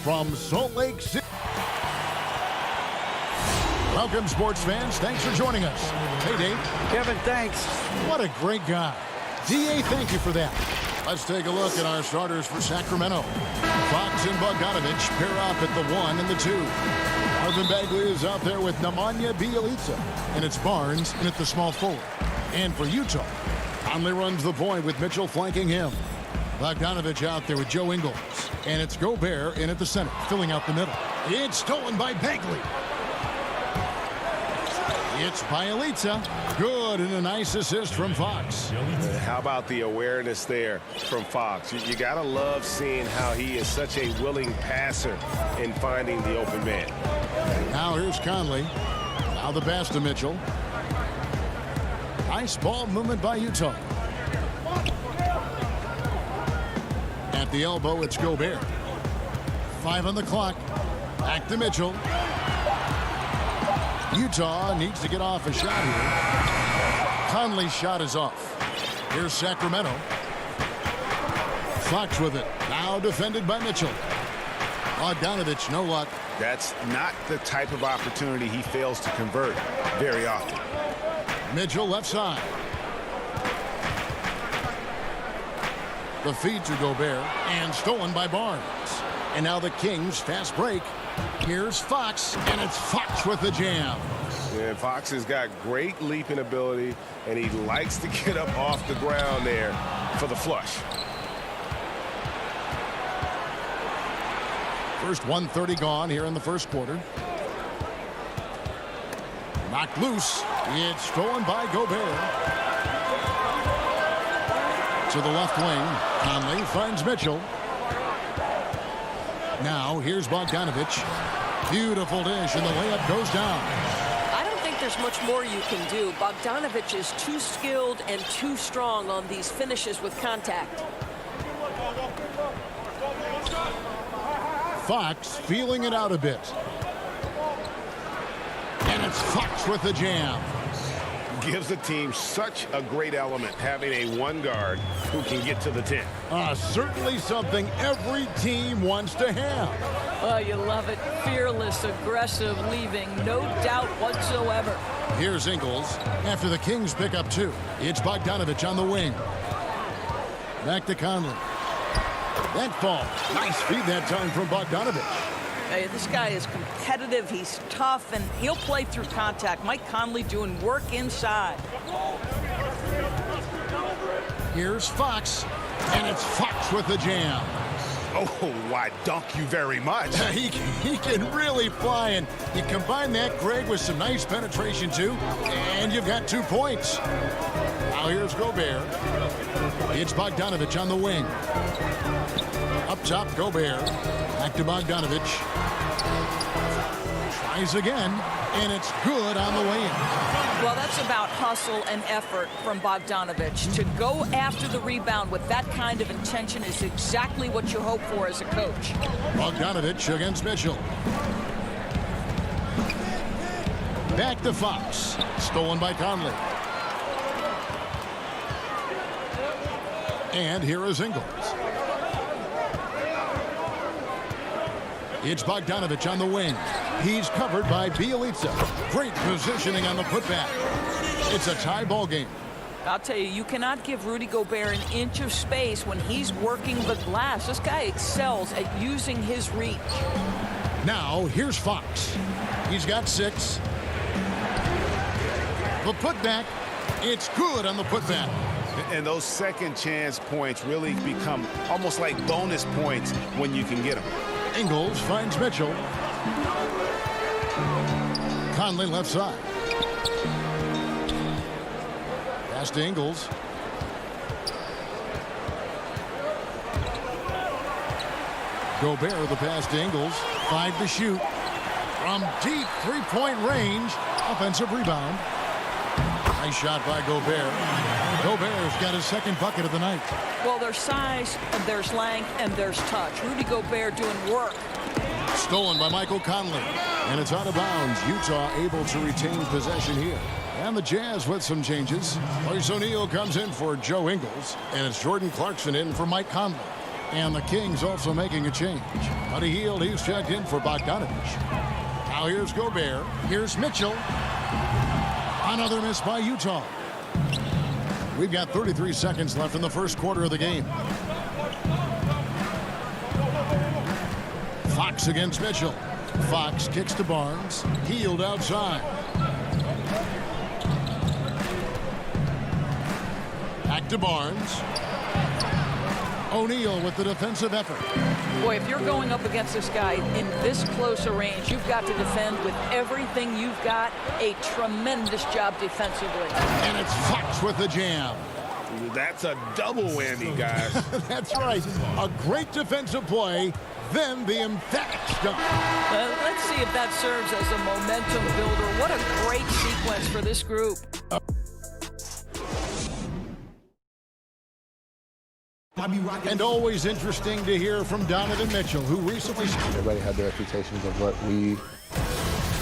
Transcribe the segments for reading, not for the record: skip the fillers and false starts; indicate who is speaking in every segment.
Speaker 1: from Salt Lake City. Welcome, sports fans. Thanks for joining us. Hey, Dave.
Speaker 2: Kevin, thanks.
Speaker 1: What a great guy. D.A., thank you for that. Let's take a look at our starters for Sacramento. Fox and Bogdanovich pair up at the 1 and the 2. Marvin Bagley is out there with Nemanja Bjelica. And it's Barnes in at the small forward. And for Utah, Conley runs the point with Mitchell flanking him. Bogdanovich out there with Joe Ingles. And it's Gobert in at the center, filling out the middle. It's stolen by Bagley. It's Bjelica. Good, and a nice assist from Fox.
Speaker 3: How about the awareness there from Fox? You got to love seeing how he is such a willing passer in finding the open man.
Speaker 1: Now here's Conley. Now the pass to Mitchell. Nice ball movement by Utah. At the elbow, it's Gobert. 5 on the clock. Back to Mitchell. Utah needs to get off a shot here. Conley's shot is off. Here's Sacramento. Fox with it. Now defended by Mitchell. Bogdanovich, no luck.
Speaker 3: That's not the type of opportunity he fails to convert very often.
Speaker 1: Mitchell left side. The feed to Gobert and stolen by Barnes. And now the Kings fast break. Here's Fox, and it's Fox with the jam.
Speaker 3: Yeah, Fox has got great leaping ability, and he likes to get up off the ground there for the flush.
Speaker 1: First 1:30 gone here in the first quarter. Knocked loose. It's stolen by Gobert. To the left wing. Conley finds Mitchell. Now here's Bogdanovich. Beautiful dish, and the layup goes down.
Speaker 4: I don't think there's much more you can do. Bogdanovich is too skilled and too strong on these finishes with contact.
Speaker 1: Fox feeling it out a bit. And it's Fox with the jam.
Speaker 3: Gives the team such a great element having a one guard who can get to the 10.
Speaker 1: Certainly something every team wants to have.
Speaker 4: Oh, you love it. Fearless, aggressive, leaving no doubt whatsoever.
Speaker 1: Here's Ingles. After the Kings pick up 2, it's Bogdanovich on the wing. Back to Conley. That fall. Nice feed that time from Bogdanovich.
Speaker 5: Hey, this guy is competitive, he's tough, and he'll play through contact. Mike Conley doing work inside.
Speaker 1: Here's Fox, and it's Fox with the jam.
Speaker 3: Oh, why, dunk you very much.
Speaker 1: He can really fly, and you combine that, Greg, with some nice penetration, too, and you've got 2 points. Now here's Gobert. It's Bogdanovich on the wing. Up top, Gobert. Back to Bogdanovich. Tries again, and it's good on the way in.
Speaker 5: Well, that's about hustle and effort from Bogdanovich. To go after the rebound with that kind of intention is exactly what you hope for as a coach.
Speaker 1: Bogdanovich against Mitchell. Back to Fox. Stolen by Conley. And here is Ingles. It's Bogdanovich on the wing. He's covered by Bjelica. Great positioning on the putback. It's a tie ball game.
Speaker 5: I'll tell you, you cannot give Rudy Gobert an inch of space when he's working the glass. This guy excels at using his reach.
Speaker 1: Now, here's Fox. He's got 6. The putback. It's good on the putback.
Speaker 3: And those second chance points really become almost like bonus points when you can get them.
Speaker 1: Ingles finds Mitchell. Conley left side. Pass to Ingles. Gobert the pass to Ingles. 5 to shoot. From deep three-point range. Offensive rebound. Nice shot by Gobert. Gobert's got his second bucket of the night.
Speaker 5: Well, there's size, and there's length, and there's touch. Rudy Gobert doing work.
Speaker 1: Stolen by Michael Conley. And it's out of bounds. Utah able to retain possession here. And the Jazz with some changes. Royce O'Neal comes in for Joe Ingles. And it's Jordan Clarkson in for Mike Conley. And the Kings also making a change. Buddy Hield, he's checked in for Bogdanovich. Now here's Gobert. Here's Mitchell. Another miss by Utah. We've got 33 seconds left in the first quarter of the game. Fox against Mitchell. Fox kicks to Barnes. Hield outside. Back to Barnes. O'Neal with the defensive effort.
Speaker 5: Boy, if you're going up against this guy in this close a range, you've got to defend with everything you've got. A tremendous job defensively.
Speaker 1: And it's Fox with the jam.
Speaker 3: That's a double whammy, guys.
Speaker 1: That's right. A great defensive play, then the emphatic dunk.
Speaker 5: Let's see if that serves as a momentum builder. What a great sequence for this group.
Speaker 1: And always interesting to hear from Donovan Mitchell, who recently...
Speaker 2: Everybody had their expectations of what we...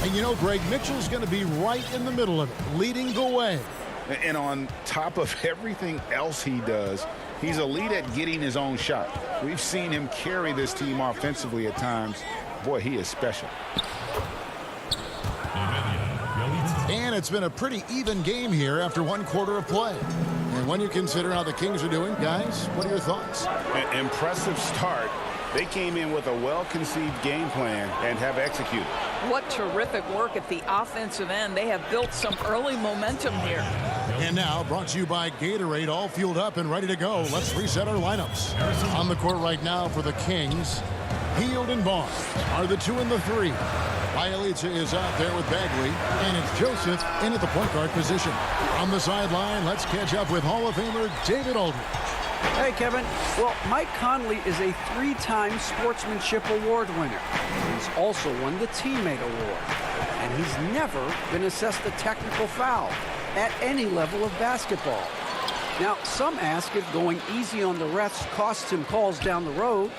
Speaker 1: And you know, Greg, Mitchell's going to be right in the middle of it, leading the way.
Speaker 6: And on top of everything else he does, he's elite at getting his own shot. We've seen him carry this team offensively at times. Boy, he is special.
Speaker 1: And it's been a pretty even game here after one quarter of play. And when you consider how the Kings are doing, guys, what are your thoughts?
Speaker 3: An impressive start. They came in with a well-conceived game plan and have executed.
Speaker 5: What terrific work at the offensive end. They have built some early momentum here.
Speaker 1: And now, brought to you by Gatorade, all fueled up and ready to go. Let's reset our lineups. On the court right now for the Kings, Hield and Barnes are the 2 and the 3. Bielitsa is out there with Bagley, and it's Joseph in at the point guard position. On the sideline, let's catch up with Hall of Famer David Aldridge.
Speaker 7: Hey, Kevin. Well, Mike Conley is a 3-time Sportsmanship Award winner. He's also won the Teammate Award. And he's never been assessed a technical foul at any level of basketball. Now, some ask if going easy on the refs costs him calls down the road.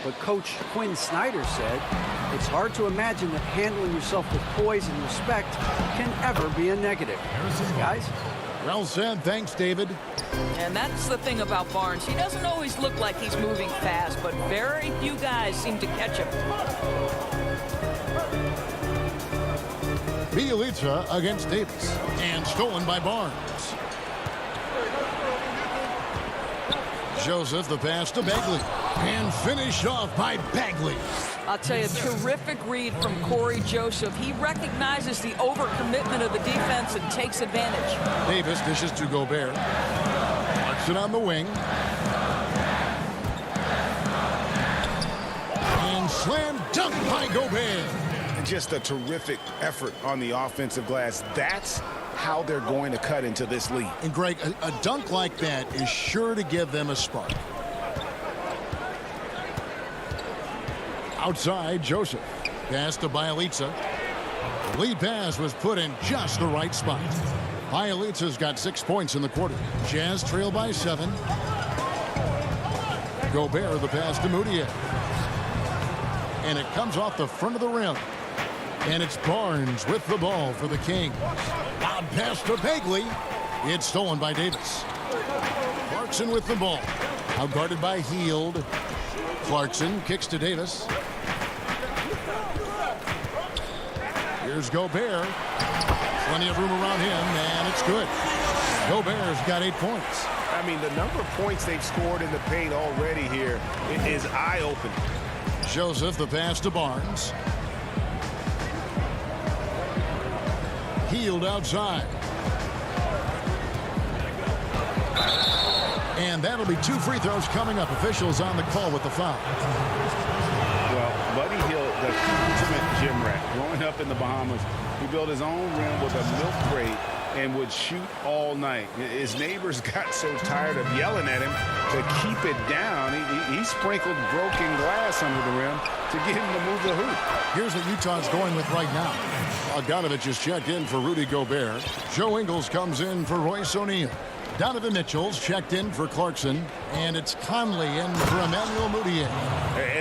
Speaker 7: But Coach Quinn Snyder said it's hard to imagine that handling yourself with poise and respect can ever be a negative. Guys?
Speaker 1: Well said. Thanks, David.
Speaker 5: And that's the thing about Barnes. He doesn't always look like he's moving fast, but very few guys seem to catch him.
Speaker 1: Bielitsa against Davis. And stolen by Barnes. Joseph, the pass to Bagley. And finished off by Bagley.
Speaker 5: I'll tell you, terrific read from Corey Joseph. He recognizes the overcommitment of the defense and takes advantage.
Speaker 1: Davis dishes to Gobert. Clarkson on the wing. And slam dunk by Gobert.
Speaker 3: Just a terrific effort on the offensive glass. That's how they're going to cut into this lead.
Speaker 1: And Greg, a dunk like that is sure to give them a spark. Outside, Joseph. Pass to Bielitsa. Lead pass was put in just the right spot. Bielitsa's got 6 points in the quarter. Jazz trail by 7. Gobert, the pass to Moutier. And it comes off the front of the rim. And it's Barnes with the ball for the Kings. Loud pass to Bagley. It's stolen by Davis. Clarkson with the ball. Out guarded by Hield. Clarkson kicks to Davis. Here's Gobert. Plenty of room around him, and it's good. Gobert's got 8 points.
Speaker 3: I mean, the number of points they've scored in the paint already here is eye-opening.
Speaker 1: Joseph, the pass to Barnes. Hield outside. And that'll be 2 free throws coming up. Officials on the call with the foul.
Speaker 3: Well, Buddy Hield, the ultimate gym rat. Growing up in the Bahamas, he built his own rim with a milk crate and would shoot all night. His neighbors got so tired of yelling at him to keep it down. He sprinkled broken glass under the rim to get him to move the hoop.
Speaker 1: Here's what Utah's going with right now. Bogdanovich is checked in for Rudy Gobert. Joe Ingles comes in for Royce O'Neal. Donovan Mitchell's checked in for Clarkson. And it's Conley in for Emmanuel Moutier.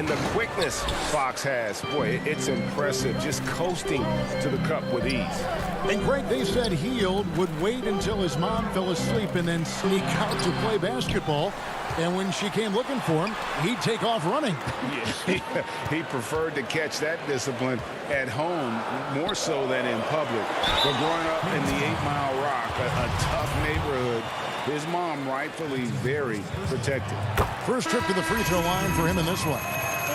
Speaker 6: And the quickness Fox has, boy, it's impressive. Just coasting to the cup with ease.
Speaker 1: And Greg, they said Hield would wait until his mom fell asleep and then sneak out to play basketball. And when she came looking for him, he'd take off running.
Speaker 6: Yeah, he preferred to catch that discipline at home more so than in public. But growing up in the 8 Mile Rock, a tough neighborhood, his mom rightfully very protected.
Speaker 1: First trip to the free throw line for him in this one.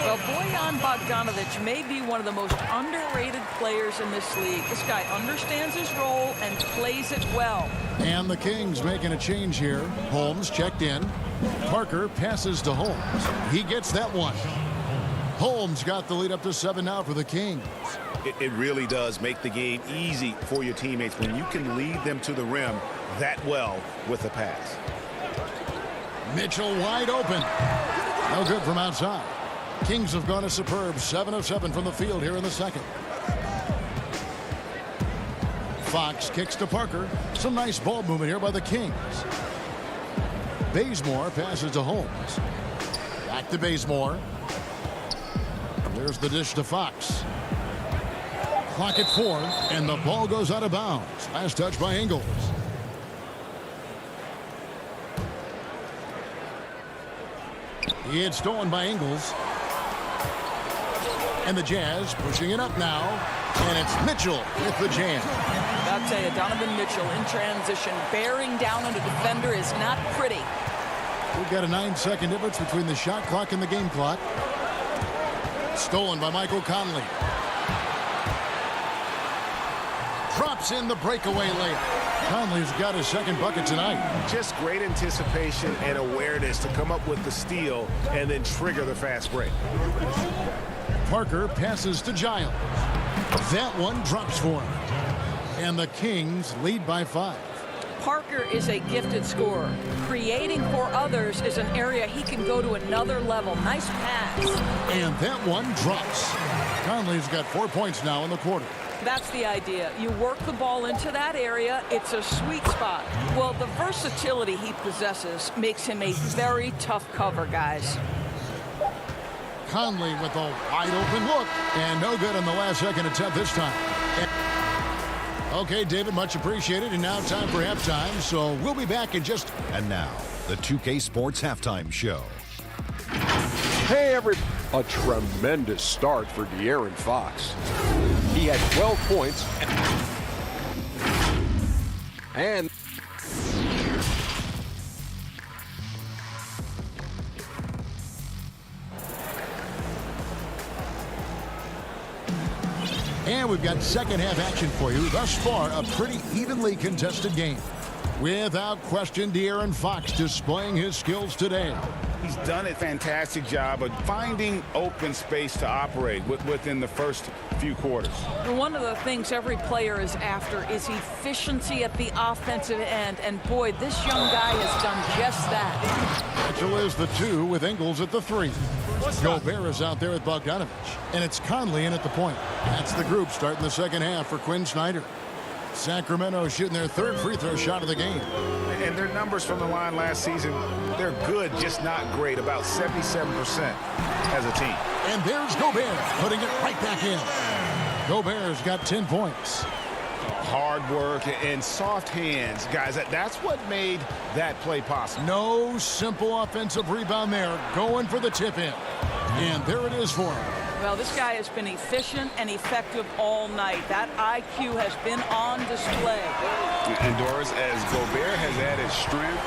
Speaker 5: Well, Bojan Bogdanovic may be one of the most underrated players in this league. This guy understands his role and plays it well.
Speaker 1: And the Kings making a change here. Holmes checked in. Parker passes to Holmes. He gets that one. Holmes got the lead up to 7 now for the Kings.
Speaker 6: It really does make the game easy for your teammates when you can lead them to the rim that well with a pass.
Speaker 1: Mitchell wide open. No good from outside. Kings have gone a superb 7 of 7 from the field here in the second. Fox kicks to Parker. Some nice ball movement here by the Kings. Bazemore passes to Holmes. Back to Bazemore. There's the dish to Fox. Clock at 4, and the ball goes out of bounds. Last touch by Ingles. It's stolen by Ingles. And the Jazz pushing it up now. And it's Mitchell with the jam.
Speaker 5: I'll tell you, Donovan Mitchell in transition, bearing down on a defender is not pretty.
Speaker 1: We've got a 9-second difference between the shot clock and the game clock. Stolen by Michael Conley. Drops in the breakaway layup. Conley's got his second bucket tonight.
Speaker 6: Just great anticipation and awareness to come up with the steal and then trigger the fast break.
Speaker 1: Parker passes to Giles. That one drops for him. And the Kings lead by 5.
Speaker 5: Parker is a gifted scorer. Creating for others is an area he can go to another level. Nice pass.
Speaker 1: And that one drops. Conley's got 4 points now in the quarter.
Speaker 5: That's the idea. You work the ball into that area. It's a sweet spot. Well, the versatility he possesses makes him a very tough cover, guys.
Speaker 1: Conley with a wide open look. And no good on the last second attempt this time. Okay, David, much appreciated. And now time for halftime. So we'll be back in just...
Speaker 8: And now, the 2K Sports Halftime Show.
Speaker 9: Hey, everybody. A tremendous start for De'Aaron Fox. He had 12 points.
Speaker 1: And we've got second half action for you. Thus far, a pretty evenly contested game. Without question, De'Aaron Fox displaying his skills today.
Speaker 6: He's done a fantastic job of finding open space to operate within the first few quarters.
Speaker 5: One of the things every player is after is efficiency at the offensive end. And boy, this young guy has done just that.
Speaker 1: Mitchell is the 2 with Ingles at the 3. Gobert is out there with Bogdanovic. And it's Conley in at the point. That's the group starting the second half for Quinn Snyder. Sacramento shooting their 3rd free throw shot of the game.
Speaker 6: And their numbers from the line last season, they're good, just not great. About 77% as a team.
Speaker 1: And there's Gobert putting it right back in. Gobert's got 10 points.
Speaker 6: Hard work and soft hands, guys. That's what made that play possible.
Speaker 1: No simple offensive rebound there. Going for the tip in. And there it is for him.
Speaker 5: Well, this guy has been efficient and effective all night. That IQ has been on display.
Speaker 6: And Doris, as Gobert has added strength,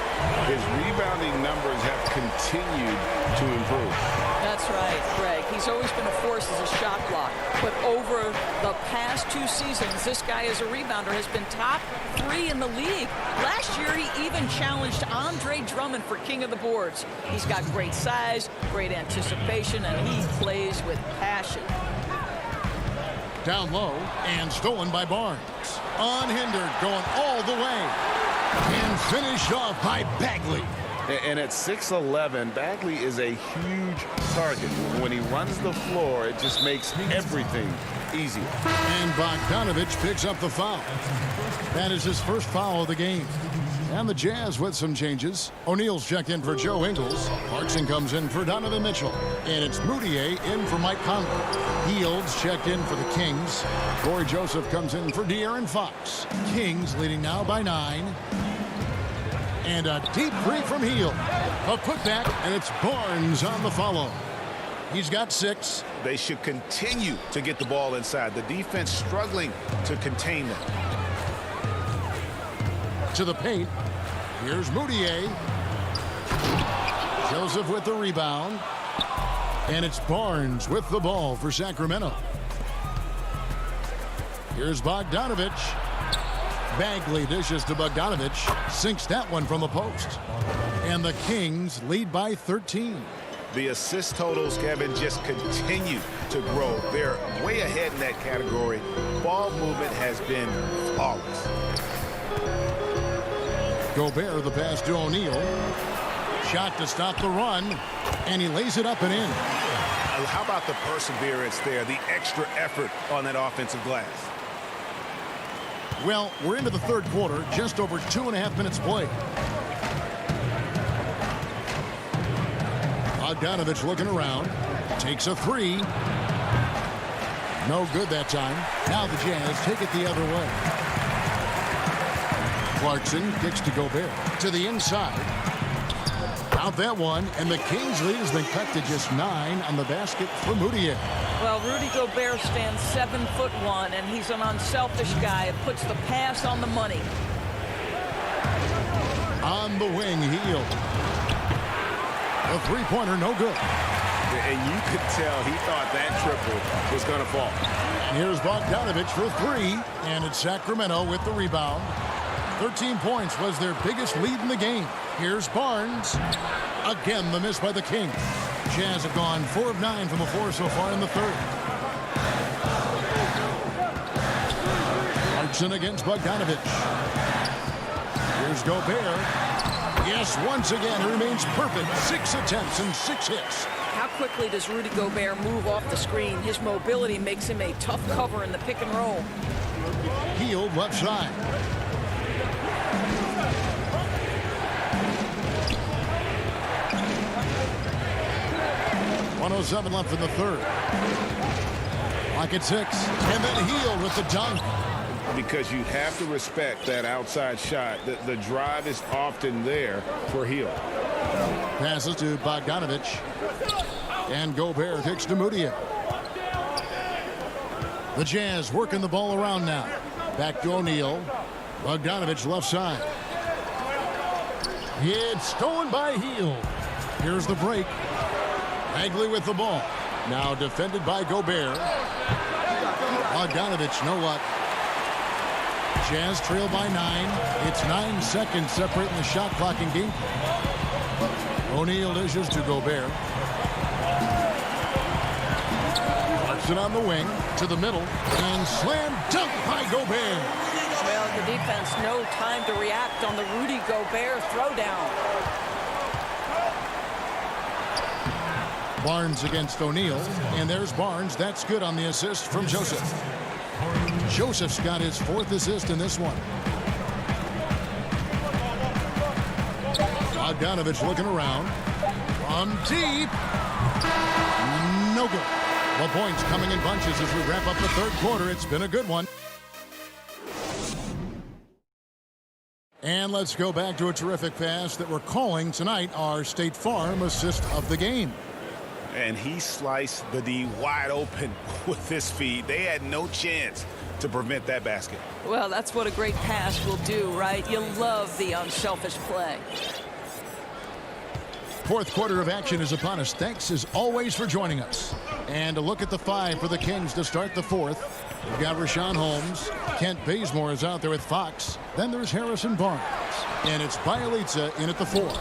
Speaker 6: his rebounding numbers have continued to improve.
Speaker 5: That's right, Greg. He's always been a force as a shot block. But over the past 2 seasons, this guy as a rebounder has been top 3 in the league. Last year, he even challenged Andre Drummond for king of the boards. He's got great size, great anticipation, and he plays with passion.
Speaker 1: Down low and stolen by Barnes. Unhindered, going all the way. And finished off by Bagley.
Speaker 6: And at 6'11", Bagley is a huge target. When he runs the floor, it just makes everything easier.
Speaker 1: And Bogdanovic picks up the foul. That is his first foul of the game. And the Jazz with some changes. O'Neal's checked in for Joe Ingles. Clarkson comes in for Donovan Mitchell. And it's Moutier in for Mike Conley. Fields checked in for the Kings. Corey Joseph comes in for De'Aaron Fox. Kings leading now by 9. And a deep three from Hield. A putback, and it's Barnes on the follow. He's got 6.
Speaker 3: They should continue to get the ball inside. The defense struggling to contain them.
Speaker 1: To the paint. Here's Moutier. Joseph with the rebound. And it's Barnes with the ball for Sacramento. Here's Bogdanovich. Bagley dishes to Bogdanovich. Sinks that one from the post. And the Kings lead by 13.
Speaker 3: The assist totals, Kevin, just continue to grow. They're way ahead in that category. Ball movement has been flawless.
Speaker 1: Gobert, the pass to O'Neal. Shot to stop the run. And he lays it up and in.
Speaker 3: How about the perseverance there, the extra effort on that offensive glass?
Speaker 1: Well, we're into the third quarter, just over 2.5 minutes played. Bogdanovich looking around. Takes a 3. No good that time. Now the Jazz take it the other way. Clarkson kicks to Gobert. To the inside. Out that one, and the Kings lead has been cut to just 9 on the basket for Moutier.
Speaker 5: Well, Rudy Gobert stands 7'1", and he's an unselfish guy. It puts the pass on the money.
Speaker 1: On the wing, Hield. A three-pointer, no good.
Speaker 3: And you could tell he thought that triple was going to fall.
Speaker 1: Here's Bogdanovich for 3, and it's Sacramento with the rebound. 13 points was their biggest lead in the game. Here's Barnes. Again, the miss by the Kings. Jazz have gone 4 of 9 from the floor so far in the third. Clarkson against Bogdanovich. Here's Gobert. Yes, once again, he remains perfect. 6 attempts and 6 hits.
Speaker 5: How quickly does Rudy Gobert move off the screen? His mobility makes him a tough cover in the pick and roll.
Speaker 1: Hield left side. .107 left in the third. Clock at 6. And then Hield with the dunk.
Speaker 3: Because you have to respect that outside shot. The drive is often there for Hield.
Speaker 1: Passes to Bogdanovich. And Gobert takes to Moutier. The Jazz working the ball around now. Back to O'Neal. Bogdanovich left side. It's stolen by Hield. Here's the break. Bagley with the ball. Now defended by Gobert. Bogdanovich, no luck. Jazz trail by 9. It's 9 seconds separating the shot clock and game. O'Neal dishes to Gobert. Clarkson on the wing to the middle and slam dunk by Gobert.
Speaker 5: Well, the defense no time to react on the Rudy Gobert throwdown.
Speaker 1: Barnes against O'Neal, and there's Barnes. That's good on the assist from Joseph. Joseph's got his 4th assist in this one. Bogdanovich looking around. From deep. No good. The points coming in bunches as we wrap up the third quarter. It's been a good one. And let's go back to a terrific pass that we're calling tonight our State Farm assist of the game.
Speaker 3: And he sliced the D wide open with his feet. They had no chance to prevent that basket.
Speaker 5: Well, that's what a great pass will do, right? You love the unselfish play.
Speaker 1: Fourth quarter of action is upon us. Thanks as always for joining us. And a look at the 5 for the Kings to start the fourth. We've got Rashawn Holmes. Kent Bazemore is out there with Fox. Then there's Harrison Barnes. And it's Bielitsa in at the 4.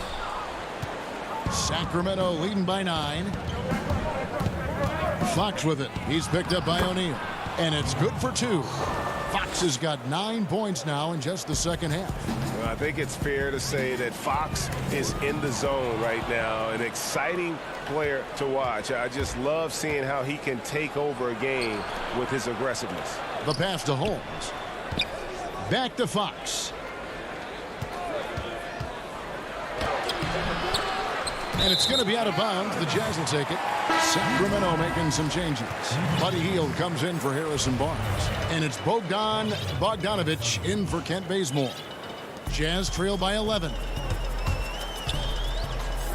Speaker 1: Sacramento leading by 9. Fox with it. He's picked up by O'Neal. And it's good for 2. Fox has got 9 points now in just the second half.
Speaker 6: Well, I think it's fair to say that Fox is in the zone right now. An exciting player to watch. I just love seeing how he can take over a game with his aggressiveness.
Speaker 1: The pass to Holmes. Back to Fox. And it's going to be out of bounds. The Jazz will take it. Sacramento making some changes. Buddy Hield comes in for Harrison Barnes. And it's Bogdanovich in for Kent Bazemore. Jazz trail by 11.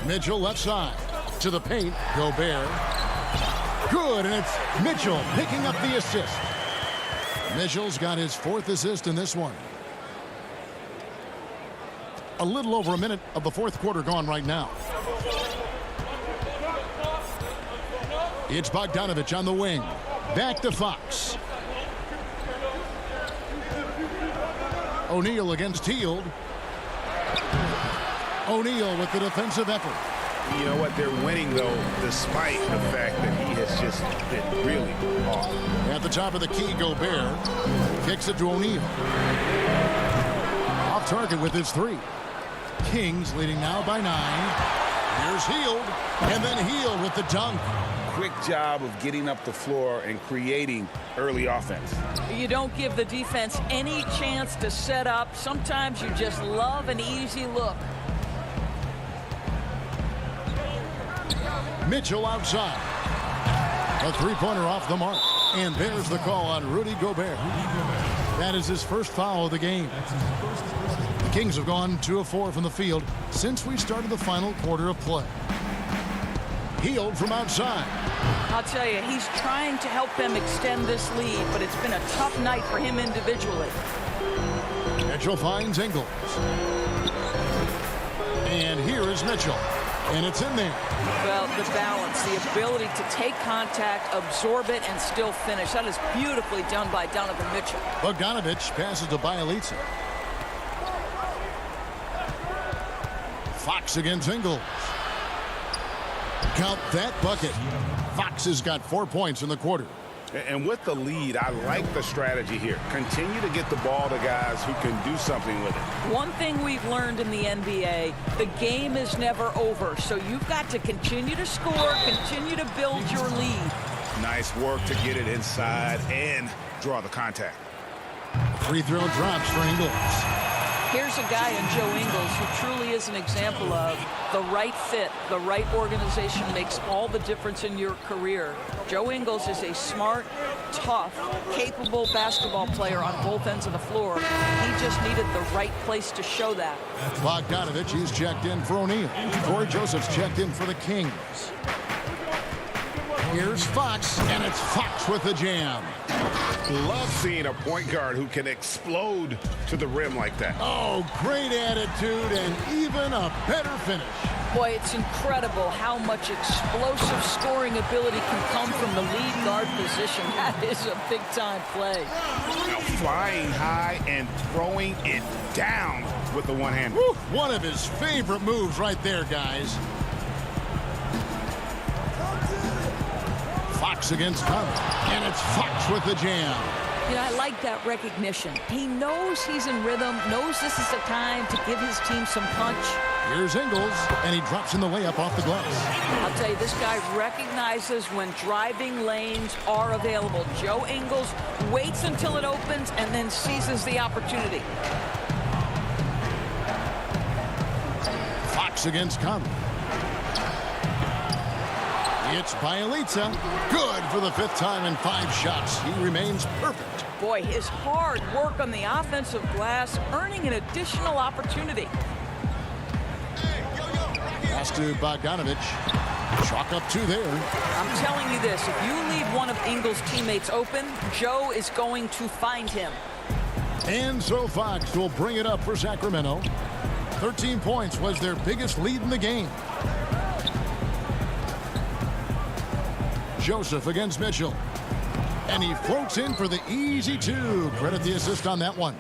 Speaker 1: Mitchell left side. To the paint. Gobert. Good, and it's Mitchell picking up the assist. Mitchell's got his 4th assist in this one. A little over a minute of the 4th quarter gone right now. It's Bogdanovich on the wing. Back to Fox. O'Neal against Hield. O'Neal with the defensive effort.
Speaker 3: You know what? They're winning, though, despite the fact that he has just been really off.
Speaker 1: At the top of the key, Gobert kicks it to O'Neal. Off target with his 3. Kings leading now by 9. Here's Hield, and then Hield with the dunk.
Speaker 3: Quick job of getting up the floor and creating early offense.
Speaker 5: You don't give the defense any chance to set up. Sometimes you just love an easy look.
Speaker 1: Mitchell outside. A 3-pointer off the mark. And there's the call on Rudy Gobert. That is his first foul of the game. The Kings have gone 2 of 4 from the field since we started the final quarter of play. Hield from outside.
Speaker 5: I'll tell you, he's trying to help them extend this lead, but it's been a tough night for him individually.
Speaker 1: Mitchell finds Ingles. And here is Mitchell. And it's in there.
Speaker 5: Well, the balance, the ability to take contact, absorb it, and still finish. That is beautifully done by Donovan Mitchell.
Speaker 1: Bogdanovich passes to Bjelica. Fox against Ingles. Count that bucket. Fox has got 4 points in the quarter.
Speaker 3: And with the lead, I like the strategy here. Continue to get the ball to guys who can do something with it.
Speaker 5: One thing we've learned in the NBA, the game is never over. So you've got to continue to score, continue to build your lead.
Speaker 3: Nice work to get it inside and draw the contact.
Speaker 1: Free throw drops for Ingles.
Speaker 5: Here's a guy in Joe Ingles who truly is an example of the right fit, the right organization makes all the difference in your career. Joe Ingles is a smart, tough, capable basketball player on both ends of the floor. He just needed the right place to show that.
Speaker 1: Bogdanovich is checked in for O'Neal. Corey Joseph's checked in for the Kings. Here's Fox, and it's Fox with the jam.
Speaker 3: Love seeing a point guard who can explode to the rim like that.
Speaker 1: Oh, great attitude and even a better finish.
Speaker 5: Boy, it's incredible how much explosive scoring ability can come from the lead guard position. That is a big-time play.
Speaker 3: Now flying high and throwing it down with the one-hand.
Speaker 1: One of his favorite moves right there, guys. Fox against Conley, and it's Fox with the jam.
Speaker 5: You know, I like that recognition. He knows he's in rhythm, knows this is the time to give his team some punch.
Speaker 1: Here's Ingles, and he drops in the layup off the glass.
Speaker 5: I'll tell you, this guy recognizes when driving lanes are available. Joe Ingles waits until it opens and then seizes the opportunity.
Speaker 1: Fox against Conley. It's Bjelica. Good for the 5th time in 5 shots. He remains perfect.
Speaker 5: Boy, his hard work on the offensive glass, earning an additional opportunity.
Speaker 1: Pass to Bogdanovich. Chalk up 2 there.
Speaker 5: I'm telling you this, if you leave one of Ingles' teammates open, Joe is going to find him.
Speaker 1: And so Fox will bring it up for Sacramento. 13 points was their biggest lead in the game. Joseph against Mitchell. And he floats in for the easy 2. Credit the assist on that one.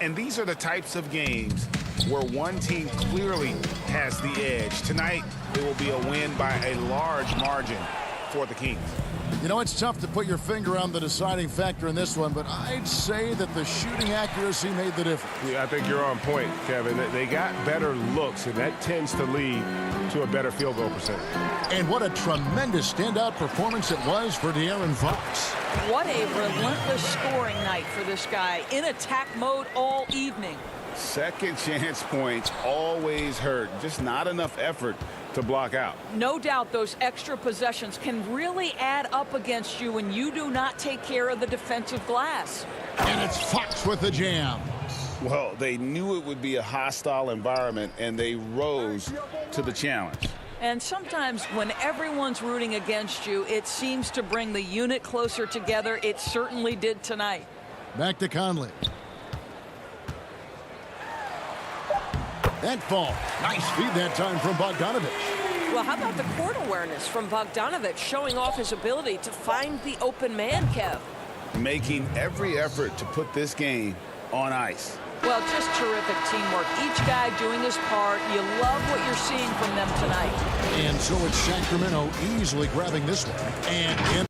Speaker 3: And these are the types of games where one team clearly has the edge. Tonight, it will be a win by a large margin for the Kings.
Speaker 1: You know, it's tough to put your finger on the deciding factor in this one, but I'd say that the shooting accuracy made the difference.
Speaker 9: Yeah, I think you're on point, Kevin. They got better looks, and that tends to lead to a better field goal percentage.
Speaker 1: And what a tremendous standout performance it was for De'Aaron Fox.
Speaker 5: What a relentless scoring night for this guy, in attack mode all evening.
Speaker 3: Second chance points always hurt. Just not enough effort to block out.
Speaker 5: No doubt those extra possessions can really add up against you when you do not take care of the defensive glass.
Speaker 1: And it's Fox with the jam.
Speaker 3: Well, they knew it would be a hostile environment, and they rose to the challenge.
Speaker 5: And sometimes when everyone's rooting against you, it seems to bring the unit closer together. It certainly did tonight.
Speaker 1: Back to Conley. That fall. Nice feed that time from Bogdanovich.
Speaker 4: Well, how about the court awareness from Bogdanovich, showing off his ability to find the open man, Kev?
Speaker 3: Making every effort to put this game on ice.
Speaker 5: Well, just terrific teamwork. Each guy doing his part. You love what you're seeing from them tonight.
Speaker 1: And so it's Sacramento easily grabbing this one. And in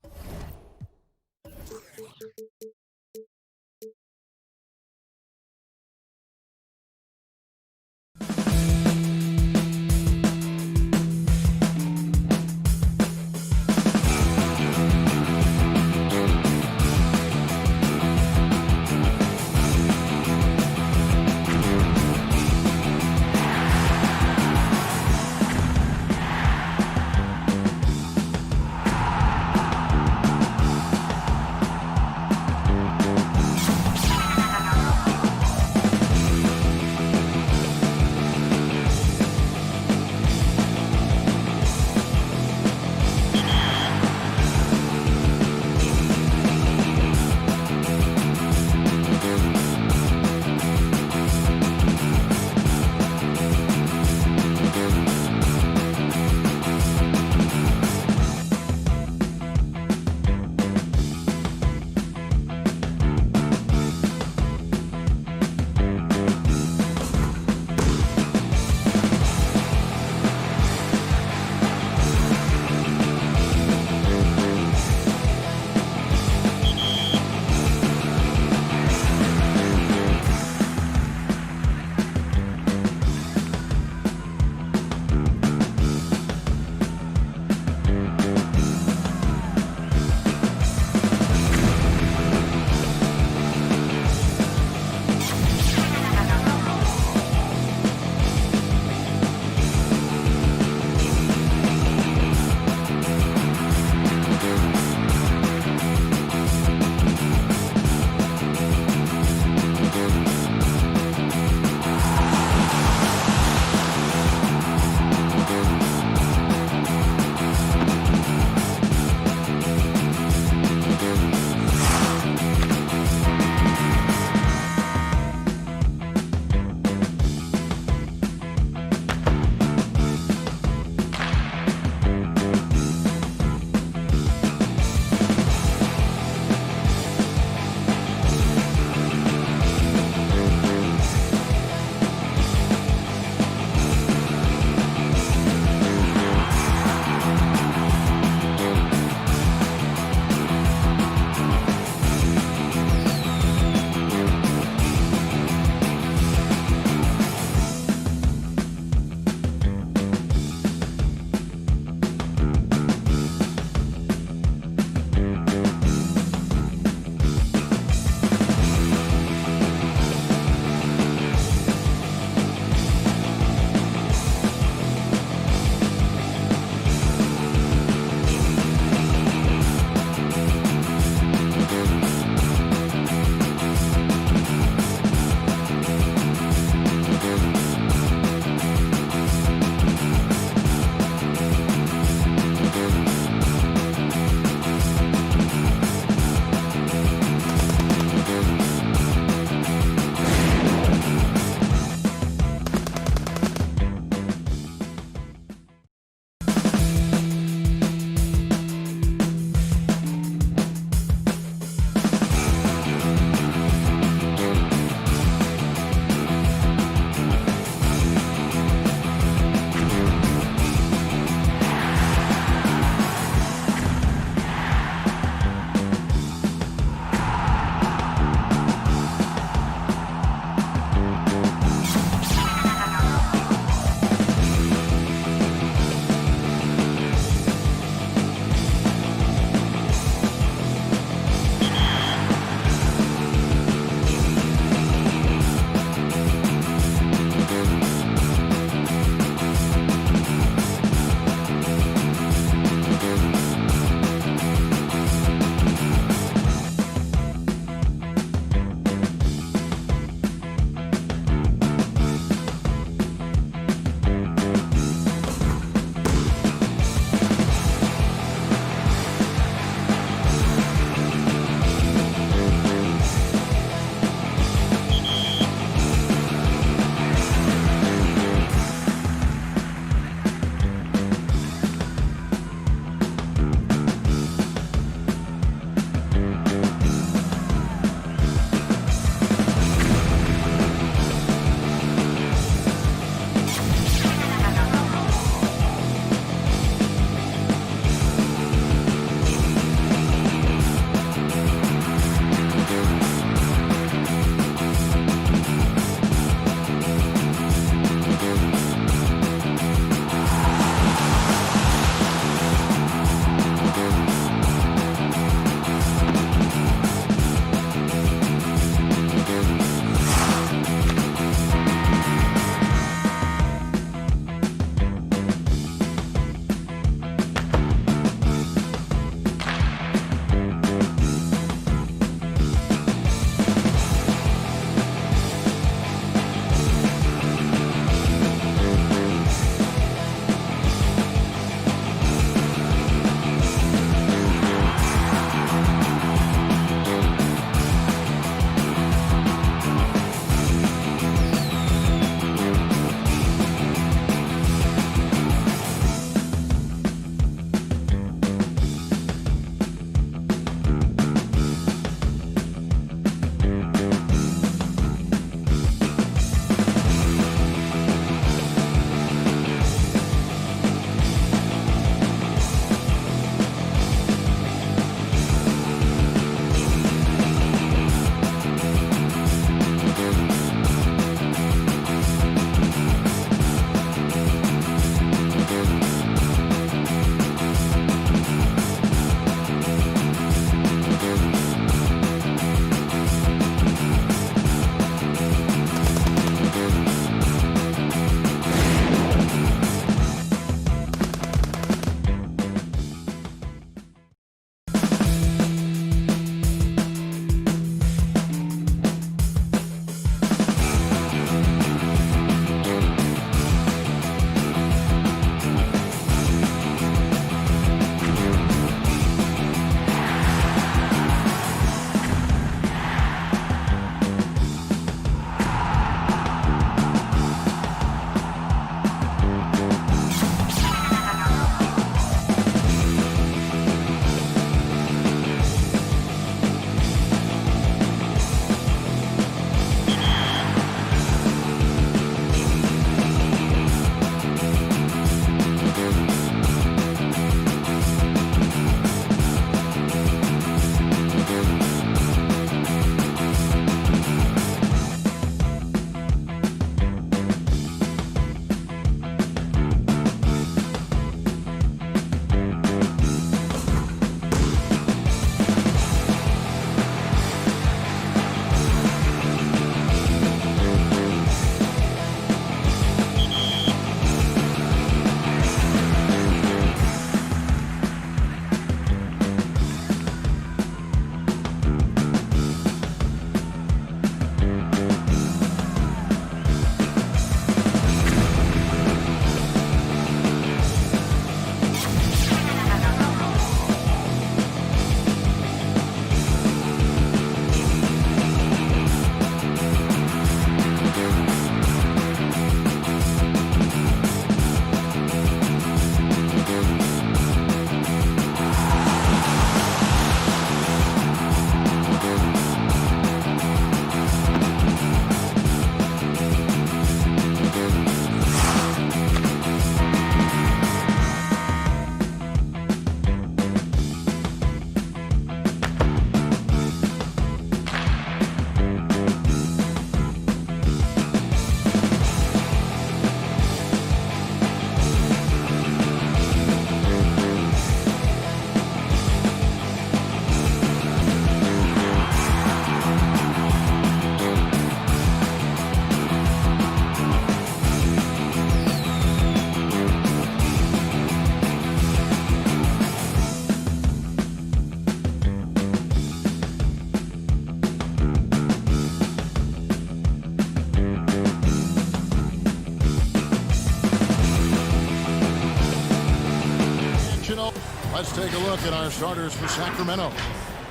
Speaker 1: Let's take a look at our starters for Sacramento.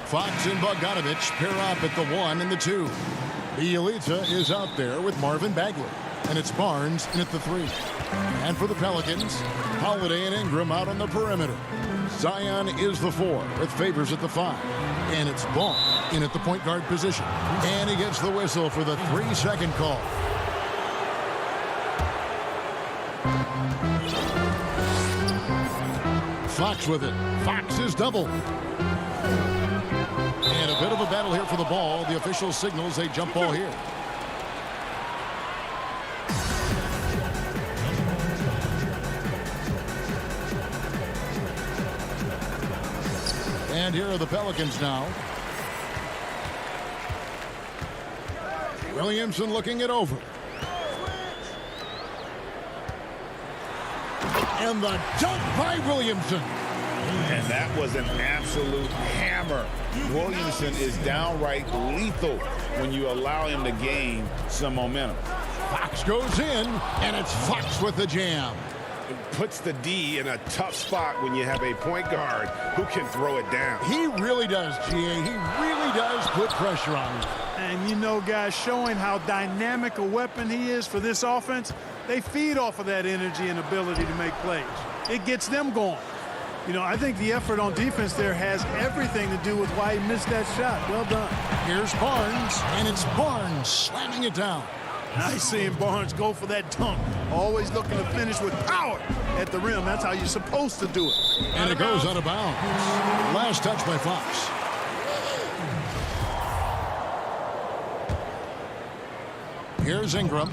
Speaker 1: Fox and Bogdanovich pair up at the 1 and the 2. Bielitsa is out there with Marvin Bagley. And it's Barnes in at the 3. And for the Pelicans, Holiday and Ingram out on the perimeter. Zion is the 4 with Favors at the 5. And it's Ball in at the point guard position. And he gets the whistle for the 3-second call. Fox with it. Fox is double. And a bit of a battle here for the ball. The official signals a jump ball here. And here are the Pelicans now. Williamson looking it over. And the dunk by Williamson.
Speaker 3: And that was an absolute hammer. Williamson is downright lethal when you allow him to gain some momentum.
Speaker 1: Fox goes in, and it's Fox with the jam.
Speaker 3: It puts the D in a tough spot when you have a point guard who can throw it down.
Speaker 1: He really does, GA. He really does put pressure on him.
Speaker 6: And you know, guys, showing how dynamic a weapon he is for this offense, they feed off of that energy and ability to make plays. It gets them going. You know, I think the effort on defense there has everything to do with why he missed that shot. Well done.
Speaker 1: Here's Barnes, and it's Barnes slamming it down.
Speaker 6: Nice seeing Barnes go for that dunk. Always looking to finish with power at the rim. That's how you're supposed to do it.
Speaker 1: And it goes out of bounds. Last touch by Fox. Here's Ingram.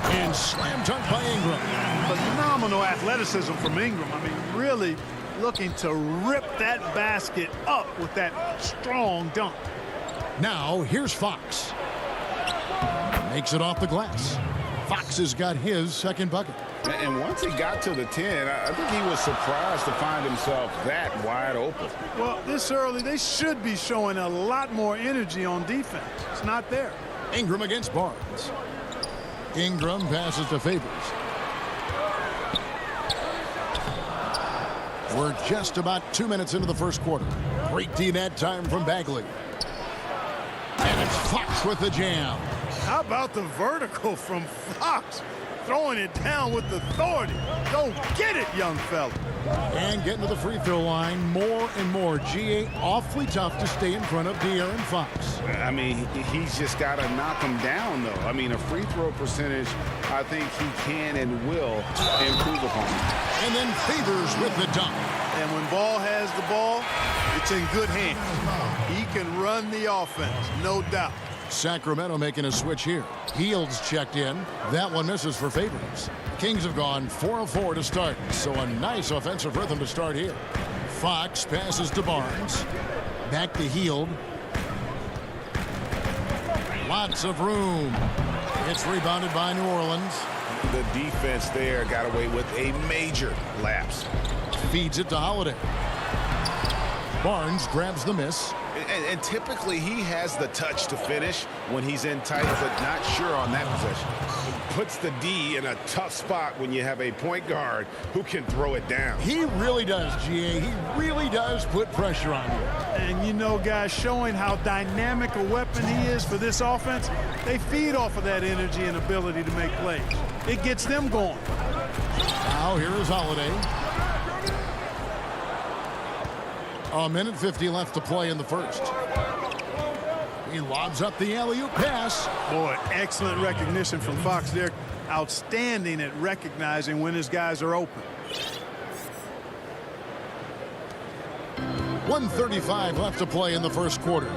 Speaker 1: And slam dunk by Ingram.
Speaker 6: Phenomenal athleticism from Ingram. I mean, really looking to rip that basket up with that strong dunk.
Speaker 1: Now, here's Fox. Makes it off the glass. Fox has got his second bucket.
Speaker 3: And once he got to the 10, I think he was surprised to find himself that wide open.
Speaker 6: Well, this early, they should be showing a lot more energy on defense. It's not there.
Speaker 1: Ingram against Barnes. Ingram passes to Favors. We're just about 2 minutes into the first quarter. Great D that time from Bagley. And it's Fox with the jam.
Speaker 6: How about the vertical from Fox? Throwing it down with authority. Go get it, young fella.
Speaker 1: And getting to the free throw line more and more. GA awfully tough to stay in front of De'Aaron Fox.
Speaker 3: I mean, he's just got to knock him down, though. I mean, a free throw percentage, I think he can and will improve upon.
Speaker 1: And then Favors with the dunk.
Speaker 6: And when Ball has the ball, it's in good hands. He can run the offense, no doubt.
Speaker 1: Sacramento making a switch here. Fields checked in. That one misses for Favors. Kings have gone 4 of 4 to start, so a nice offensive rhythm to start here. Fox passes to Barnes. Back to Hield. Lots of room. It's rebounded by New Orleans.
Speaker 3: The defense there got away with a major lapse.
Speaker 1: Feeds it to Holiday. Barnes grabs the miss.
Speaker 3: And typically he has the touch to finish when he's in tight, but not sure on that possession. It puts the D in a tough spot when you have a point guard who can throw it down.
Speaker 1: He really does, GA. He really does put pressure on you.
Speaker 6: And you know, guys, showing how dynamic a weapon he is for this offense, they feed off of that energy and ability to make plays. It gets them going.
Speaker 1: Now here is Holiday. A minute 50 left to play in the first. He lobs up the alley-oop pass.
Speaker 6: Boy, excellent recognition from Fox there. Outstanding at recognizing when his guys are open.
Speaker 1: 1:35 left to play in the first quarter.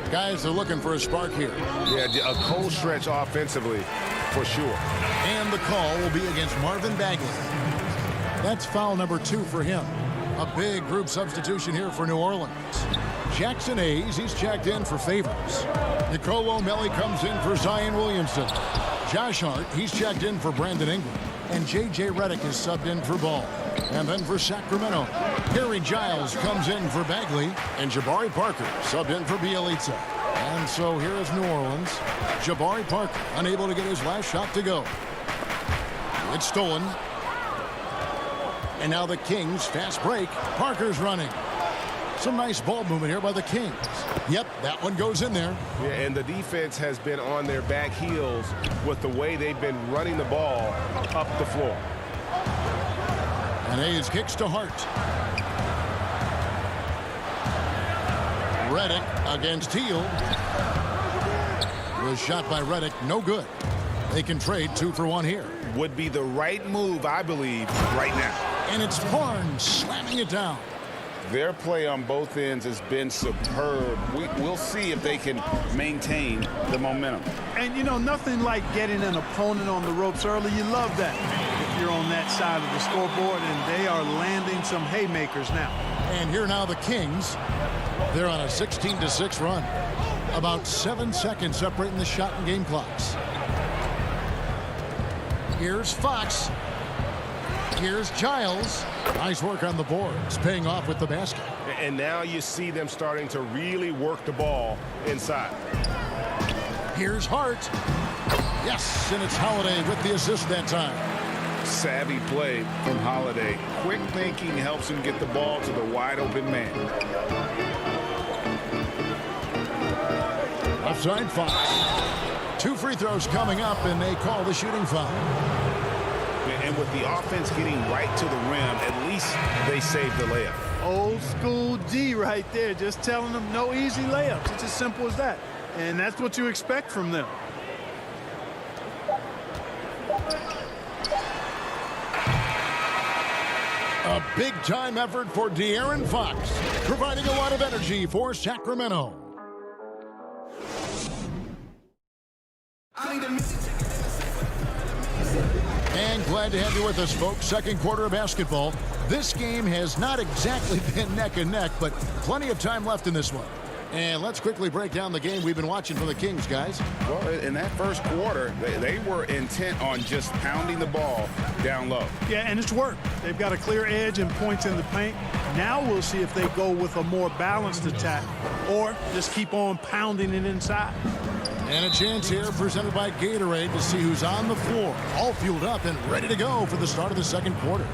Speaker 1: Guys are looking for a spark here.
Speaker 3: Yeah, a cold stretch offensively for sure.
Speaker 1: And the call will be against Marvin Bagley. That's foul number 2 for him. A big group substitution here for New Orleans. Jackson Hayes, he's checked in for Favors. Nicole O'Malley comes in for Zion Williamson. Josh Hart, he's checked in for Brandon Ingram. And J.J. Redick is subbed in for Ball. And then for Sacramento, Harry Giles comes in for Bagley. And Jabari Parker subbed in for Bielitsa. And so here is New Orleans. Jabari Parker unable to get his last shot to go. It's stolen. And now the Kings, fast break. Parker's running. Some nice ball movement here by the Kings. Yep, that one goes in there.
Speaker 3: Yeah, and the defense has been on their back heels with the way they've been running the ball up the floor.
Speaker 1: And Hayes kicks to Hart. Reddick against Teal. Was shot by Reddick, no good. They can trade 2 for 1 here.
Speaker 3: Would be the right move, I believe, right now.
Speaker 1: And it's Barnes slamming it down.
Speaker 3: Their play on both ends has been superb. We'll see if they can maintain the momentum.
Speaker 6: And, you know, nothing like getting an opponent on the ropes early. You love that if you're on that side of the scoreboard, and they are landing some haymakers now.
Speaker 1: And here now the Kings. They're on a 16-6 run. About 7 seconds separating the shot and game clocks. Here's Fox. Here's Giles. Nice work on the boards, paying off with the basket.
Speaker 3: And now you see them starting to really work the ball inside.
Speaker 1: Here's Hart. Yes, and it's Holiday with the assist that time.
Speaker 3: Savvy play from Holiday. Quick thinking helps him get the ball to the wide open man.
Speaker 1: Left side, Fox. 2 free throws coming up, and they call the shooting foul.
Speaker 3: And with the offense getting right to the rim, at least they saved the layup.
Speaker 6: Old school D right there, just telling them no easy layups. It's as simple as that. And that's what you expect from them.
Speaker 1: A big-time effort for De'Aaron Fox, providing a lot of energy for Sacramento. And glad to have you with us, folks. Second quarter of basketball. This game has not exactly been neck and neck, but plenty of time left in this one. And let's quickly break down the game we've been watching for the Kings, guys.
Speaker 3: Well, in that first quarter, they were intent on just pounding the ball down low.
Speaker 6: Yeah, and it's worked. They've got a clear edge and points in the paint. Now we'll see if they go with a more balanced attack or just keep on pounding it inside.
Speaker 1: And a chance here presented by Gatorade to see who's on the floor. All fueled up and ready to go for the start of the second quarter.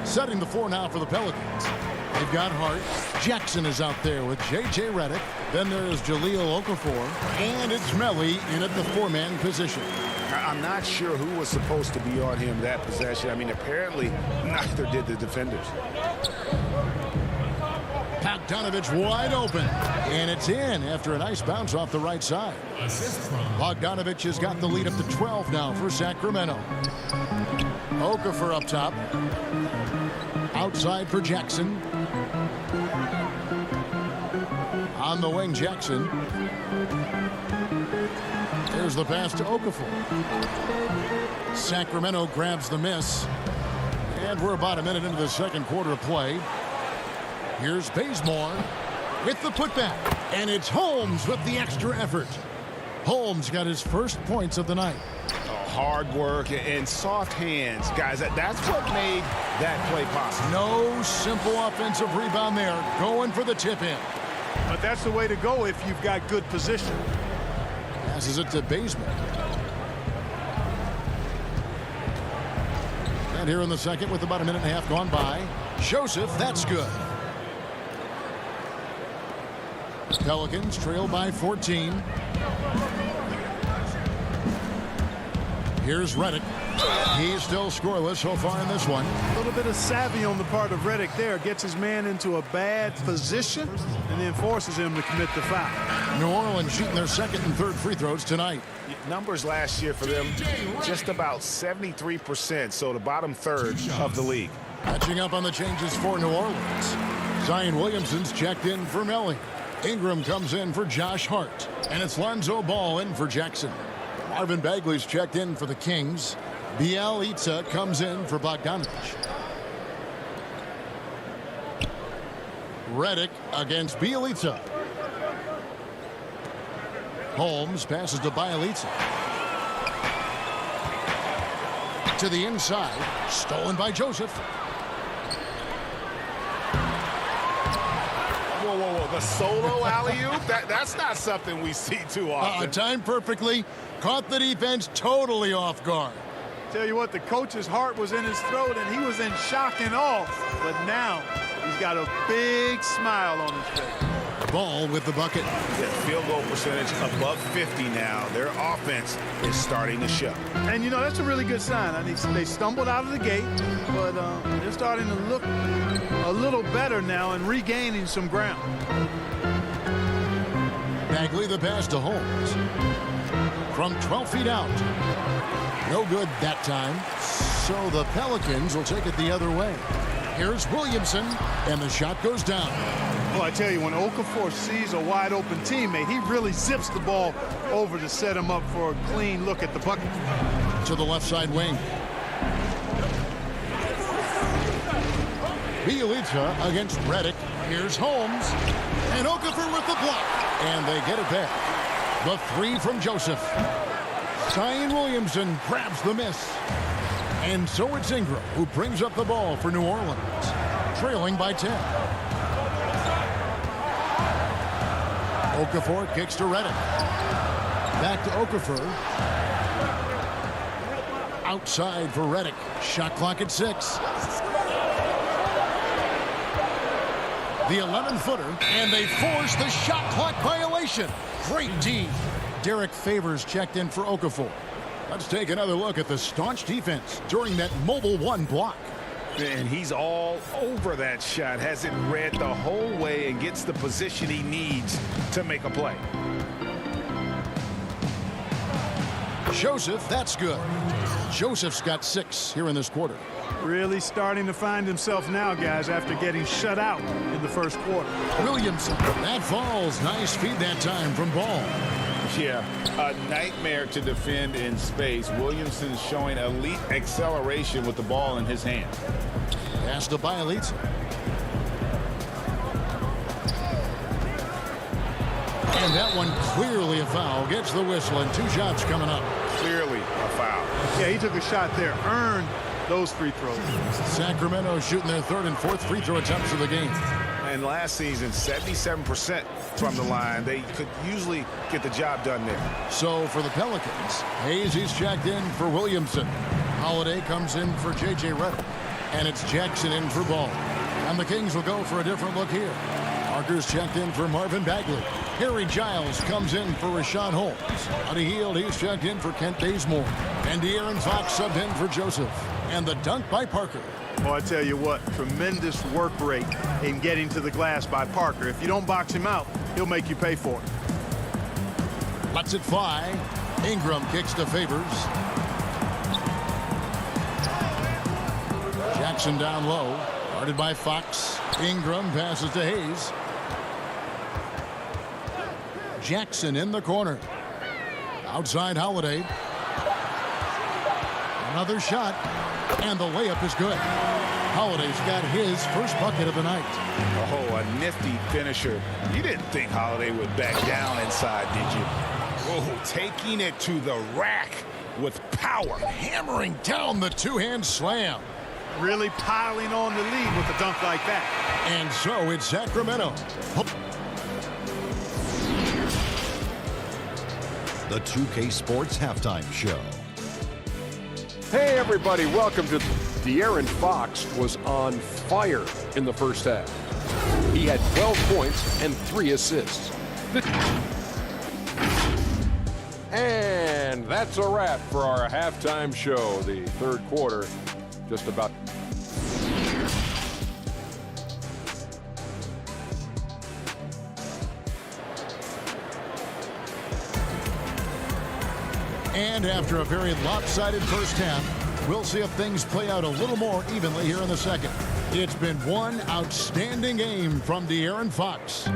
Speaker 1: Setting the floor now for the Pelicans. They've got Hart. Jackson is out there with J.J. Redick. Then there's Jahlil Okafor. And it's Melli in at the 4-man position.
Speaker 3: I'm not sure who was supposed to be on him that possession. I mean, apparently neither did the defenders.
Speaker 1: Bogdanovich wide open. And it's in after a nice bounce off the right side. Bogdanovich has got the lead up to 12 now for Sacramento. Okafor up top. Outside for Jackson. On the wing, Jackson. There's the pass to Okafor. Sacramento grabs the miss. And we're about a minute into the second quarter of play. Here's Bazemore with the putback. And it's Holmes with the extra effort. Holmes got his first points of the night.
Speaker 3: Hard work and soft hands. Guys, that's what made that play possible.
Speaker 1: No simple offensive rebound there. Going for the tip-in.
Speaker 6: But that's the way to go if you've got good position.
Speaker 1: Passes it to Bazemore. And here in the second with about a minute and a half gone by. Joseph, that's good. Pelicans trail by 14. Here's Redick. He's still scoreless so far in this one.
Speaker 6: A little bit of savvy on the part of Redick there. Gets his man into a bad position and then forces him to commit the foul.
Speaker 1: New Orleans shooting their second and third free throws tonight.
Speaker 3: Numbers last year for them, just about 73%, so the bottom third of the league.
Speaker 1: Catching up on the changes for New Orleans. Zion Williamson's checked in for Melli. Ingram comes in for Josh Hart. And it's Lonzo Ball in for Jackson. Marvin Bagley's checked in for the Kings. Bielitsa comes in for Bogdanovich. Redick against Bielitsa. Holmes passes to Bielitsa. To the inside. Stolen by Joseph.
Speaker 3: Whoa, the solo alley-oop? That's not something we see too often.
Speaker 1: Timed perfectly. Caught the defense totally off guard.
Speaker 10: Tell you what, the coach's heart was in his throat, and he was in shock and awe. But now he's got a big smile on his face.
Speaker 1: Ball with the bucket.
Speaker 3: Yeah, field goal percentage above 50 now. Their offense is starting to show.
Speaker 10: And, you know, that's a really good sign. I mean, they stumbled out of the gate, but they're starting to look a little better now and regaining some ground.
Speaker 1: Bagley the pass to Holmes. From 12 feet out. No good that time. So the Pelicans will take it the other way. Here's Williamson, and the shot goes down.
Speaker 10: Well, I tell you, when Okafor sees a wide-open teammate, he really zips the ball over to set him up for a clean look at the bucket.
Speaker 1: To the left side wing. Bielitsa against Redick. Here's Holmes. And Okafor with the block. And they get it back. The three from Joseph. Zion Williamson grabs the miss. And so it's Ingram who brings up the ball for New Orleans. Trailing by 10. Okafor kicks to Redick. Back to Okafor. Outside for Redick. Shot clock at 6. The 11-footer, and they force the shot clock violation. Great D. Derek Favors checked in for Okafor. Let's take another look at the staunch defense during that mobile one block.
Speaker 3: And he's all over that shot. Has it read the whole way and gets the position he needs to make a play.
Speaker 1: Joseph, that's good. Joseph's got 6 here in this quarter.
Speaker 10: Really starting to find himself now, guys, after getting shut out in the first quarter.
Speaker 1: Williamson, that falls. Nice feed that time from Ball.
Speaker 3: Yeah, a nightmare to defend in space. Williamson showing elite acceleration with the ball in his hand.
Speaker 1: Pass to Bielitsa. And that one clearly a foul. Gets the whistle, and 2 shots coming up.
Speaker 3: Clearly a foul.
Speaker 10: Yeah, he took a shot there. Earned those free throws.
Speaker 1: Sacramento shooting their 3rd and 4th free throw attempts of the game.
Speaker 3: And last season, 77% from the line. They could usually get the job done there.
Speaker 1: So for the Pelicans, Hayes, he's checked in for Williamson. Holiday comes in for J.J. Redick. And it's Jackson in for Ball. And the Kings will go for a different look here. Parker's checked in for Marvin Bagley. Harry Giles comes in for Rashawn Holmes. Buddy Hield, he's checked in for Kent Bazemore. And De'Aaron Fox subbed in for Joseph. And the dunk by Parker.
Speaker 10: Well, I tell you what, tremendous work rate in getting to the glass by Parker. If you don't box him out, he'll make you pay for it.
Speaker 1: Lets it fly. Ingram kicks to Favors. Jackson down low. Guarded by Fox. Ingram passes to Hayes. Jackson in the corner. Outside Holiday. Another shot. And the layup is good. Holiday's got his first bucket of the night.
Speaker 3: Oh, a nifty finisher. You didn't think Holiday would back down inside, did you? Oh, taking it to the rack with power.
Speaker 1: Hammering down the two-hand slam.
Speaker 10: Really piling on the lead with a dunk like that.
Speaker 1: And so it's Sacramento.
Speaker 8: The 2K Sports Halftime Show.
Speaker 9: Hey, everybody, welcome to De'Aaron Fox was on fire in the first half. He had 12 points and 3 assists. And that's a wrap for our halftime show. The third quarter just about.
Speaker 1: And after a very lopsided first half, we'll see if things play out a little more evenly here in the second. It's been one outstanding game from De'Aaron Fox.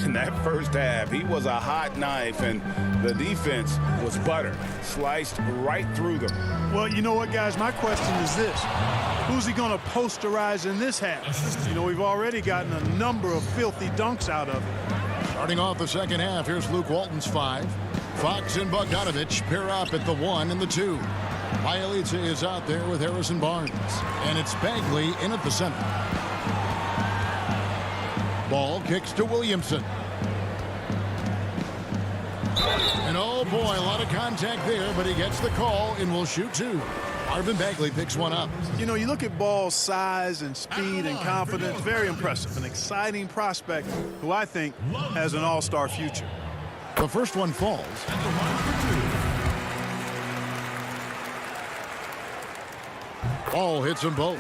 Speaker 3: In that first half, he was a hot knife, and the defense was butter, sliced right through them.
Speaker 10: Well, you know what, guys? My question is this. Who's he going to posterize in this half? You know, we've already gotten a number of filthy dunks out of it.
Speaker 1: Starting off the second half, here's Luke Walton's 5. Fox and Bogdanovich pair up at the 1 and the 2. Bielitsa is out there with Harrison Barnes. And it's Bagley in at the center. Ball kicks to Williamson. And oh boy, a lot of contact there, but he gets the call and will shoot 2. Marvin Bagley picks one up.
Speaker 10: You know, you look at Ball's size and speed and confidence, very impressive. An exciting prospect who I think has an all-star future.
Speaker 1: The first one falls. Ball hits them both.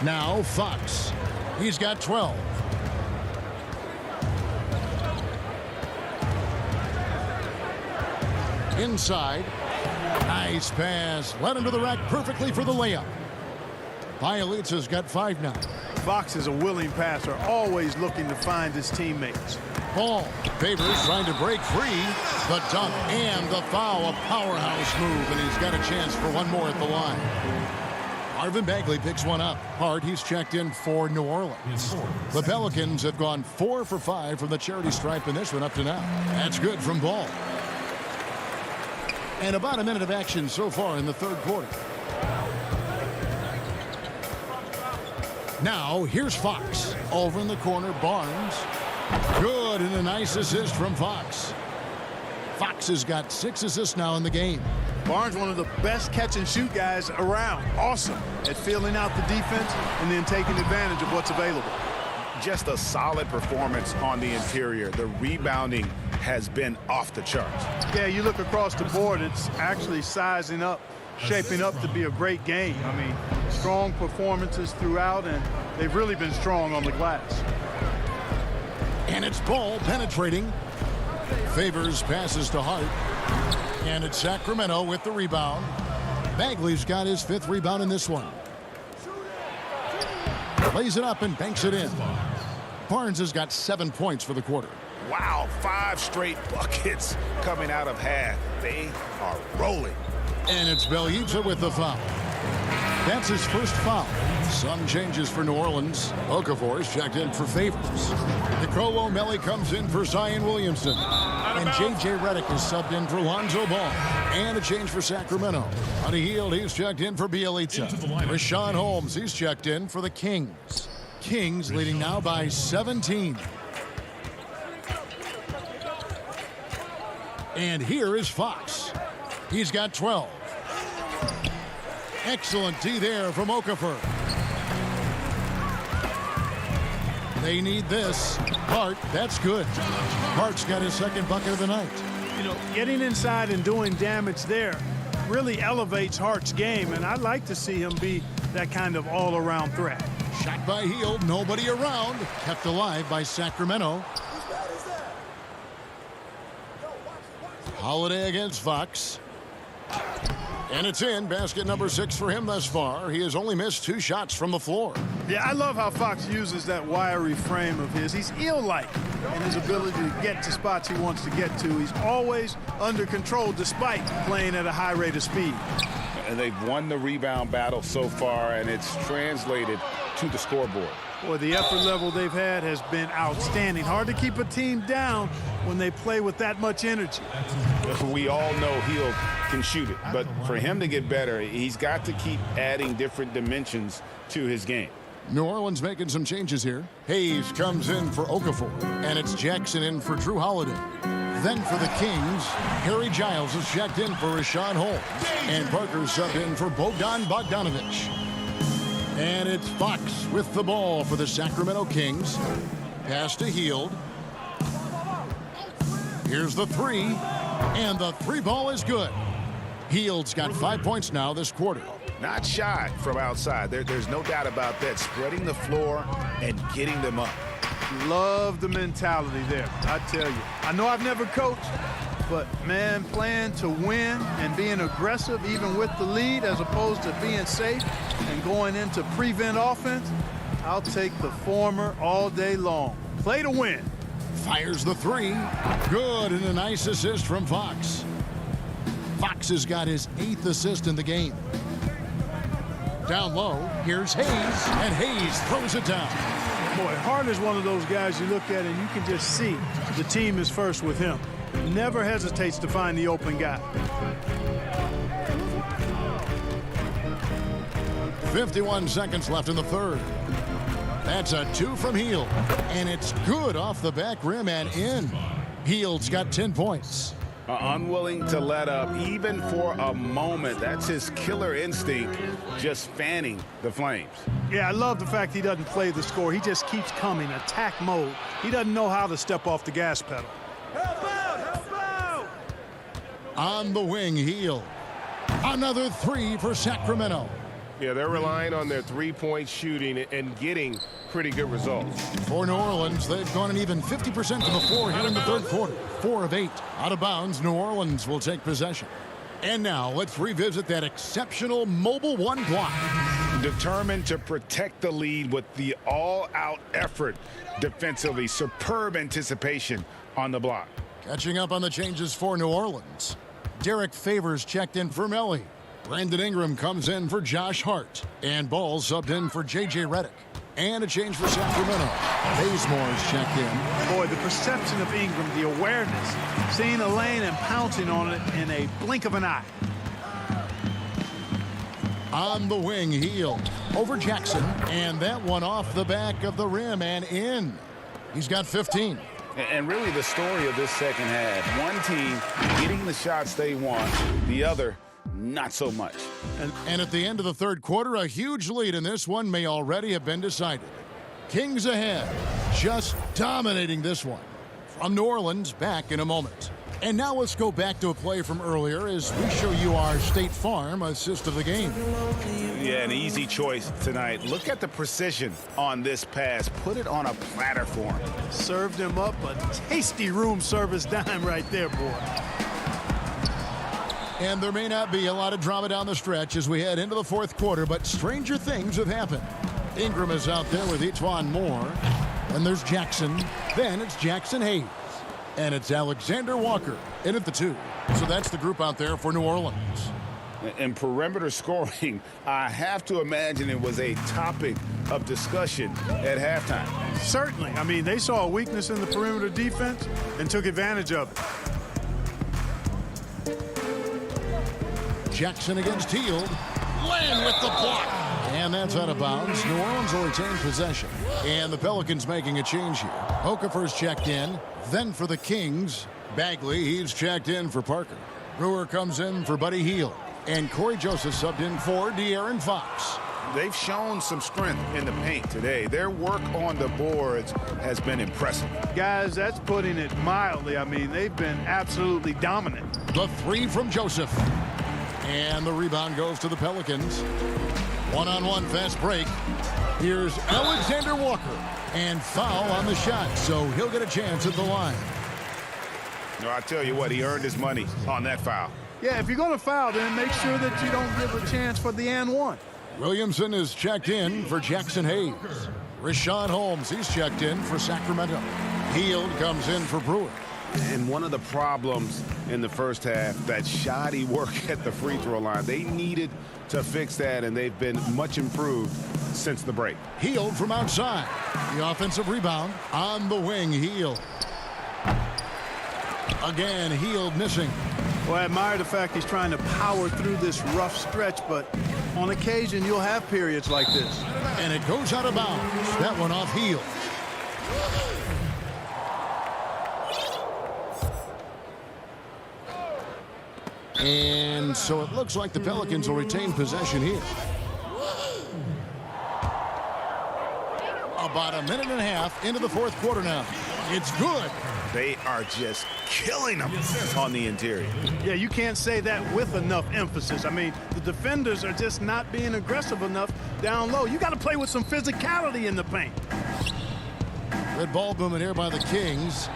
Speaker 1: Now Fox. He's got 12. Inside. Nice pass. Led into the rack perfectly for the layup. Bielitsa's got 5 now.
Speaker 10: Fox is a willing passer, always looking to find his teammates.
Speaker 1: Ball. Favors trying to break free. The dunk and the foul. A powerhouse move, and he's got a chance for one more at the line. Marvin Bagley picks one up. Hard, he's checked in for New Orleans. The Pelicans have gone 4 for 5 from the charity stripe in this one up to now. That's good from Ball. And about a minute of action so far in the third quarter. Now, here's Fox. Over in the corner, Barnes. Good, and a nice assist from Fox. Fox has got 6 assists now in the game.
Speaker 10: Barnes, one of the best catch-and-shoot guys around. Awesome at filling out the defense and then taking advantage of what's available.
Speaker 3: Just a solid performance on the interior. The rebounding has been off the charts.
Speaker 10: Yeah, you look across the board, it's actually sizing up, shaping up to be a great game. I mean, strong performances throughout, and they've really been strong on the glass.
Speaker 1: And it's Ball penetrating. Favors passes to Hart. And it's Sacramento with the rebound. Bagley's got his 5th rebound in this one. Lays it up and banks it in. Barnes has got 7 points for the quarter.
Speaker 3: Wow, 5 straight buckets coming out of half. They are rolling.
Speaker 1: And it's Bielitsa with the foul. That's his first foul. Some changes for New Orleans. Okafor's checked in for Favors. Nicolo O'Malley comes in for Zion Williamson. And J.J. Redick is subbed in for Lonzo Ball. And a change for Sacramento. On a Hield, he's checked in for Bielitsa. Rashawn Holmes, he's checked in for the Kings. Kings leading now by 17. And here is Fox. He's got 12. Excellent D there from Okafor. They need this. Hart, that's good. Hart's got his 2nd bucket of the night.
Speaker 10: You know, getting inside and doing damage there really elevates Hart's game, and I'd like to see him be that kind of all-around threat.
Speaker 1: Shot by Hield, nobody around. Kept alive by Sacramento. Holiday against Fox. And it's in. Basket number 6 for him thus far. He has only missed 2 shots from the floor.
Speaker 10: Yeah, I love how Fox uses that wiry frame of his. He's eel-like in his ability to get to spots he wants to get to. He's always under control despite playing at a high rate of speed.
Speaker 3: And they've won the rebound battle so far, and it's translated to the scoreboard.
Speaker 10: Boy, the effort level they've had has been outstanding. Hard to keep a team down when they play with that much energy.
Speaker 3: We all know Hield can shoot it, but for him to get better, he's got to keep adding different dimensions to his game.
Speaker 1: New Orleans making some changes here. Hayes comes in for Okafor, and it's Jackson in for Drew Holiday. Then for the Kings, Harry Giles is checked in for Rashawn Holmes, and Parker subbed in for Bogdan Bogdanovic. And it's Fox with the ball for the Sacramento Kings. Pass to Hield. Here's the 3, and the 3 ball is good. Hield's got 5 points now this quarter.
Speaker 3: Not shy from outside. There's no doubt about that. Spreading the floor and getting them up.
Speaker 10: Love the mentality there, I tell you. I know I've never coached, but, man, playing to win and being aggressive even with the lead as opposed to being safe and going into prevent offense, I'll take the former all day long. Play to win.
Speaker 1: Fires the 3. Good, and a nice assist from Fox. Fox has got his 8th assist in the game. Down low, here's Hayes, and Hayes throws it down.
Speaker 10: Boy, Hart is one of those guys you look at and you can just see the team is first with him. Never hesitates to find the open guy.
Speaker 1: 51 seconds left in the third. That's a 2 from Hield, and it's good off the back rim and in. Hield's got 10 points.
Speaker 3: Unwilling to let up even for a moment. That's his killer instinct, just fanning the flames.
Speaker 10: Yeah, I love the fact he doesn't play the score. He just keeps coming, attack mode. He doesn't know how to step off the gas pedal.
Speaker 1: Help out! Help out! On the wing, Hield. Another three for Sacramento.
Speaker 6: Yeah, they're relying on their three-point shooting and getting pretty good results.
Speaker 1: For New Orleans, they've gone an even 50% from the floor here in the third quarter. 4 of 8. Out of bounds, New Orleans will take possession. And now let's revisit that exceptional mobile one block.
Speaker 3: Determined to protect the lead with the all-out effort defensively. Superb anticipation on the block.
Speaker 1: Catching up on the changes for New Orleans. Derek Favors checked in for Melly. Brandon Ingram comes in for Josh Hart. And Ball subbed in for J.J. Redick. And a change for Sacramento. Bazemore's checked in.
Speaker 10: Boy, the perception of Ingram, the awareness, seeing a lane and pouncing on it in a blink of an eye.
Speaker 1: On the wing, Hield over Jackson. And that one off the back of the rim and in. He's got 15.
Speaker 3: And really the story of this second half. One team getting the shots they want, the other not so much.
Speaker 1: And at the end of the third quarter, a huge lead in this one may already have been decided. Kings ahead, just dominating this one. From New Orleans, back in a moment. And now let's go back to a play from earlier as we show you our State Farm assist of the game.
Speaker 3: Yeah, an easy choice tonight. Look at the precision on this pass. Put it on a platter for him.
Speaker 10: Served him up a tasty room service dime right there, boy.
Speaker 1: And there may not be a lot of drama down the stretch as we head into the fourth quarter, but stranger things have happened. Ingram is out there with E'Twaun Moore. Then there's Jackson. Then it's Jackson Hayes. And it's Alexander Walker in at the 2. So that's the group out there for New Orleans.
Speaker 3: And perimeter scoring, I have to imagine it was a topic of discussion at halftime.
Speaker 10: Certainly. I mean, they saw a weakness in the perimeter defense and took advantage of it.
Speaker 1: Jackson against Hield. Land with the block. And that's out of bounds. New Orleans will retain possession. And the Pelicans making a change here. Okafor's checked in. Then for the Kings, Bagley, he's checked in for Parker. Brewer comes in for Buddy Hield. And Corey Joseph subbed in for De'Aaron Fox.
Speaker 3: They've shown some strength in the paint today. Their work on the boards has been impressive.
Speaker 10: Guys, that's putting it mildly. I mean, they've been absolutely dominant.
Speaker 1: The 3 from Joseph. And the rebound goes to the Pelicans. One-on-one fast break. Here's Alexander Walker. And foul on the shot, so he'll get a chance at the line.
Speaker 3: No, I tell you what, he earned his money on that foul.
Speaker 10: Yeah, if you're going to foul, then make sure that you don't give a chance for the and one.
Speaker 1: Williamson is checked in for Jackson Hayes. Rashad Holmes, he's checked in for Sacramento. Hield comes in for Brewer.
Speaker 3: And one of the problems in the first half, that shoddy work at the free throw line. They needed to fix that, and they've been much improved since the break.
Speaker 1: Hield from outside. The offensive rebound on the wing, Hield. Again, Hield missing.
Speaker 10: Well, I admire the fact he's trying to power through this rough stretch, but on occasion you'll have periods like this.
Speaker 1: And it goes out of bounds. That one off Hield. And so it looks like the Pelicans will retain possession here. About a minute and a half into the fourth quarter now. It's good.
Speaker 3: They are just killing them on the interior.
Speaker 10: Yeah, you can't say that with enough emphasis. I mean, the defenders are just not being aggressive enough down low. You got to play with some physicality in the paint.
Speaker 1: Red ball movement here by the Kings.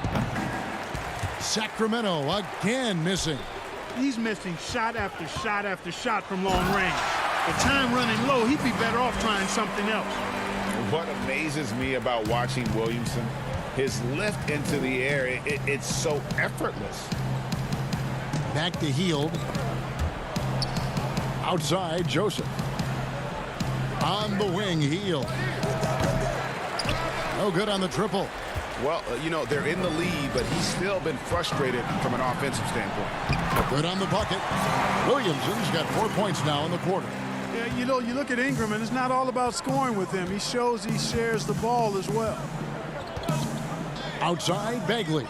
Speaker 1: Sacramento again missing.
Speaker 10: He's missing shot after shot after shot from long range. The time running low, he'd be better off trying something else.
Speaker 3: What amazes me about watching Williamson, his lift into the air, it's so effortless.
Speaker 1: Back to Hield. Outside, Joseph. On the wing, Hield. No good on the triple.
Speaker 3: Well, you know, they're in the lead, but he's still been frustrated from an offensive standpoint.
Speaker 1: Good on the bucket. Williamson's got 4 points now in the quarter.
Speaker 10: Yeah, you know, you look at Ingram, and it's not all about scoring with him. He shows he shares the ball as well.
Speaker 1: Outside, Bagley.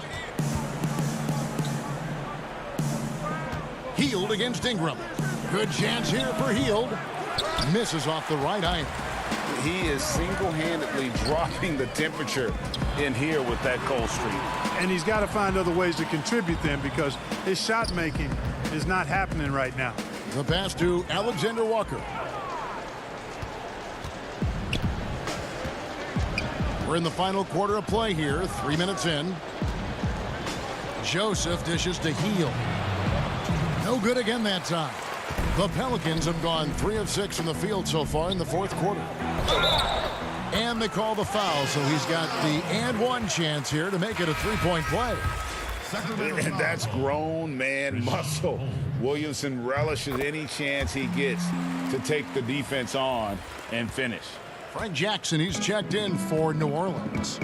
Speaker 1: Hield against Ingram. Good chance here for Hield. Misses off the right iron.
Speaker 3: He is single-handedly dropping the temperature in here with that cold streak.
Speaker 10: And he's got to find other ways to contribute then, because his shot making is not happening right now.
Speaker 1: The pass to Alexander Walker. We're in the final quarter of play here, 3 minutes in. Joseph dishes to Hield. No good again that time. The Pelicans have gone 3 of 6 from the field so far in the fourth quarter. And they call the foul, so he's got the and one chance here to make it a three-point play.
Speaker 3: And that's grown man muscle. Williamson relishes any chance he gets to take the defense on and finish.
Speaker 1: Frank Jackson, he's checked in for New Orleans.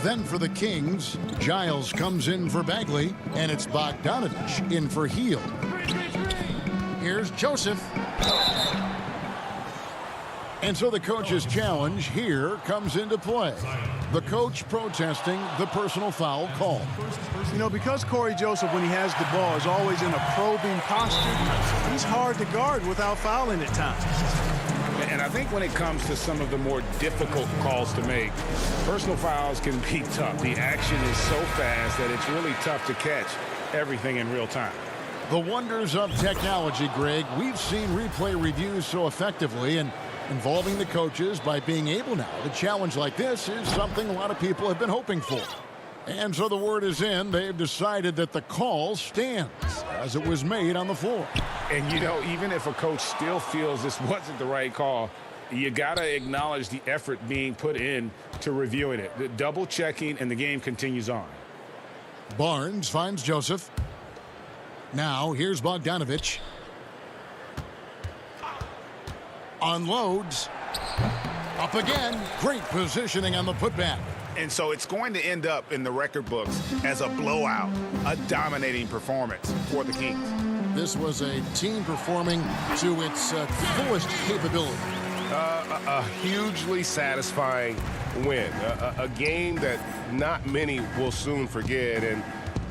Speaker 1: Then for the Kings, Giles comes in for Bagley, and it's Bogdanovich in for Hield. Here's Joseph. And so the coach's challenge here comes into play. The coach protesting the personal foul call.
Speaker 10: You know, because Corey Joseph, when he has the ball, is always in a probing posture, he's hard to guard without fouling at times.
Speaker 3: And I think when it comes to some of the more difficult calls to make, personal fouls can be tough. The action is so fast that it's really tough to catch everything in real time.
Speaker 1: The wonders of technology, Greg. We've seen replay reviews so effectively, and involving the coaches by being able now to challenge like this is something a lot of people have been hoping for. And so the word is in. They've decided that the call stands as it was made on the floor.
Speaker 3: And, you know, even if a coach still feels this wasn't the right call, you got to acknowledge the effort being put in to reviewing it. The double checking, and the game continues on.
Speaker 1: Barnes finds Joseph. Now here's Bogdanovich. Unloads. Up again. Great positioning on the putback.
Speaker 3: And so it's going to end up in the record books as a blowout, a dominating performance for the Kings.
Speaker 1: This was a team performing to its fullest capability.
Speaker 6: A hugely satisfying win. A game that not many will soon forget. And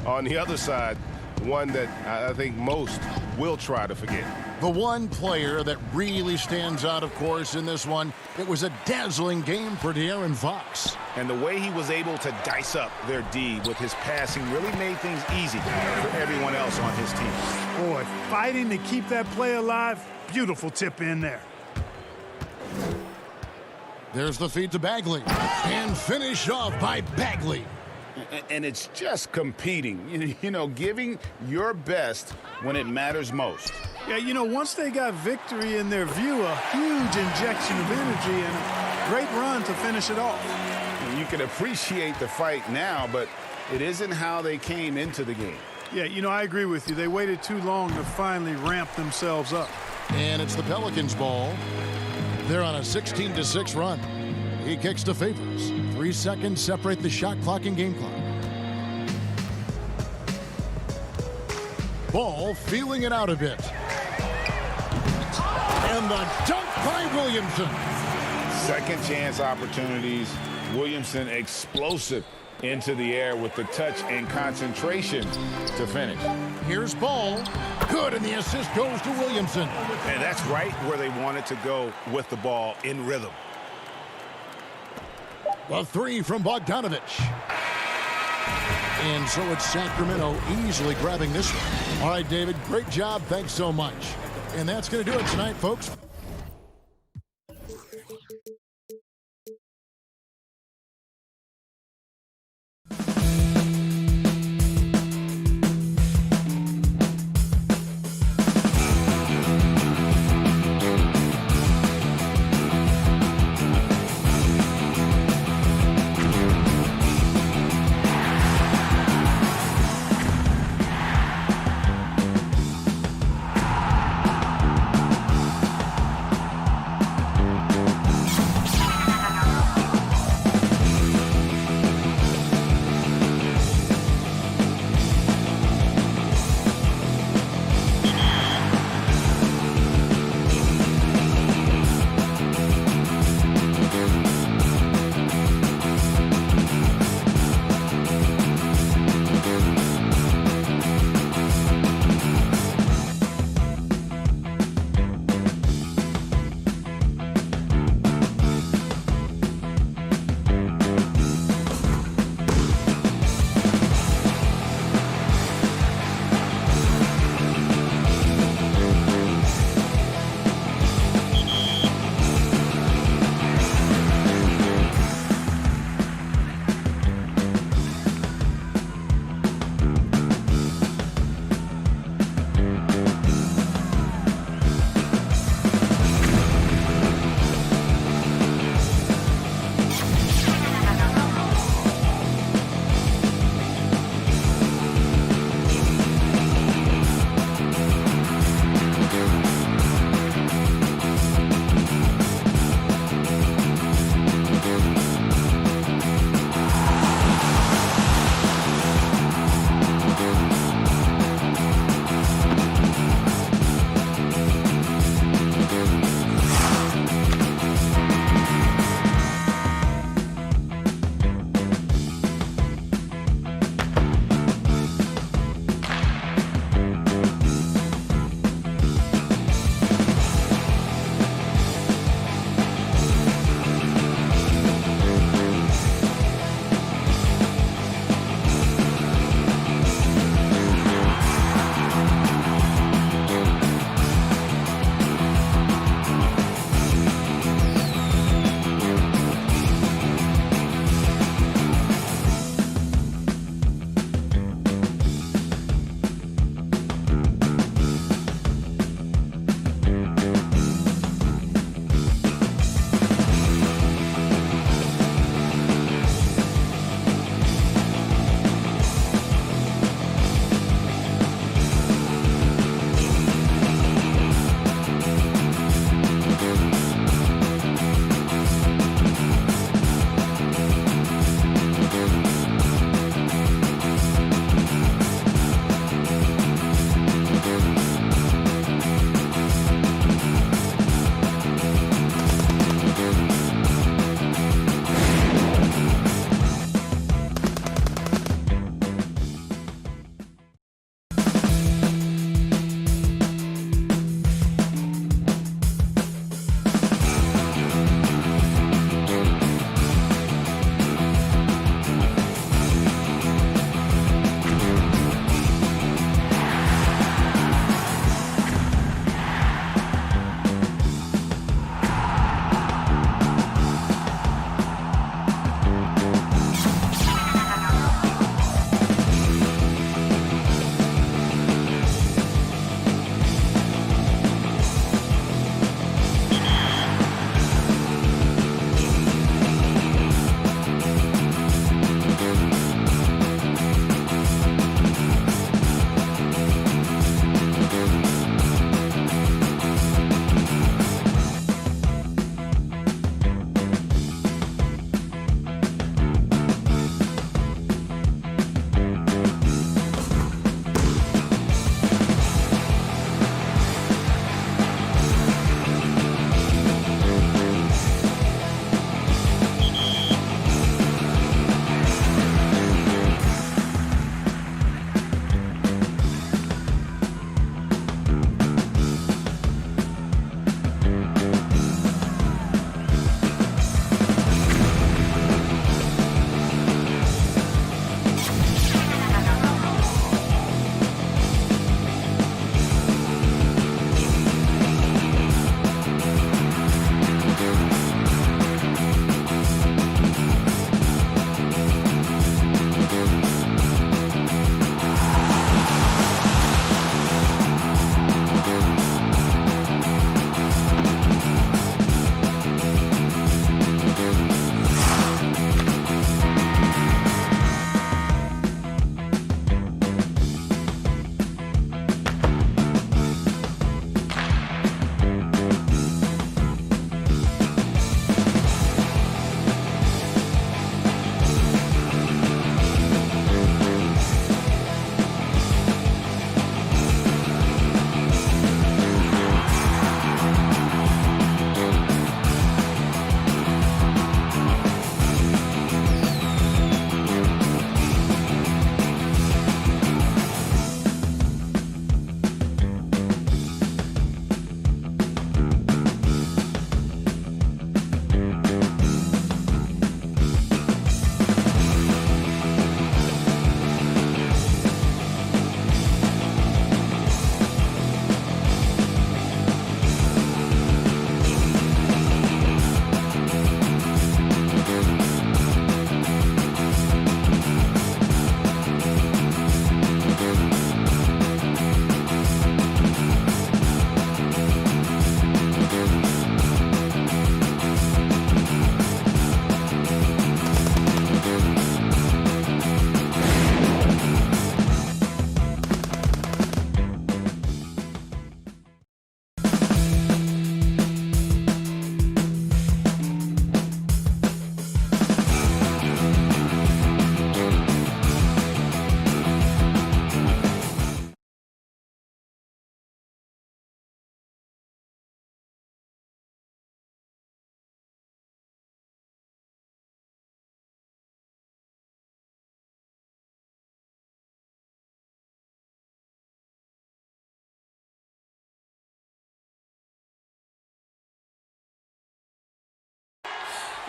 Speaker 6: on the other side, one that I think most will try to forget.
Speaker 1: The one player that really stands out, of course, in this one, it was a dazzling game for De'Aaron Fox.
Speaker 3: And the way he was able to dice up their D with his passing really made things easy for everyone else on his team.
Speaker 10: Boy, fighting to keep that play alive, beautiful tip in there.
Speaker 1: There's the feed to Bagley, and finished off by Bagley.
Speaker 3: And it's just competing, you know, giving your best when it matters most.
Speaker 10: Yeah, you know, once they got victory in their view, a huge injection of energy and a great run to finish it off.
Speaker 3: You can appreciate the fight now, but it isn't how they came into the game.
Speaker 10: Yeah, you know, I agree with you. They waited too long to finally ramp themselves up.
Speaker 1: And it's the Pelicans' ball. They're on a 16-6 run. He kicks to Favors. 3 seconds separate the shot clock and game clock. Ball feeling it out a bit. And the dunk by Williamson.
Speaker 3: Second chance opportunities. Williamson explosive into the air with the touch and concentration to finish.
Speaker 1: Here's Ball. Good, and the assist goes to Williamson.
Speaker 3: And that's right where they wanted to go with the ball, in rhythm.
Speaker 1: The three from Bogdanovich. And so it's Sacramento easily grabbing this one. All right, David, great job. Thanks so much. And that's going to do it tonight, folks.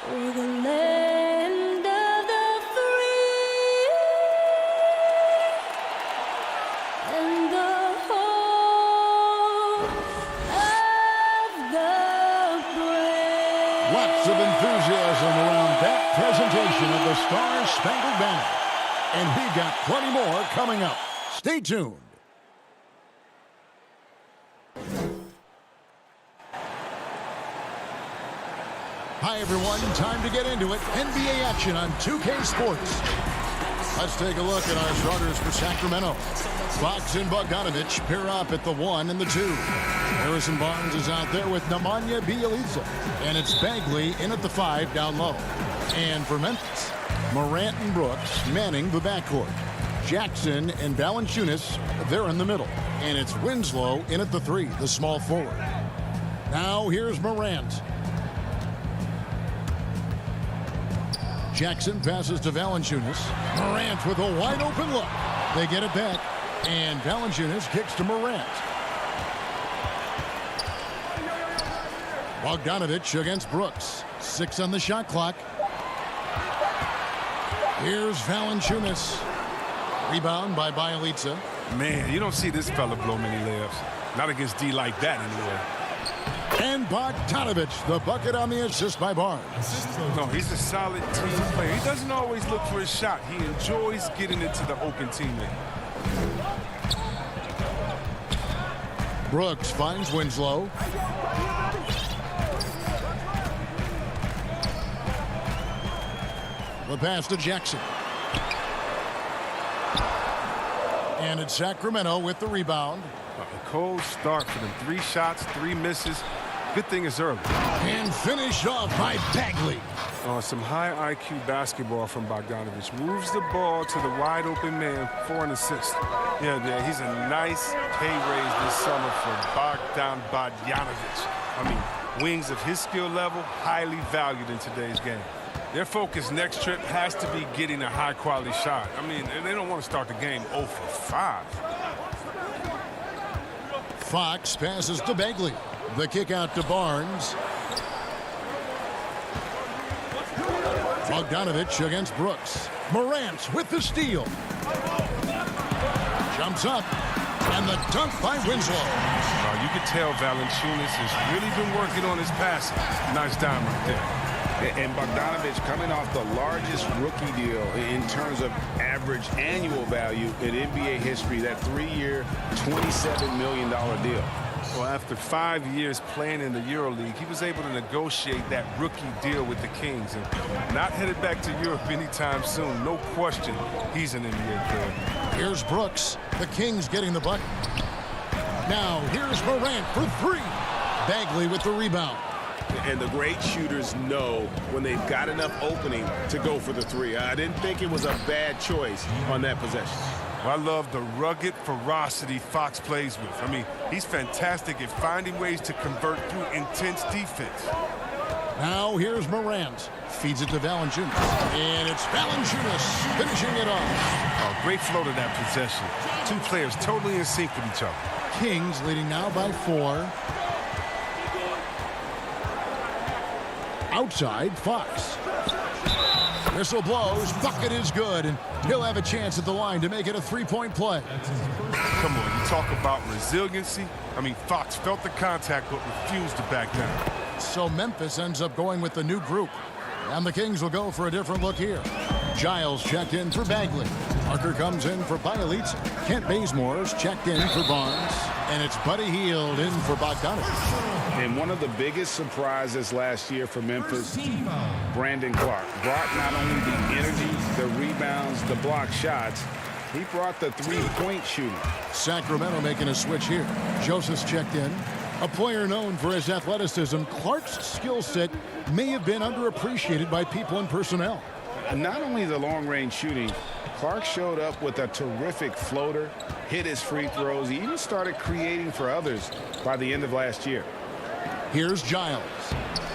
Speaker 11: For the land of the free and the home of the brave.
Speaker 1: Lots of enthusiasm around that presentation of the Star-Spangled Banner. And we've got plenty more coming up. Stay tuned. Hi, everyone. Time to get into it. NBA action on 2K Sports. Let's take a look at our starters for Sacramento. Fox and Bogdanovich pair up at the 1 and the 2. Harrison Barnes is out there with Nemanja Bjelica. And it's Bagley in at the 5 down low. And for Memphis, Morant and Brooks manning the backcourt. Jackson and Valanciunas, they're in the middle. And it's Winslow in at the 3, the small forward. Now here's Morant. Jackson passes to Valanciunas. Morant with a wide open look. They get it back. And Valanciunas kicks to Morant. Bogdanovich against Brooks. 6 on the shot clock. Here's Valanciunas. Rebound by Bjelica.
Speaker 6: Man, you don't see this fella blow many layups. Not against D like that anyway.
Speaker 1: And Bogdanovich, the bucket on the assist by Barnes.
Speaker 6: No, he's a solid team player. He doesn't always look for his shot. He enjoys getting it to the open teammate.
Speaker 1: Brooks finds Winslow. The pass to Jackson. And it's Sacramento with the rebound.
Speaker 6: A cold start for them. 3 shots, 3 misses. Good thing it's early.
Speaker 1: And finished off by Bagley.
Speaker 6: Some high IQ basketball from Bogdanovich. Moves the ball to the wide open man for an assist. Yeah, he's a nice pay raise this summer for Bogdan Bogdanovich. I mean, wings of his skill level, highly valued in today's game. Their focus next trip has to be getting a high-quality shot. I mean, they don't want to start the game 0 for 5.
Speaker 1: Fox passes to Bagley. The kick out to Barnes. Bogdanovich against Brooks. Morant with the steal. Jumps up. And the dunk by Winslow.
Speaker 6: You can tell Valanciunas has really been working on his passing. Nice dime right there.
Speaker 3: And Bogdanovich coming off the largest rookie deal in terms of average annual value in NBA history, that 3-year, $27 million deal.
Speaker 6: Well, after 5 years playing in the EuroLeague, he was able to negotiate that rookie deal with the Kings. And not headed back to Europe anytime soon. No question, he's an NBA player.
Speaker 1: Here's Brooks. The Kings getting the bucket. Now, here's Morant for 3. Bagley with the rebound.
Speaker 3: And the great shooters know when they've got enough opening to go for the 3. I didn't think it was a bad choice on that possession.
Speaker 6: I love the rugged ferocity Fox plays with. I mean, he's fantastic at finding ways to convert through intense defense.
Speaker 1: Now here's Morant. Feeds it to Valanciunas. And it's Valanciunas finishing it off.
Speaker 6: Oh, great flow to that possession. 2 players totally in sync with each other.
Speaker 1: Kings leading now by 4. Outside, Fox. Whistle blows. Bucket is good. And he'll have a chance at the line to make it a 3-point play.
Speaker 6: Come on, you talk about resiliency. I mean, Fox felt the contact but refused to back down.
Speaker 1: So Memphis ends up going with the new group. And the Kings will go for a different look here. Giles checked in for Bagley. Parker comes in for Bjelica. Kent Bazemore's checked in for Barnes. And it's Buddy Hield in for Bogdanovich.
Speaker 3: And one of the biggest surprises last year for Memphis, Brandon Clark, brought not only the energy, the rebounds, the block shots, he brought the 3-point shooting.
Speaker 1: Sacramento making a switch here. Joseph's checked in. A player known for his athleticism, Clark's skill set may have been underappreciated by people and personnel.
Speaker 3: And not only the long-range shooting, Clark showed up with a terrific floater, hit his free throws. He even started creating for others by the end of last year.
Speaker 1: Here's Giles.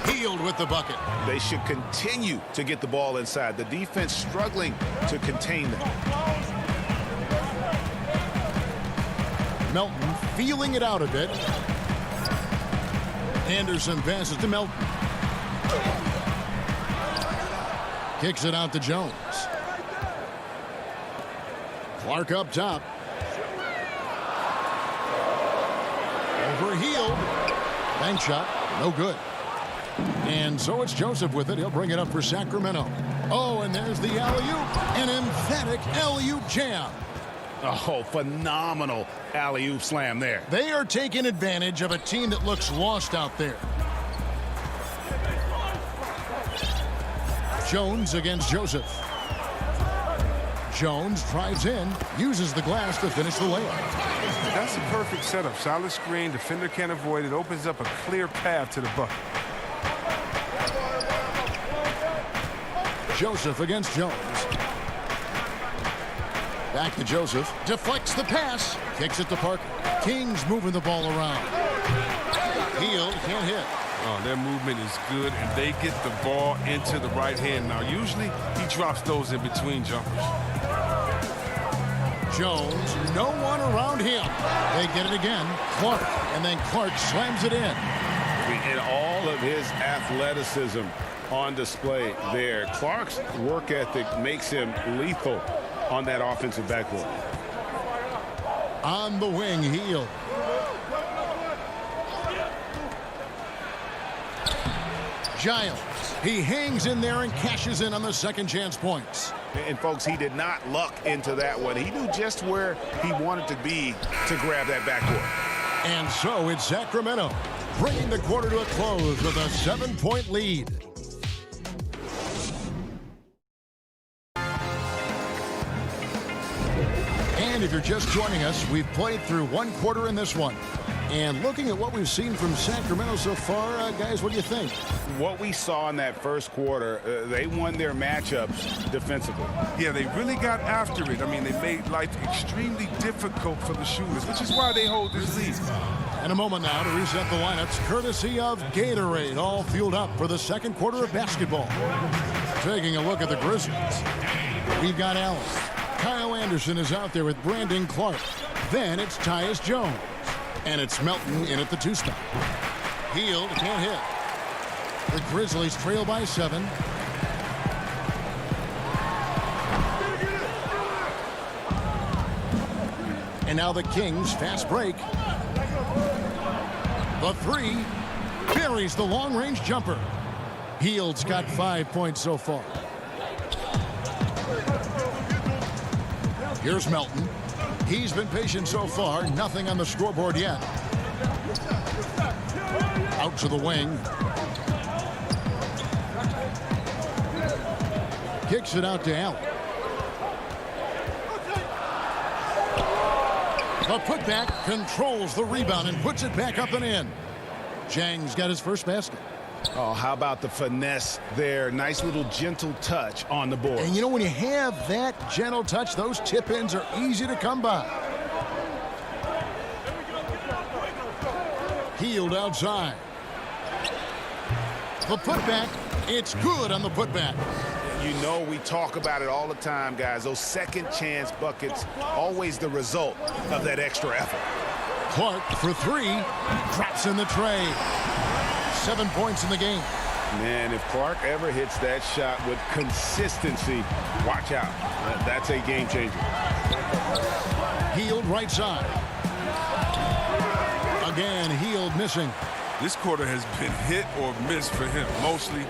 Speaker 1: Hield with the bucket.
Speaker 3: They should continue to get the ball inside. The defense struggling to contain them.
Speaker 1: Melton feeling it out a bit. Anderson passes to Melton. Kicks it out to Jones. Clark up top. Overhealed. Bank shot. No good. And so it's Joseph with it. He'll bring it up for Sacramento. Oh, and there's the alley-oop. An emphatic alley-oop jam.
Speaker 3: Oh, phenomenal alley-oop slam there.
Speaker 1: They are taking advantage of a team that looks lost out there. Jones against Joseph. Jones drives in, uses the glass to finish the layup.
Speaker 6: That's a perfect setup. Solid screen, defender can't avoid it. Opens up a clear path to the bucket.
Speaker 1: Joseph against Jones. Back to Joseph. Deflects the pass. Kicks it to Parker. Kings moving the ball around. Hield can't hit.
Speaker 6: Oh, their movement is good, and they get the ball into the right hand. Now, usually he drops those in between jumpers.
Speaker 1: Jones, no one around him. They get it again. Clark, and then Clark slams it in.
Speaker 3: And all of his athleticism on display there. Clark's work ethic makes him lethal on that offensive backboard.
Speaker 1: On the wing, Hield. Giles. He hangs in there and cashes in on the second chance points.
Speaker 3: And folks, he did not luck into that one. He knew just where he wanted to be to grab that backboard.
Speaker 1: And so it's Sacramento bringing the quarter to a close with a 7-point lead. And if you're just joining us, we've played through one quarter in this one. And looking at what we've seen from Sacramento so far, guys, what do you think?
Speaker 3: What we saw in that first quarter, they won their matchups defensively.
Speaker 6: Yeah, they really got after it. I mean, they made life extremely difficult for the shooters, which is why they hold this lead.
Speaker 1: In a moment now to reset the lineups, courtesy of Gatorade, all fueled up for the second quarter of basketball. Taking a look at the Grizzlies. We've got Allen. Kyle Anderson is out there with Brandon Clark. Then it's Tyus Jones. And it's Melton in at the 2 spot. Hield can't hit. The Grizzlies trail by 7. And now the Kings fast break. The 3 buries the long-range jumper. Hield's got 5 points so far. Here's Melton. He's been patient so far. Nothing on the scoreboard yet. Out to the wing. Kicks it out to Allen. The putback controls the rebound and puts it back up and in. Jang's got his first basket.
Speaker 3: Oh, how about the finesse there? Nice little gentle touch on the board.
Speaker 1: And you know, when you have that gentle touch, those tip-ins are easy to come by. Hield outside. The putback, it's good on the putback.
Speaker 3: You know, we talk about it all the time, guys. Those second chance buckets, always the result of that extra effort.
Speaker 1: Clark for 3, drops in the tray. 7 points in the game.
Speaker 3: Man, if Clark ever hits that shot with consistency, watch out. That's a game changer.
Speaker 1: Hield right side. Again, Hield missing.
Speaker 6: This quarter has been hit or miss for him. Mostly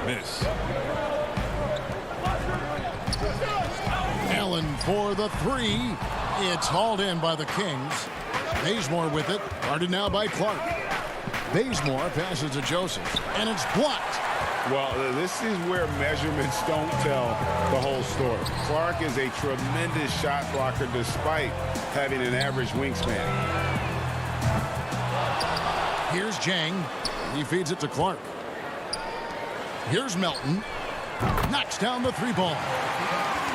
Speaker 6: miss.
Speaker 1: Allen for the 3. It's hauled in by the Kings. Bazemore with it. Guarded now by Clark. Bazemore passes to Joseph, and it's blocked.
Speaker 3: Well, this is where measurements don't tell the whole story. Clark is a tremendous shot blocker despite having an average wingspan.
Speaker 1: Here's Jang. He feeds it to Clark. Here's Melton. Knocks down the 3 ball.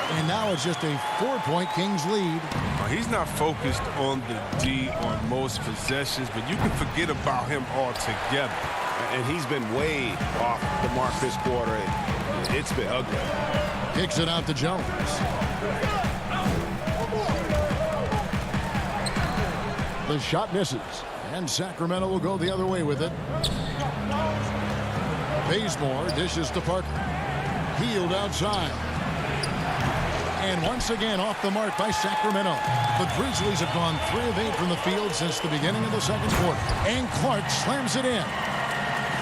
Speaker 1: And now it's just a 4-point Kings lead.
Speaker 6: He's not focused on the D on most possessions, but you can forget about him altogether.
Speaker 3: And he's been way off the mark this quarter. It's been ugly.
Speaker 1: Kicks it out to Jones. The shot misses, and Sacramento will go the other way with it. Bazemore dishes to Parker. Healed outside. And once again off the mark by Sacramento. The Grizzlies have gone 3 of 8 from the field since the beginning of the second quarter. And Clark slams it in.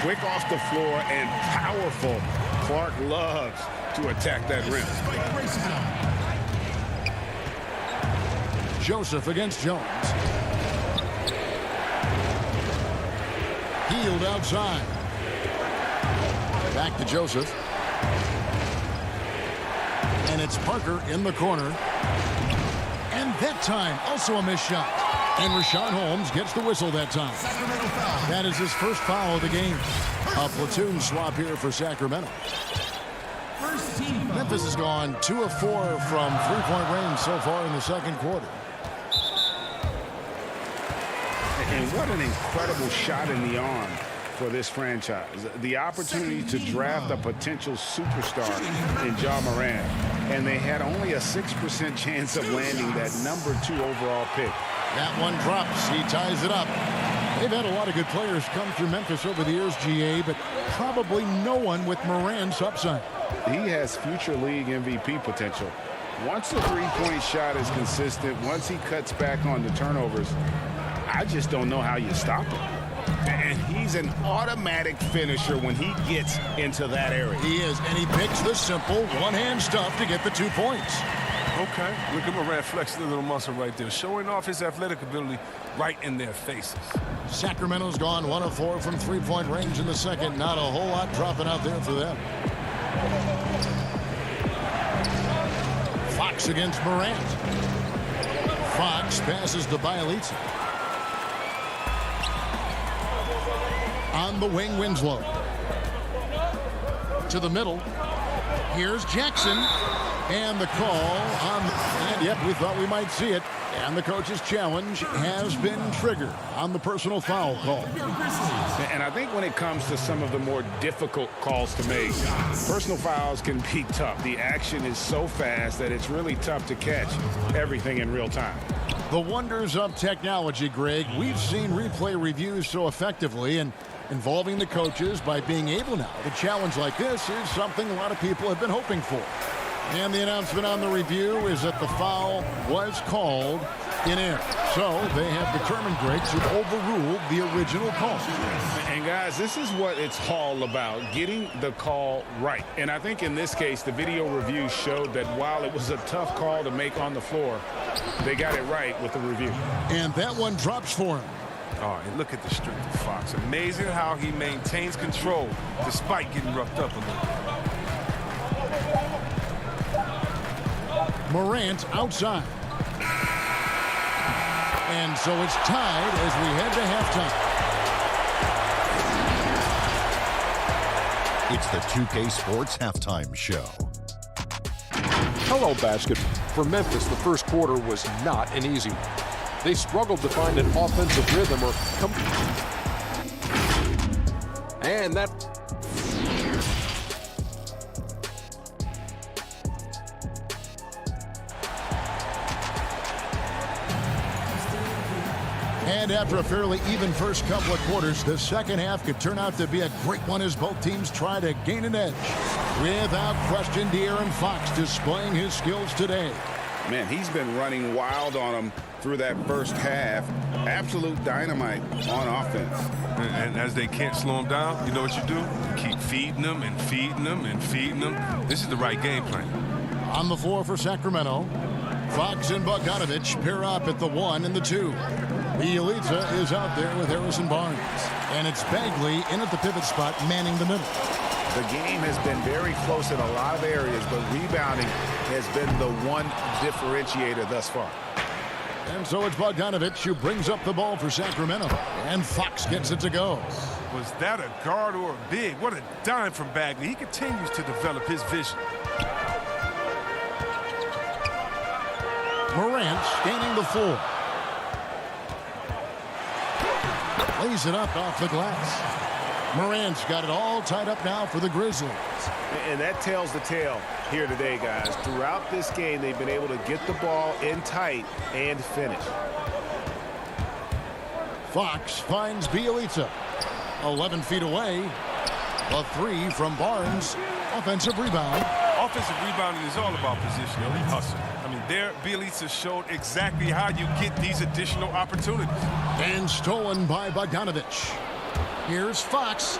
Speaker 3: Quick off the floor and powerful. Clark loves to attack that rim.
Speaker 1: Joseph against Jones. Healed outside. Back to Joseph. And it's Parker in the corner. And that time, also a missed shot. And Rashawn Holmes gets the whistle that time. That is his first foul of the game. A platoon swap here for Sacramento. Memphis has gone 2 of 4 from three-point range so far in the second quarter.
Speaker 3: And what an incredible shot in the arm for this franchise. The opportunity to draft a potential superstar in Ja Morant. And they had only a 6% chance of landing that #2 overall pick.
Speaker 1: That one drops. He ties it up. They've had a lot of good players come through Memphis over the years, GA, but probably no one with Morant's upside.
Speaker 3: He has future league MVP potential. Once the three-point shot is consistent, once he cuts back on the turnovers, I just don't know how you stop him. And he's an automatic finisher when he gets into that area.
Speaker 1: He is, and he picks the simple one-hand stuff to get the 2 points.
Speaker 12: Okay, look at Morant flexing the little muscle right there, showing off his athletic ability right in their faces.
Speaker 1: Sacramento's gone 1 of 4 from three-point range in the second. Not a whole lot dropping out there for them. Fox against Morant. Fox passes to Bielitsa. On the wing, Winslow. To the middle. Here's Jackson. And the call on, and yep, we thought we might see it. And the coach's challenge has been triggered on the personal foul call.
Speaker 3: And I think when it comes to some of the more difficult calls to make, personal fouls can be tough. The action is so fast that it's really tough to catch everything in real time.
Speaker 1: The wonders of technology, Greg. We've seen replay reviews so effectively, and involving the coaches by being able now to challenge like this is something a lot of people have been hoping for. And the announcement on the review is that the foul was called in air. So they have determined, Greg, to overrule the original call.
Speaker 3: And guys, this is what it's all about, getting the call right. And I think in this case, the video review showed that while it was a tough call to make on the floor, they got it right with the review.
Speaker 1: And that one drops for him.
Speaker 12: Oh, and look at the strength of Fox. Amazing how he maintains control despite getting roughed up a little.
Speaker 1: Morant outside. And so it's tied as we head to halftime.
Speaker 8: It's the 2K Sports Halftime Show.
Speaker 9: Hello, basket. For Memphis, the first quarter was not an easy one. They struggled to find an offensive rhythm or and that.
Speaker 1: And after a fairly even first couple of quarters, the second half could turn out to be a great one as both teams try to gain an edge. Without question, De'Aaron Fox displaying his skills today.
Speaker 3: Man, he's been running wild on him through that first half. Absolute dynamite on offense.
Speaker 12: And as they can't slow him down, you know what you do? You keep feeding them and feeding them and feeding them. This is the right game plan.
Speaker 1: On the floor for Sacramento, Fox and Bogdanovich pair up at the 1 and the 2. Bielitsa is out there with Harrison Barnes. And it's Bagley in at the pivot spot, manning the middle.
Speaker 3: The game has been very close in a lot of areas, but rebounding has been the one differentiator thus far.
Speaker 1: And so it's Bogdanovich who brings up the ball for Sacramento. And Fox gets it to go.
Speaker 12: Was that a guard or a big? What a dime from Bagley. He continues to develop his vision.
Speaker 1: Morant scanning the floor. Lays it up off the glass. Morant's got it all tied up now for the Grizzlies.
Speaker 3: And that tells the tale here today, guys. Throughout this game, they've been able to get the ball in tight and finish.
Speaker 1: Fox finds Bielitsa. 11 feet away. A 3 from Barnes. Offensive rebound.
Speaker 12: Offensive rebounding is all about positional hustle. I mean, their abilities have showed exactly how you get these additional opportunities.
Speaker 1: And stolen by Bogdanovich. Here's Fox.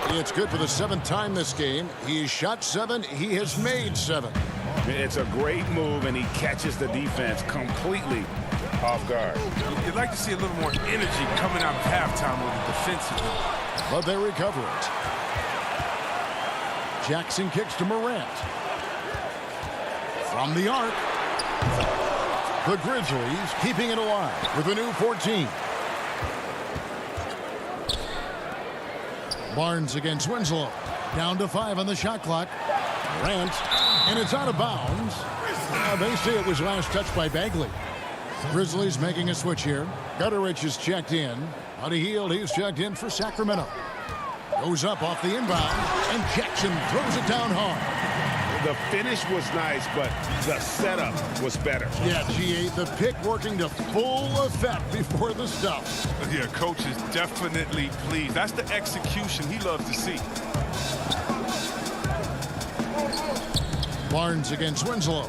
Speaker 1: It's good for the 7th time this game. He shot 7. He has made 7.
Speaker 3: It's a great move, and he catches the defense completely off guard.
Speaker 12: You'd like to see a little more energy coming out of halftime with the defensive.
Speaker 1: But they recover it. Jackson kicks to Morant. From the arc. The Grizzlies keeping it alive with a new 14. Barnes against Winslow. Down to 5 on the shot clock. Morant. And it's out of bounds. They say it was last touched by Bagley. Grizzlies making a switch here. Gutterich is checked in. On a heel, he's checked in for Sacramento. Goes up off the inbound, and Jackson throws it down hard.
Speaker 3: The finish was nice, but the setup was better.
Speaker 1: Yeah, GA, the pick working to full effect before the stuff.
Speaker 12: Yeah, coach is definitely pleased. That's the execution he loves to see.
Speaker 1: Barnes against Winslow.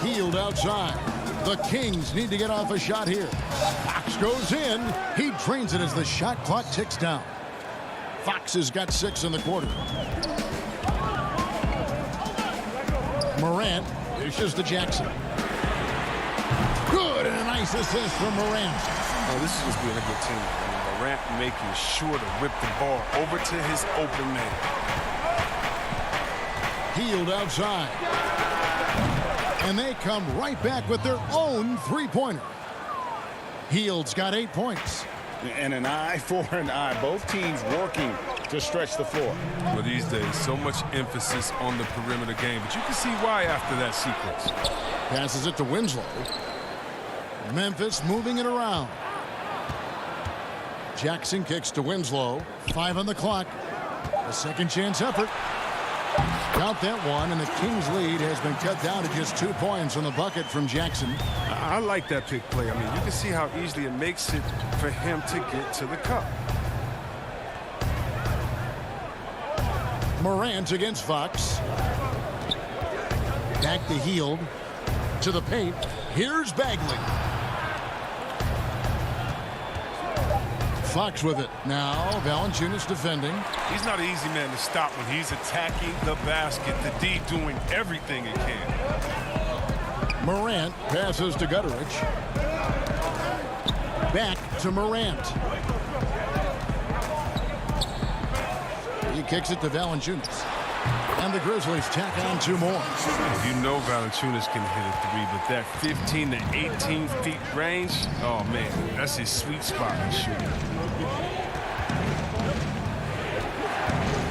Speaker 1: Healed outside. The Kings need to get off a shot here. Fox goes in. He drains it as the shot clock ticks down. Fox has got 6 in the quarter. Morant dishes to Jackson. Good, and a nice assist from Morant.
Speaker 12: Oh, this is just being a good team. I mean, Morant making sure to whip the ball over to his open man.
Speaker 1: Healed outside. And they come right back with their own three-pointer. Hield's got 8 points.
Speaker 3: And an eye for an eye. Both teams working to stretch the floor.
Speaker 12: Well, these days, so much emphasis on the perimeter game, but you can see why after that sequence.
Speaker 1: Passes it to Winslow. Memphis moving it around. Jackson kicks to Winslow. 5 on the clock. A second chance effort. Count that one, and the Kings lead has been cut down to just 2 points on the bucket from Jackson.
Speaker 12: I like that pick play. I mean, you can see how easily it makes it for him to get to the cup.
Speaker 1: Morant against Fox. Back to Hield. To the paint. Here's Bagley. Fox with it. Now Valanciunas defending.
Speaker 12: He's not an easy man to stop when he's attacking the basket. The D doing everything it can.
Speaker 1: Morant passes to Gutterich. Back to Morant. He kicks it to Valanciunas. And the Grizzlies tack on 2 more.
Speaker 12: You know Valanciunas can hit a 3, but that 15 to 18 feet range, oh man, that's his sweet spot in shooting.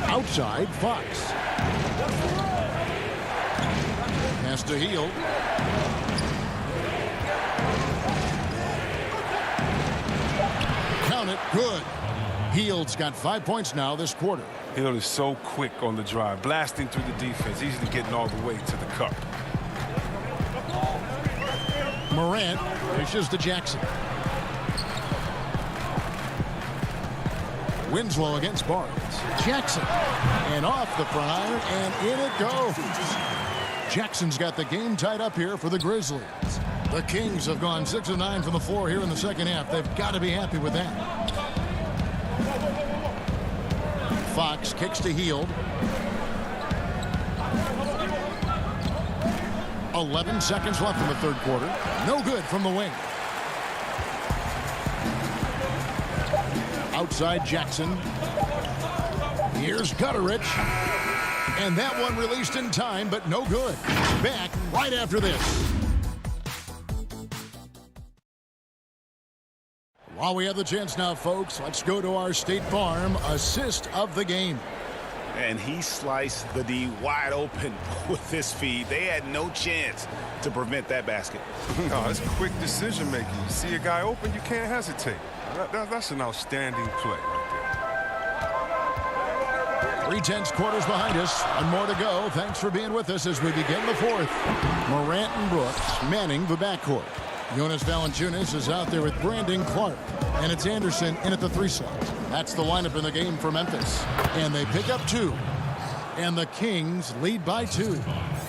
Speaker 1: Outside, Fox. Pass to Hield. Count it, good. Hield's got 5 points now this quarter.
Speaker 12: Hield is so quick on the drive, blasting through the defense, easily getting all the way to the cup.
Speaker 1: Morant dishes to Jackson. Winslow against Barnes. Jackson. And off the prior, and in it goes. Jackson's got the game tied up here for the Grizzlies. The Kings have gone 6 of 9 from the floor here in the second half. They've got to be happy with that. Fox kicks to Hield. 11 seconds left in the third quarter. No good from the wing. Outside Jackson. Here's Gutterich. And that one released in time, but no good. Back right after this. While we have the chance now, folks, let's go to our State Farm assist of the game.
Speaker 3: And he sliced the D wide open with his feed. They had no chance to prevent that basket.
Speaker 12: No, it's quick decision making. You see a guy open, you can't hesitate. That's an outstanding play right there.
Speaker 1: 3/10 quarters behind us. One more to go. Thanks for being with us as we begin the fourth. Morant and Brooks manning the backcourt. Jonas Valanciunas is out there with Brandon Clark. And it's Anderson in at the 3 slot. That's the lineup in the game for Memphis. And they pick up 2. And the Kings lead by 2.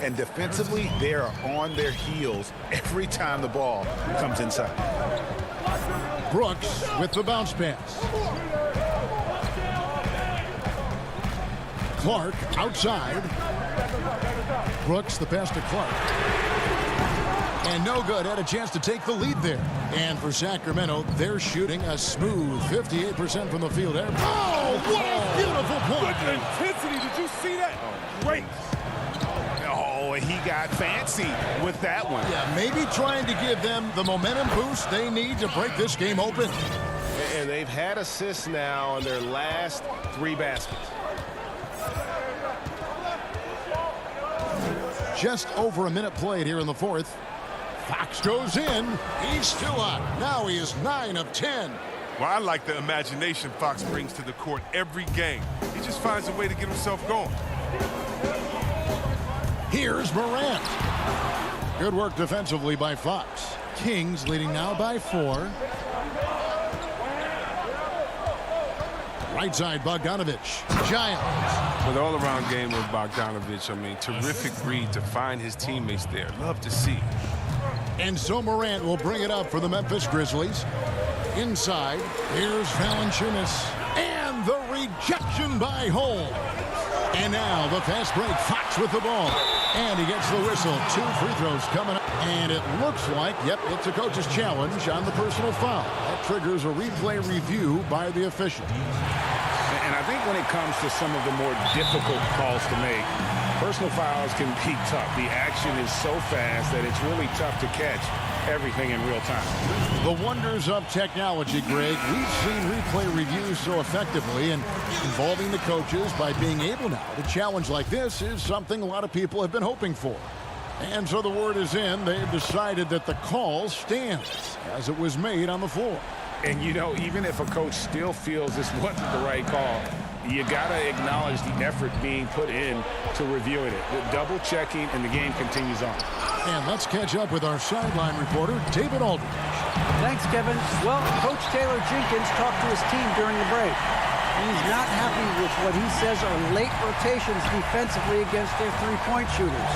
Speaker 6: And defensively, they are on their heels every time the ball comes inside.
Speaker 1: Brooks with the bounce pass. Clark outside. Brooks the pass to Clark. And no good. Had a chance to take the lead there. And for Sacramento, they're shooting a smooth 58% from the field. Oh, what a beautiful point.
Speaker 12: Good intensity. Did you see that? Great.
Speaker 6: Oh, he got fancy with that one.
Speaker 1: Yeah, maybe trying to give them the momentum boost they need to break this game open.
Speaker 12: And they've had assists now on their last 3 baskets.
Speaker 1: Just over a minute played here in the 4th. Fox goes in. He's still up. Now he is 9 of 10.
Speaker 12: Well, I like the imagination Fox brings to the court every game. He just finds a way to get himself going.
Speaker 1: Here's Morant. Good work defensively by Fox. Kings leading now by 4. Right side, Bogdanovich. Giants.
Speaker 12: With all-around game with Bogdanovich, I mean, terrific read to find his teammates there. Love to see.
Speaker 1: And so Morant will bring it up for the Memphis Grizzlies. Inside, here's Valanciunas. And the rejection by Holmes. And now the fast break. Fox with the ball. And he gets the whistle. 2 free throws coming up. And it looks like, yep, it's a coach's challenge on the personal foul. That triggers a replay review by the official.
Speaker 6: And I think when it comes to some of the more difficult calls to make, personal fouls can be tough. The action is so fast that it's really tough to catch everything in real time.
Speaker 1: The wonders of technology, Greg. We've seen replay reviews so effectively, and involving the coaches by being able now to challenge like this is something a lot of people have been hoping for. And so the word is in. They've decided that the call stands as it was made on the floor.
Speaker 6: And, you know, even if a coach still feels this wasn't the right call, you got to acknowledge the effort being put in to reviewing it. The double checking, and the game continues on.
Speaker 1: And let's catch up with our sideline reporter, David Aldridge.
Speaker 7: Thanks, Kevin. Well, Coach Taylor Jenkins talked to his team during the break. He's not happy with what he says are late rotations defensively against their three-point shooters.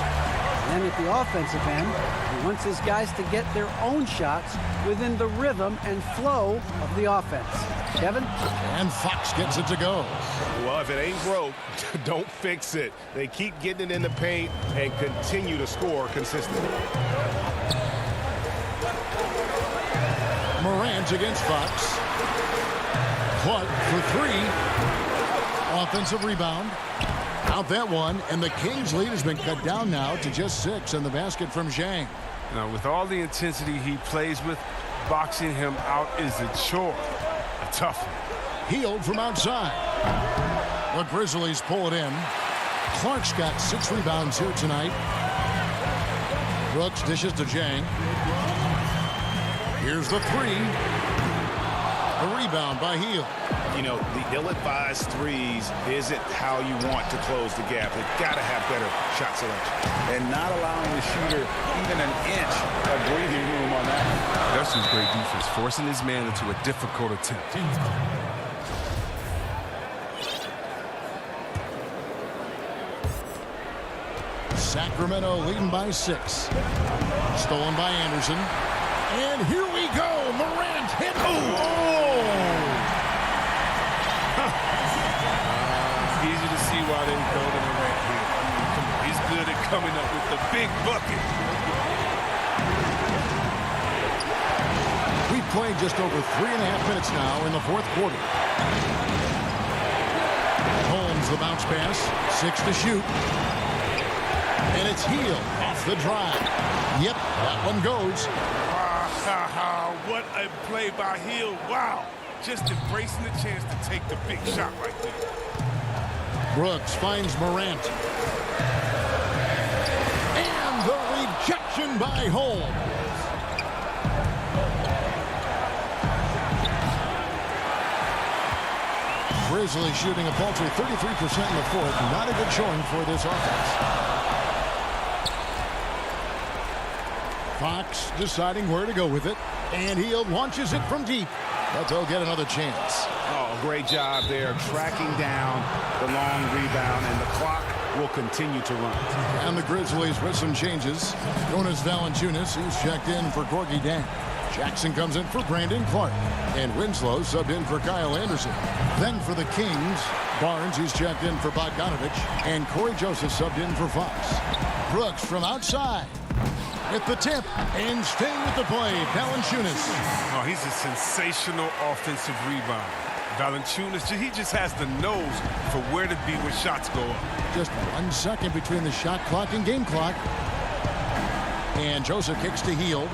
Speaker 7: And then at the offensive end, he wants his guys to get their own shots within the rhythm and flow of the offense. Kevin?
Speaker 1: And Fox gets it to go.
Speaker 6: Well, if it ain't broke, don't fix it. They keep getting it in the paint and continue to score consistently.
Speaker 1: Morant against Fox. Clark for 3. Offensive rebound. Out that one, and the Kings lead has been cut down now to just 6, and the basket from Zhang.
Speaker 12: Now, with all the intensity he plays with, boxing him out is a chore. A tough one.
Speaker 1: Healed from outside. The Grizzlies pull it in. Clark's got 6 rebounds here tonight. Brooks dishes to Zhang. Here's the 3. A rebound by Hield.
Speaker 6: You know, the ill-advised threes isn't how you want to close the gap. They've got to have better shot selection. And not allowing the shooter even an inch of breathing room on that.
Speaker 12: That's just great defense, forcing his man into a difficult attempt.
Speaker 1: Sacramento leading by 6. Stolen by Anderson. And here we go. Morant hit.
Speaker 12: Easy to see why they go to Morant here. Come on, he's good at coming up with the big bucket.
Speaker 1: We've played just over 3.5 minutes now in the 4th quarter. Holmes the bounce pass. 6 to shoot. And it's Hield off the drive. Yep, that one goes.
Speaker 12: What a play by Hield. Wow. Just embracing the chance to take the big shot right there.
Speaker 1: Brooks finds Morant. And the rejection by Holmes. Grizzlies shooting a paltry 33% in the 4th. Not a good showing for this offense. Fox deciding where to go with it. And Hield launches it from deep. But they'll get another chance.
Speaker 6: Oh,
Speaker 3: great job there tracking down the long rebound, and the clock will continue to run.
Speaker 1: And the Grizzlies with some changes. Jonas Valanciunas, he's checked in for Gorgie Dang. Jackson comes in for Brandon Clark. And Winslow subbed in for Kyle Anderson. Then for the Kings, Barnes, he's checked in for Bogdanovich. And Corey Joseph subbed in for Fox. Brooks from outside. At the tip. And staying with the play, Valanciunas.
Speaker 12: Oh, he's a sensational offensive rebounder. Valanciunas, he just has the nose for where to be when shots go up.
Speaker 1: Just 1 second between the shot clock and game clock. And Joseph kicks to Hield.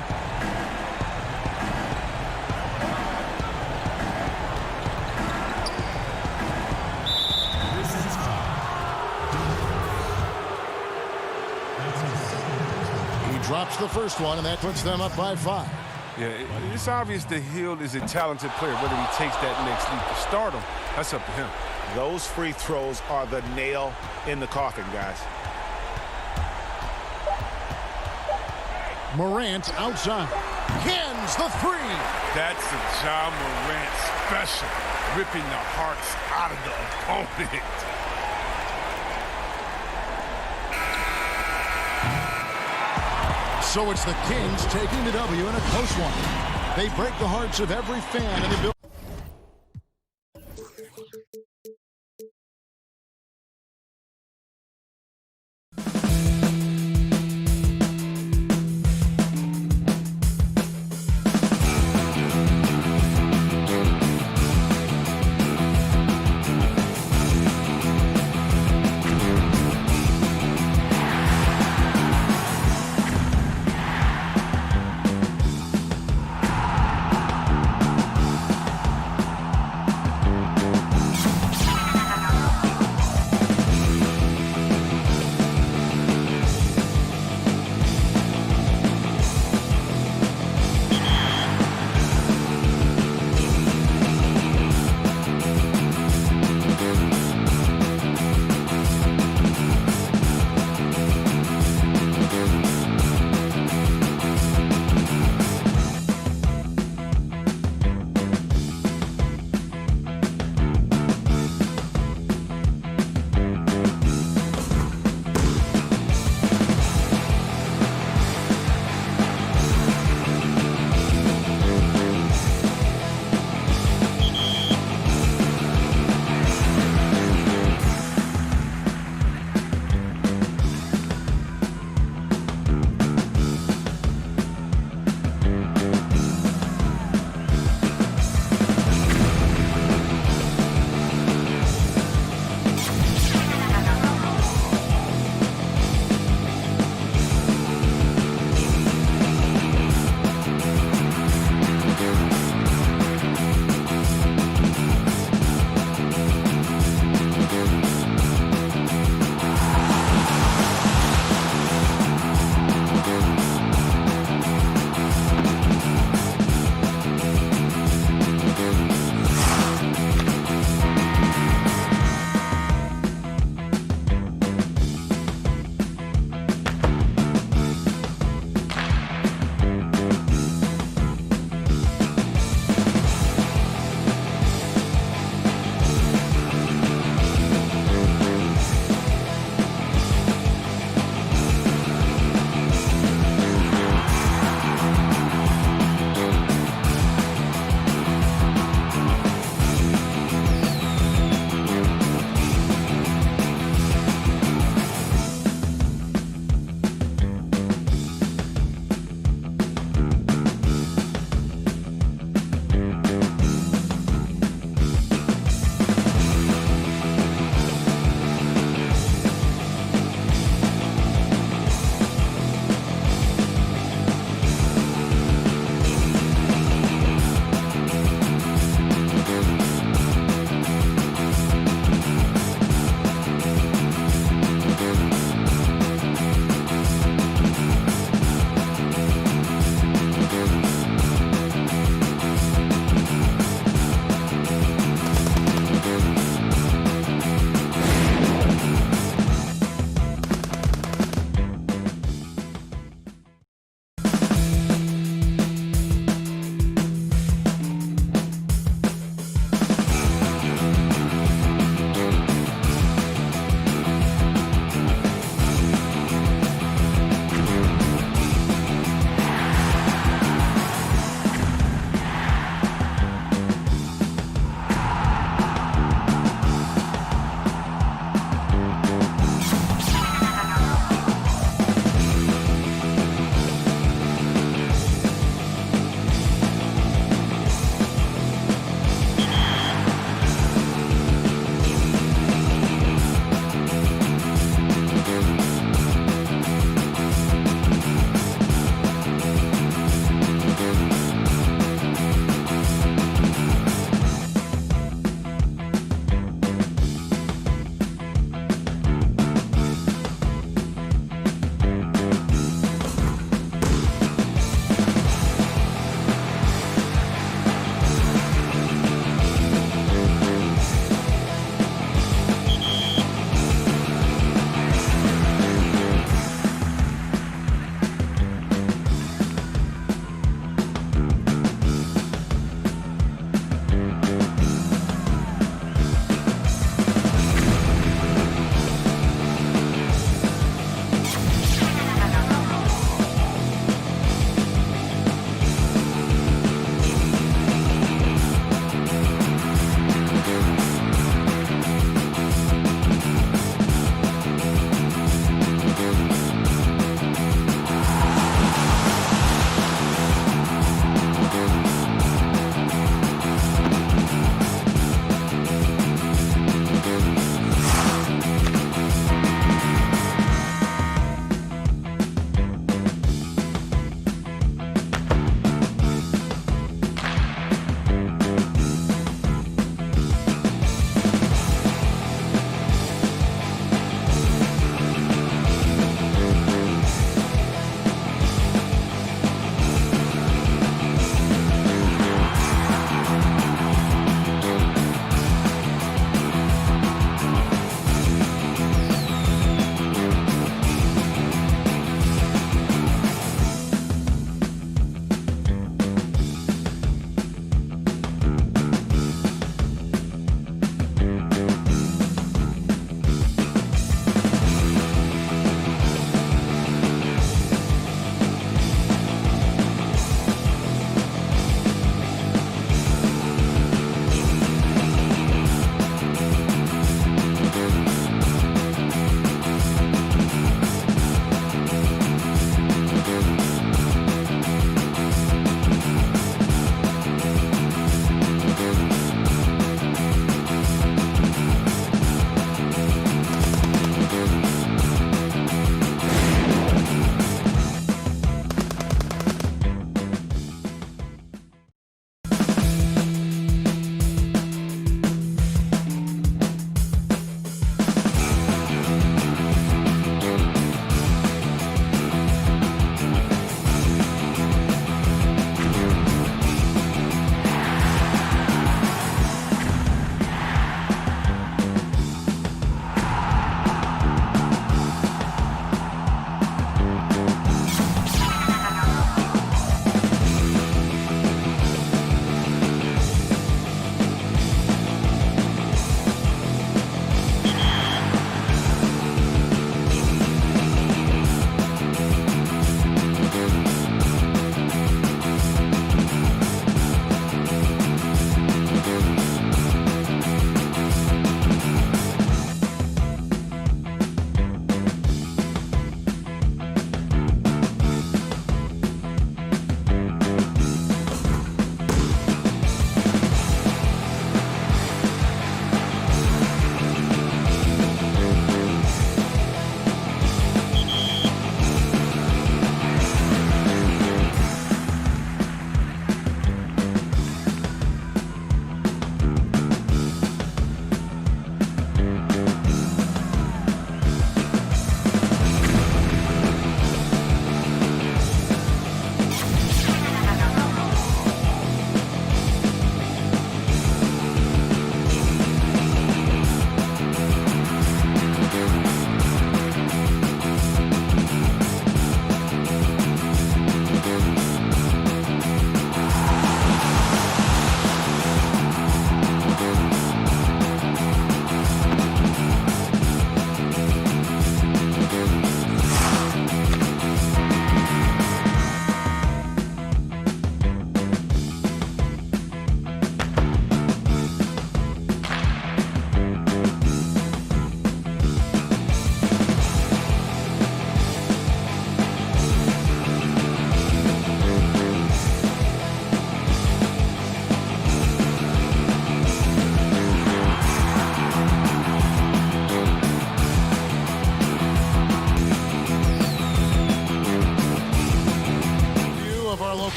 Speaker 1: He drops the first one, and that puts them up by 5.
Speaker 12: Yeah, it's obvious that Hield is a talented player. Whether he takes that next leap to stardom, that's up to him.
Speaker 3: Those free throws are the nail in the coffin, guys.
Speaker 1: Morant outside. Cans the 3.
Speaker 12: That's a Ja Morant special, ripping the hearts out of the opponent.
Speaker 1: So it's the Kings taking the W in a close one. They break the hearts of every fan in the building.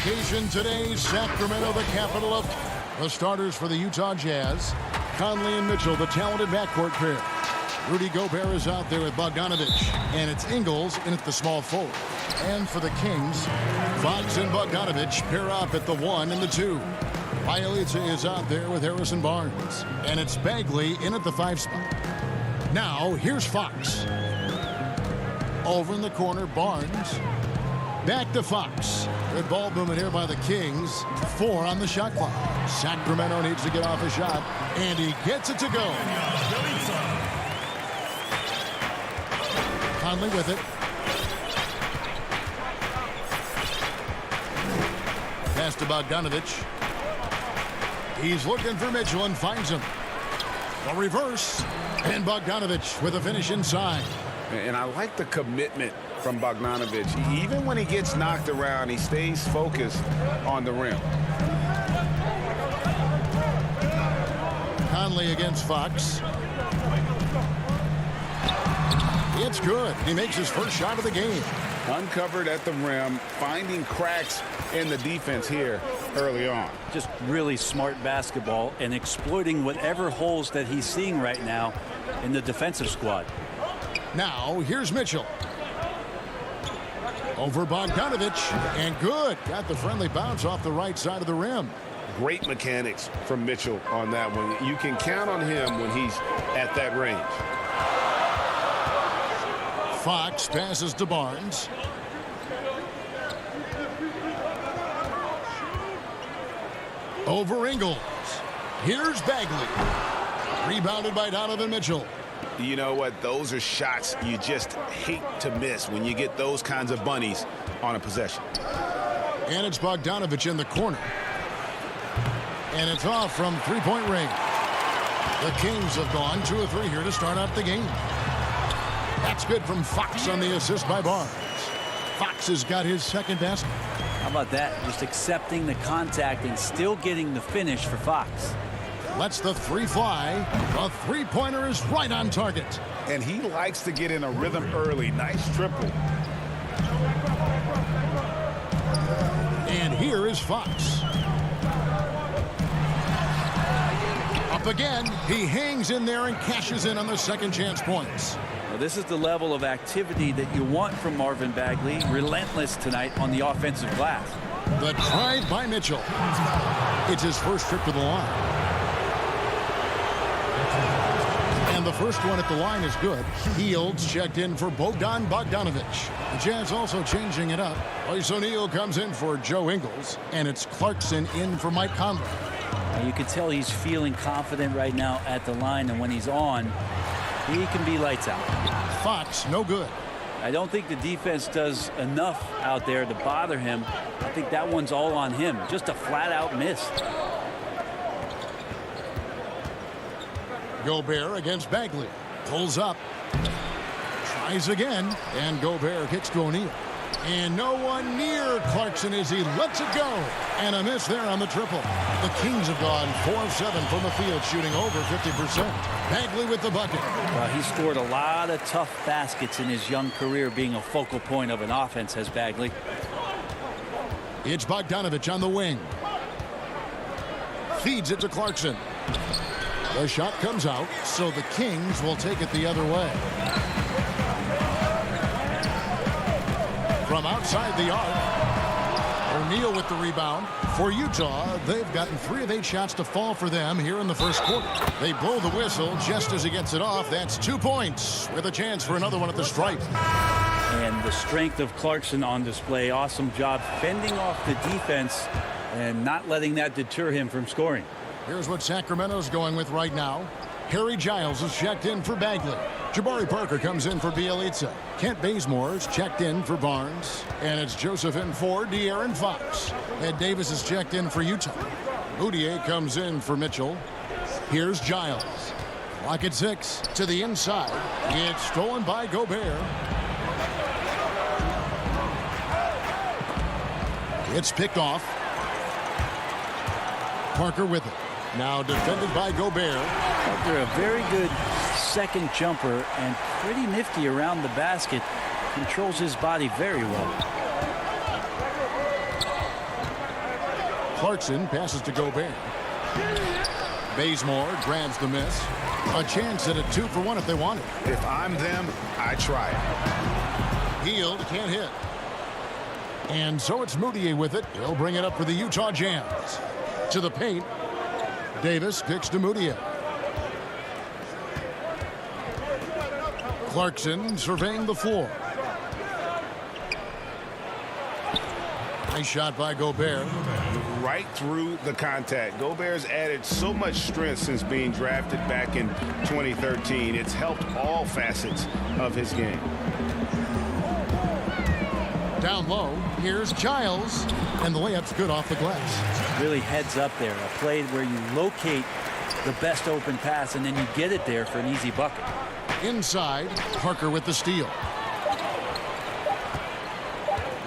Speaker 1: vacation today. Sacramento, the capital of the starters for the Utah Jazz. Conley and Mitchell, the talented backcourt pair. Rudy Gobert is out there with Bogdanovich, and it's Ingles in at the small forward. And for the Kings, Fox and Bogdanovich pair up at the 1 and the 2. Bielitsa is out there with Harrison Barnes, and it's Bagley in at the 5 spot. Now, here's Fox. Over in the corner, Barnes. Back to Fox. Good ball movement here by the Kings. 4 on the shot clock. Sacramento needs to get off a shot, and he gets it to go. Conley with it. Pass to Bogdanovich. He's looking for Mitchell and finds him. A reverse. And Bogdanovich with a finish inside.
Speaker 3: And I like the commitment from Bogdanovich. Even when he gets knocked around, he stays focused on the rim.
Speaker 1: Conley against Fox. It's good. He makes his first shot of the game.
Speaker 3: Uncovered at the rim, finding cracks in the defense here early on.
Speaker 13: Just really smart basketball and exploiting whatever holes that he's seeing right now in the defensive squad.
Speaker 1: Now, here's Mitchell. Over Bogdanovich, and good. Got the friendly bounce off the right side of the rim.
Speaker 3: Great mechanics from Mitchell on that one. You can count on him when he's at that range.
Speaker 1: Fox passes to Barnes. Over Ingles. Here's Bagley. Rebounded by Donovan Mitchell.
Speaker 3: You know what? Those are shots you just hate to miss when you get those kinds of bunnies on a possession.
Speaker 1: And it's Bogdanovich in the corner. And it's off from three-point range. The Kings have gone 2 of 3 here to start out the game. That's good from Fox on the assist by Barnes. Fox has got his second basket.
Speaker 13: How about that? Just accepting the contact and still getting the finish for Fox.
Speaker 1: Lets the 3 fly. The three-pointer is right on target.
Speaker 3: And he likes to get in a rhythm early. Nice triple.
Speaker 1: And here is Fox. Up again. He hangs in there and cashes in on the second chance points.
Speaker 13: Well, this is the level of activity that you want from Marvin Bagley. Relentless tonight on the offensive glass.
Speaker 1: The drive by Mitchell. It's his first trip to the line. And the first one at the line is good. Fields checked in for Bogdan Bogdanovich. The Jazz also changing it up. Royce O'Neal comes in for Joe Ingles. And it's Clarkson in for Mike Conley.
Speaker 13: You can tell he's feeling confident right now at the line. And when he's on, he can be lights out.
Speaker 1: Fox, no good.
Speaker 13: I don't think the defense does enough out there to bother him. I think that one's all on him. Just a flat-out miss. Gobert
Speaker 1: against Bagley. Pulls up. Tries again. And Gobert kicks to O'Neal. And no one near Clarkson as he lets it go. And a miss there on the triple. The Kings have gone 4 of 7 from the field, shooting over 50%. Bagley with the bucket.
Speaker 13: Well, he scored a lot of tough baskets in his young career, being a focal point of an offense, has Bagley.
Speaker 1: It's Bogdanovich on the wing. Feeds it to Clarkson. The shot comes out, so the Kings will take it the other way. From outside the arc, O'Neal with the rebound. For Utah, they've gotten 3 of 8 shots to fall for them here in the first quarter. They blow the whistle just as he gets it off. That's 2 points with a chance for another one at the stripe.
Speaker 13: And the strength of Clarkson on display. Awesome job fending off the defense and not letting that deter him from scoring.
Speaker 1: Here's what Sacramento's going with right now. Harry Giles is checked in for Bagley. Jabari Parker comes in for Bielitsa. Kent Bazemore's checked in for Barnes. And it's Joseph in for De'Aaron Fox. Ed Davis is checked in for Utah. Moutier comes in for Mitchell. Here's Giles. Clock at 6 to the inside. It's stolen by Gobert. It's picked off. Parker with it. Now defended by Gobert.
Speaker 13: They're a very good second jumper and pretty nifty around the basket. Controls his body very well.
Speaker 1: Clarkson passes to Gobert. Bazemore grabs the miss. A chance at a 2-for-1 if they want it.
Speaker 3: If I'm them, I try it.
Speaker 1: Hield can't hit. And so it's Moutier with it. He'll bring it up for the Utah Jazz. To the paint. Davis kicks to Moutier. Clarkson surveying the floor. Nice shot by Gobert.
Speaker 3: Right through the contact. Gobert's added so much strength since being drafted back in 2013. It's helped all facets of his game.
Speaker 1: Down low, here's Giles, and the layup's good off the glass.
Speaker 13: Really heads up there. A play where you locate the best open pass, and then you get it there for an easy bucket.
Speaker 1: Inside, Parker with the steal.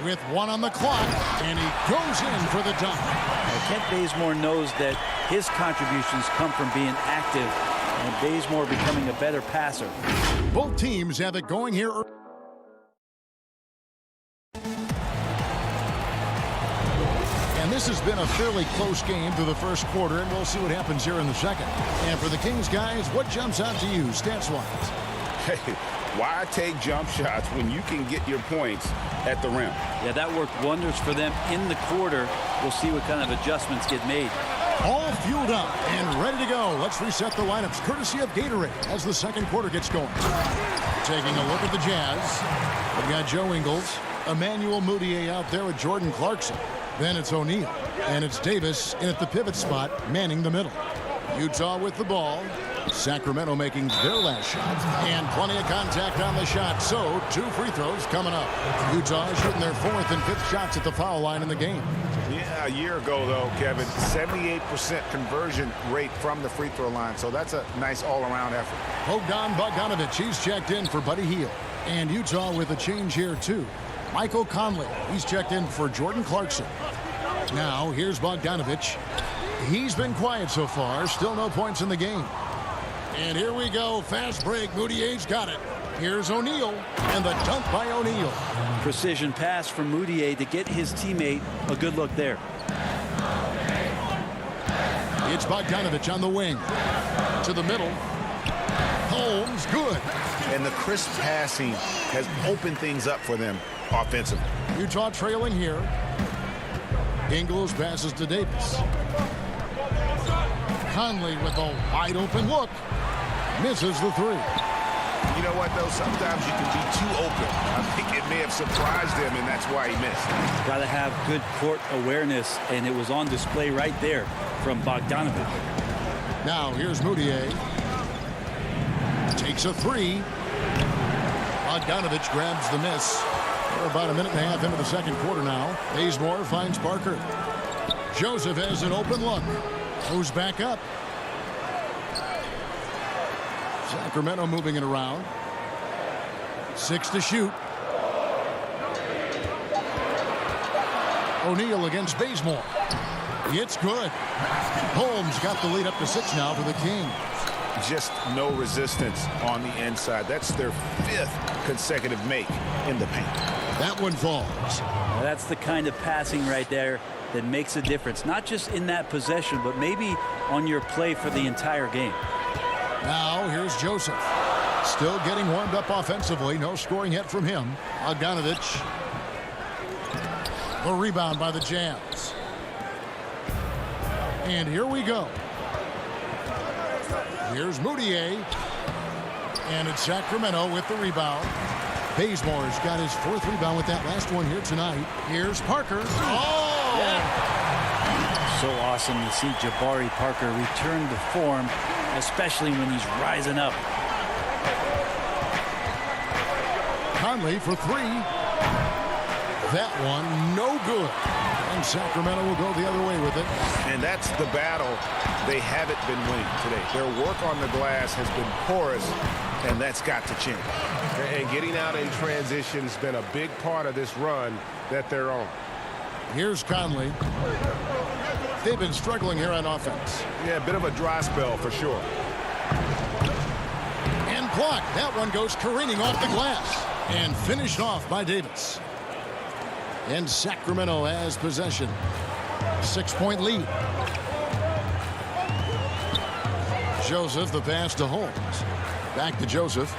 Speaker 1: With 1 on the clock, and he goes in for the dunk.
Speaker 13: Kent Bazemore knows that his contributions come from being active, and Bazemore becoming a better passer.
Speaker 1: Both teams have it going here. And this has been a fairly close game through the first quarter, and we'll see what happens here in the second. And for the Kings guys, what jumps out to you stats-wise?
Speaker 3: Hey, why take jump shots when you can get your points at the rim?
Speaker 13: Yeah, that worked wonders for them in the quarter. We'll see what kind of adjustments get made.
Speaker 1: All fueled up and ready to go. Let's reset the lineups courtesy of Gatorade as the second quarter gets going. Taking a look at the Jazz. We've got Joe Ingles, Emmanuel Moutier out there with Jordan Clarkson. Then it's O'Neal, and it's Davis in at the pivot spot, manning the middle. Utah with the ball. Sacramento making their last shot, and plenty of contact on the shot, so 2 free throws coming up. Utah shooting their 4th and 5th shots at the foul line in the game.
Speaker 3: Yeah, a year ago, though, Kevin, 78% conversion rate from the free throw line, so that's a nice all-around effort.
Speaker 1: Bogdanovic, he's checked in for Buddy Hield. And Utah with a change here, too. Michael Conley, he's checked in for Jordan Clarkson. Now, here's Bogdanovic. He's been quiet so far, still no points in the game. And here we go, fast break. Moutier's got it. Here's O'Neal, and the dunk by O'Neal.
Speaker 13: Precision pass from Moutier to get his teammate a good look there.
Speaker 1: It's Bogdanovic on the wing. To the middle. Holmes, good.
Speaker 3: And the crisp passing has opened things up for them offensively.
Speaker 1: Utah trailing here. Ingles passes to Davis. Conley with a wide open look. Misses the 3.
Speaker 3: You know what, though? Sometimes you can be too open. I think it may have surprised him, and that's why he missed.
Speaker 13: Got to have good court awareness, and it was on display right there from Bogdanovic.
Speaker 1: Now, here's Moutier. Takes a 3. Bogdanovic grabs the miss. We're about a minute and a half into the second quarter now. Bazemore finds Parker. Joseph has an open look. Goes back up. Sacramento moving it around. 6 to shoot. O'Neal against Bazemore. It's good. Holmes got the lead up to 6 now for the Kings.
Speaker 3: Just no resistance on the inside. That's their 5th consecutive make in the paint.
Speaker 1: That one falls.
Speaker 13: Now that's the kind of passing right there that makes a difference. Not just in that possession, but maybe on your play for the entire game.
Speaker 1: Now here's Joseph. Still getting warmed up offensively. No scoring yet from him. Bogdanovic. The rebound by the Jazz. And here we go. Here's Moutier. And it's Sacramento with the rebound. Bazemore's got his 4th rebound with that last one here tonight. Here's Parker. Oh!
Speaker 13: Yeah. So awesome to see Jabari Parker return to form, especially when he's rising up.
Speaker 1: Conley for 3. That one no good. And Sacramento will go the other way with it.
Speaker 3: And that's the battle they haven't been winning today. Their work on the glass has been porous, and that's got to change.
Speaker 6: And getting out in transition has been a big part of this run that they're on.
Speaker 1: Here's Conley. They've been struggling here on offense.
Speaker 6: Yeah, a bit of a dry spell for sure.
Speaker 1: And blocked. That one goes careening off the glass. And finished off by Davis. And Sacramento has possession. 6-point lead. Joseph, the pass to Holmes. Back to Joseph.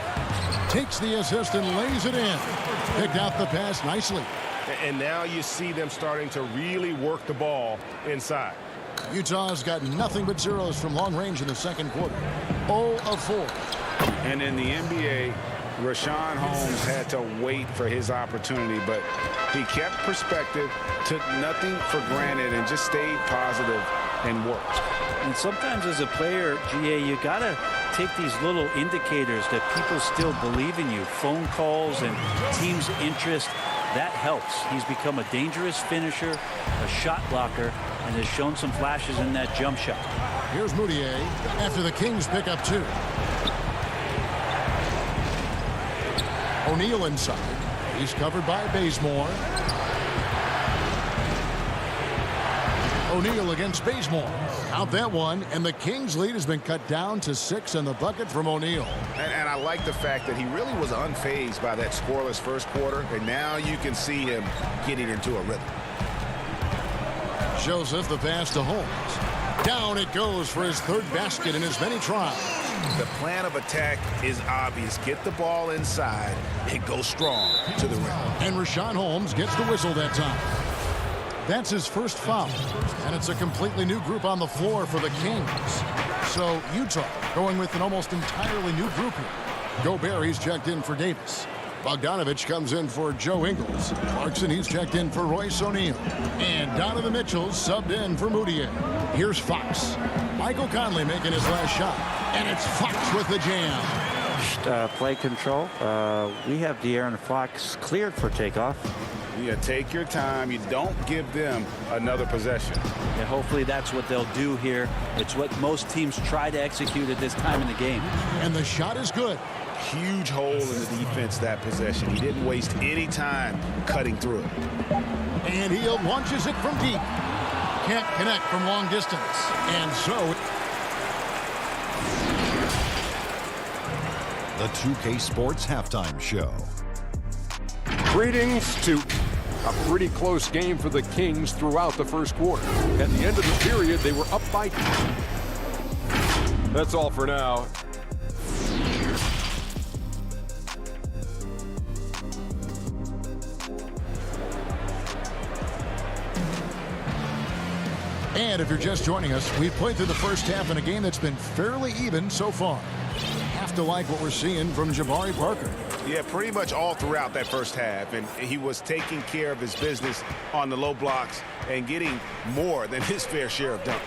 Speaker 1: Takes the assist and lays it in. Picked out the pass nicely.
Speaker 3: And now you see them starting to really work the ball inside.
Speaker 1: Utah's got nothing but zeros from long range in the second quarter. 0 of 4.
Speaker 3: And in the NBA, Richaun Holmes had to wait for his opportunity, but he kept perspective, took nothing for granted, and just stayed positive and worked.
Speaker 13: And sometimes as a player, GA, you got to take these little indicators that people still believe in you. Phone calls and team's interest. That helps. He's become a dangerous finisher, a shot blocker, and has shown some flashes in that jump shot.
Speaker 1: Here's Moutier after the Kings pick up 2. O'Neal inside. He's covered by Bazemore. O'Neal against Bazemore. Out that one, and the Kings' lead has been cut down to 6 in the bucket from O'Neal.
Speaker 3: And I like the fact that he really was unfazed by that scoreless first quarter, and now you can see him getting into a rhythm.
Speaker 1: Joseph, the pass to Holmes. Down it goes for his 3rd basket in as many tries.
Speaker 3: The plan of attack is obvious. Get the ball inside and go strong to the rim.
Speaker 1: And Richaun Holmes gets the whistle that time. That's his first foul, and it's a completely new group on the floor for the Kings. So Utah going with an almost entirely new group here. Gobert, he's checked in for Davis. Bogdanovich comes in for Joe Ingles. Clarkson, he's checked in for Royce O'Neal. And Donovan Mitchell subbed in for Moutier. Here's Fox. Michael Conley making his last shot. And it's Fox with the jam.
Speaker 14: Play control. We have De'Aaron Fox cleared for takeoff.
Speaker 3: Yeah, take your time. You don't give them another possession.
Speaker 13: And hopefully that's what they'll do here. It's what most teams try to execute at this time in the game.
Speaker 1: And the shot is good.
Speaker 3: Huge hole in the defense that possession. He didn't waste any time cutting through it.
Speaker 1: And he launches it from deep. Can't connect from long distance. And so
Speaker 8: The 2K Sports Halftime Show.
Speaker 9: Greetings to a pretty close game for the Kings throughout the first quarter. At the end of the period, they were up by 2. That's all for now.
Speaker 1: And if you're just joining us, we've played through the first half in a game that's been fairly even so far. Have to like what we're seeing from Jabari Parker.
Speaker 3: Yeah, pretty much all throughout that first half. And he was taking care of his business on the low blocks and getting more than his fair share of dunks.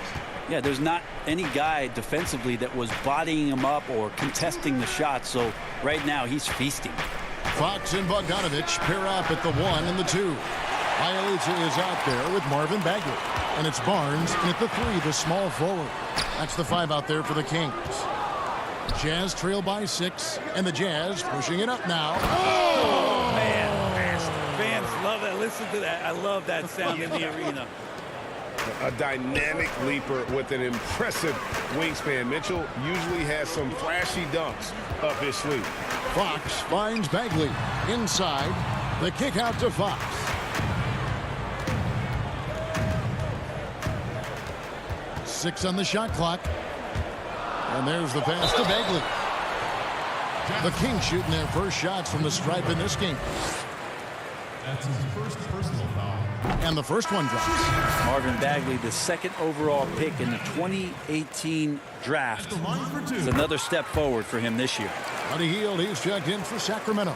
Speaker 13: Yeah, there's not any guy defensively that was bodying him up or contesting the shot. So right now he's feasting.
Speaker 1: Fox and Bogdanovich pair up at the 1 and the 2. Ializa is out there with Marvin Bagley. And it's Barnes at the 3, the small forward. That's the 5 out there for the Kings. Jazz trail by 6, and the Jazz pushing it up now.
Speaker 13: Oh, man. Fans love that. Listen to that. I love that sound in the arena.
Speaker 3: A dynamic leaper with an impressive wingspan. Mitchell usually has some flashy dunks up his sleeve.
Speaker 1: Fox finds Bagley inside. The kick out to Fox. Six on the shot clock. And there's the pass to Bagley. The Kings shooting their first shots from the stripe in this game.
Speaker 15: That's his first personal foul.
Speaker 1: And the first one drops.
Speaker 13: Marvin Bagley, the 2nd overall pick in the 2018 draft. It's another step forward for him this year.
Speaker 1: Buddy Hield, he's checked in for Sacramento.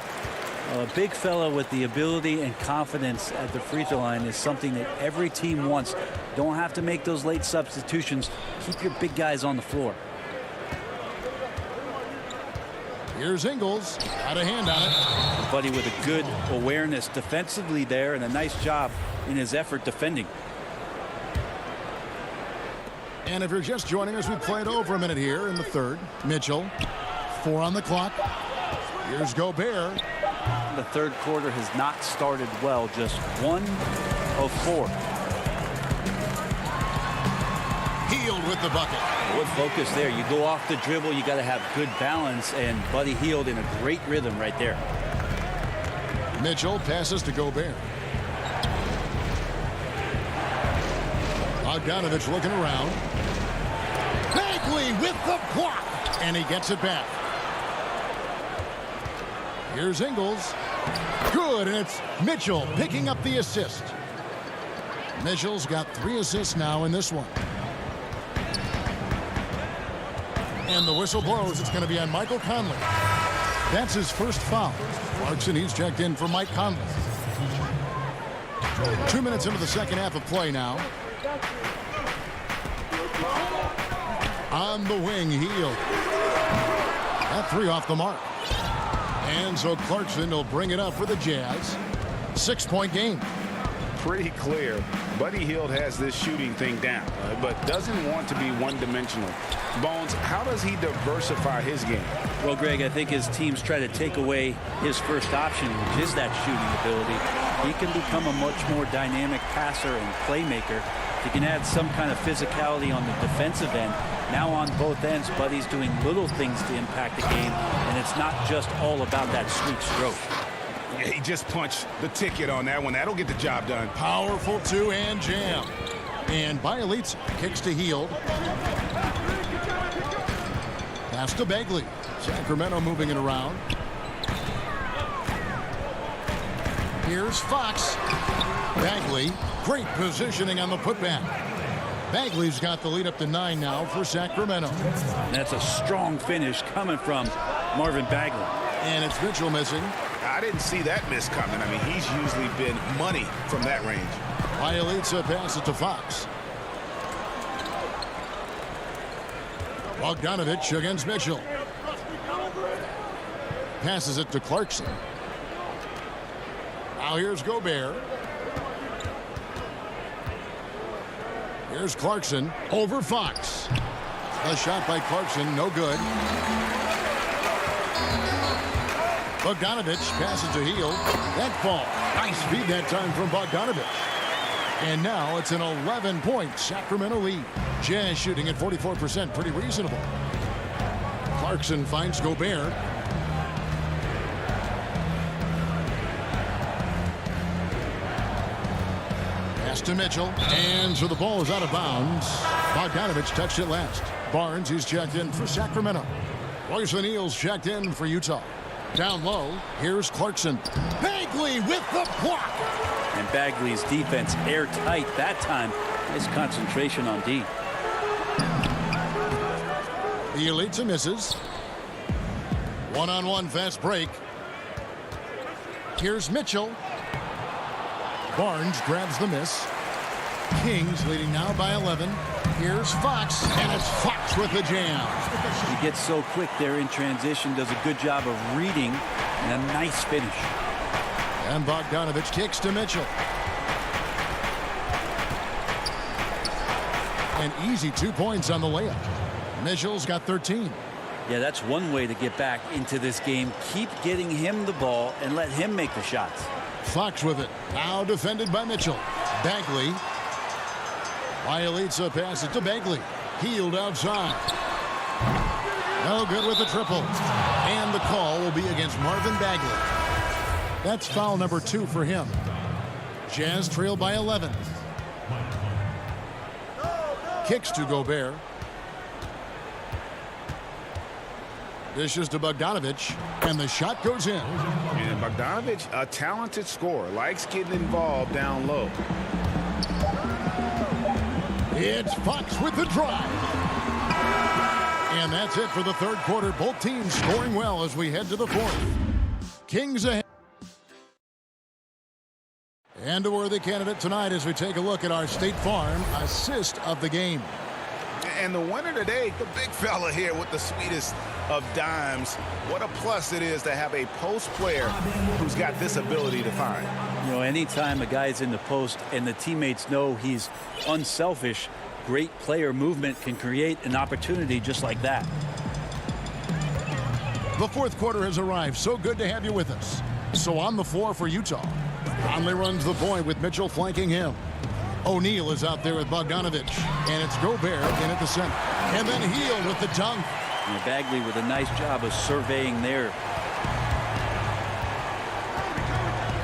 Speaker 13: A big fella with the ability and confidence at the free throw line is something that every team wants. Don't have to make those late substitutions. Keep your big guys on the floor.
Speaker 1: Here's Ingles. Got a hand on it.
Speaker 13: Buddy with a good awareness defensively there and a nice job in his effort defending.
Speaker 1: And if you're just joining us, we played over a minute here in the 3rd. Mitchell, 4 on the clock. Here's Gobert.
Speaker 13: The 3rd quarter has not started well. Just 1 of 4.
Speaker 1: Hield with the bucket.
Speaker 13: Good focus there. You go off the dribble, you got to have good balance, and Buddy Hield in a great rhythm right there.
Speaker 1: Mitchell passes to Gobert. Bogdanovich looking around. Bagley with the block, and he gets it back. Here's Ingles. Good, and it's Mitchell picking up the assist. Mitchell's got 3 assists now in this one. And the whistle blows. It's going to be on Michael Conley. That's his first foul. Clarkson, he's checked in for Mike Conley. 2 minutes into the second half of play now. On the wing, Hield. That 3 off the mark. And so Clarkson will bring it up for the Jazz. 6-point game.
Speaker 3: Pretty clear. Buddy Hield has this shooting thing down, but doesn't want to be one-dimensional. Bones, how does he diversify his game?
Speaker 13: Well, Greg, I think his teams try to take away his first option, which is that shooting ability. He can become a much more dynamic passer and playmaker. He can add some kind of physicality on the defensive end. Now on both ends, Buddy's doing little things to impact the game, and it's not just all about that sweet stroke.
Speaker 3: Yeah, he just punched the ticket on that one. That'll get the job done.
Speaker 1: Powerful two-hand jam. And Bielitsa kicks to Hield. Pass to Bagley. Sacramento moving it around. Here's Fox. Bagley, great positioning on the putback. Bagley's got the lead up to 9 now for Sacramento.
Speaker 13: That's a strong finish coming from Marvin Bagley.
Speaker 1: And it's Mitchell missing.
Speaker 3: I didn't see that miss coming. I mean, he's usually been money from that range.
Speaker 1: Bielitsa passes to Fox. Bogdanovich against Mitchell. Passes it to Clarkson. Now here's Gobert. Here's Clarkson over Fox. A shot by Clarkson, no good. Bogdanovich passes to Hield. That ball. Nice feed that time from Bogdanovich. And now it's an 11-point Sacramento lead. Jazz shooting at 44%. Pretty reasonable. Clarkson finds Gobert. Pass to Mitchell. And so the ball is out of bounds. Bogdanovich touched it last. Barnes, he's checked in for Sacramento. Royce O'Neal's checked in for Utah. Down low, here's Clarkson. Bagley with the block.
Speaker 13: And Bagley's defense airtight that time. Nice concentration on D.
Speaker 1: Bielitsa misses. One-on-one fast break. Here's Mitchell. Barnes grabs the miss. Kings leading now by 11. Here's Fox, and it's Fox with the jam.
Speaker 13: He gets so quick there in transition, does a good job of reading, and a nice finish.
Speaker 1: And Bogdanovich kicks to Mitchell. An easy 2 points on the layup. Mitchell's got 13.
Speaker 13: Yeah, that's one way to get back into this game. Keep getting him the ball and let him make the shots.
Speaker 1: Fox with it. Now defended by Mitchell. Bagley. Bielitsa passes to Bagley. Hield outside. No good with the triple. And the call will be against Marvin Bagley. That's foul number 2 for him. Jazz trail by 11. Kicks to Gobert. Dishes to Bogdanovich. And the shot goes in.
Speaker 3: And Bogdanovich, a talented scorer, likes getting involved down low.
Speaker 1: It's Fox with the drive. And that's it for the third quarter. Both teams scoring well as we head to the fourth. Kings ahead. And a worthy candidate tonight as we take a look at our State Farm assist of the game.
Speaker 3: And the winner today, the big fella here with the sweetest of dimes. What a plus it is to have a post player who's got this ability to find.
Speaker 13: You know, anytime a guy's in the post and the teammates know he's unselfish, great player movement can create an opportunity just like that.
Speaker 1: The fourth quarter has arrived. So good to have you with us. So on the floor for Utah. Conley runs the point with Mitchell flanking him. O'Neal is out there with Bogdanovich. And it's Gobert in at the center. And then Hield with the dunk.
Speaker 13: And Bagley with a nice job of surveying there.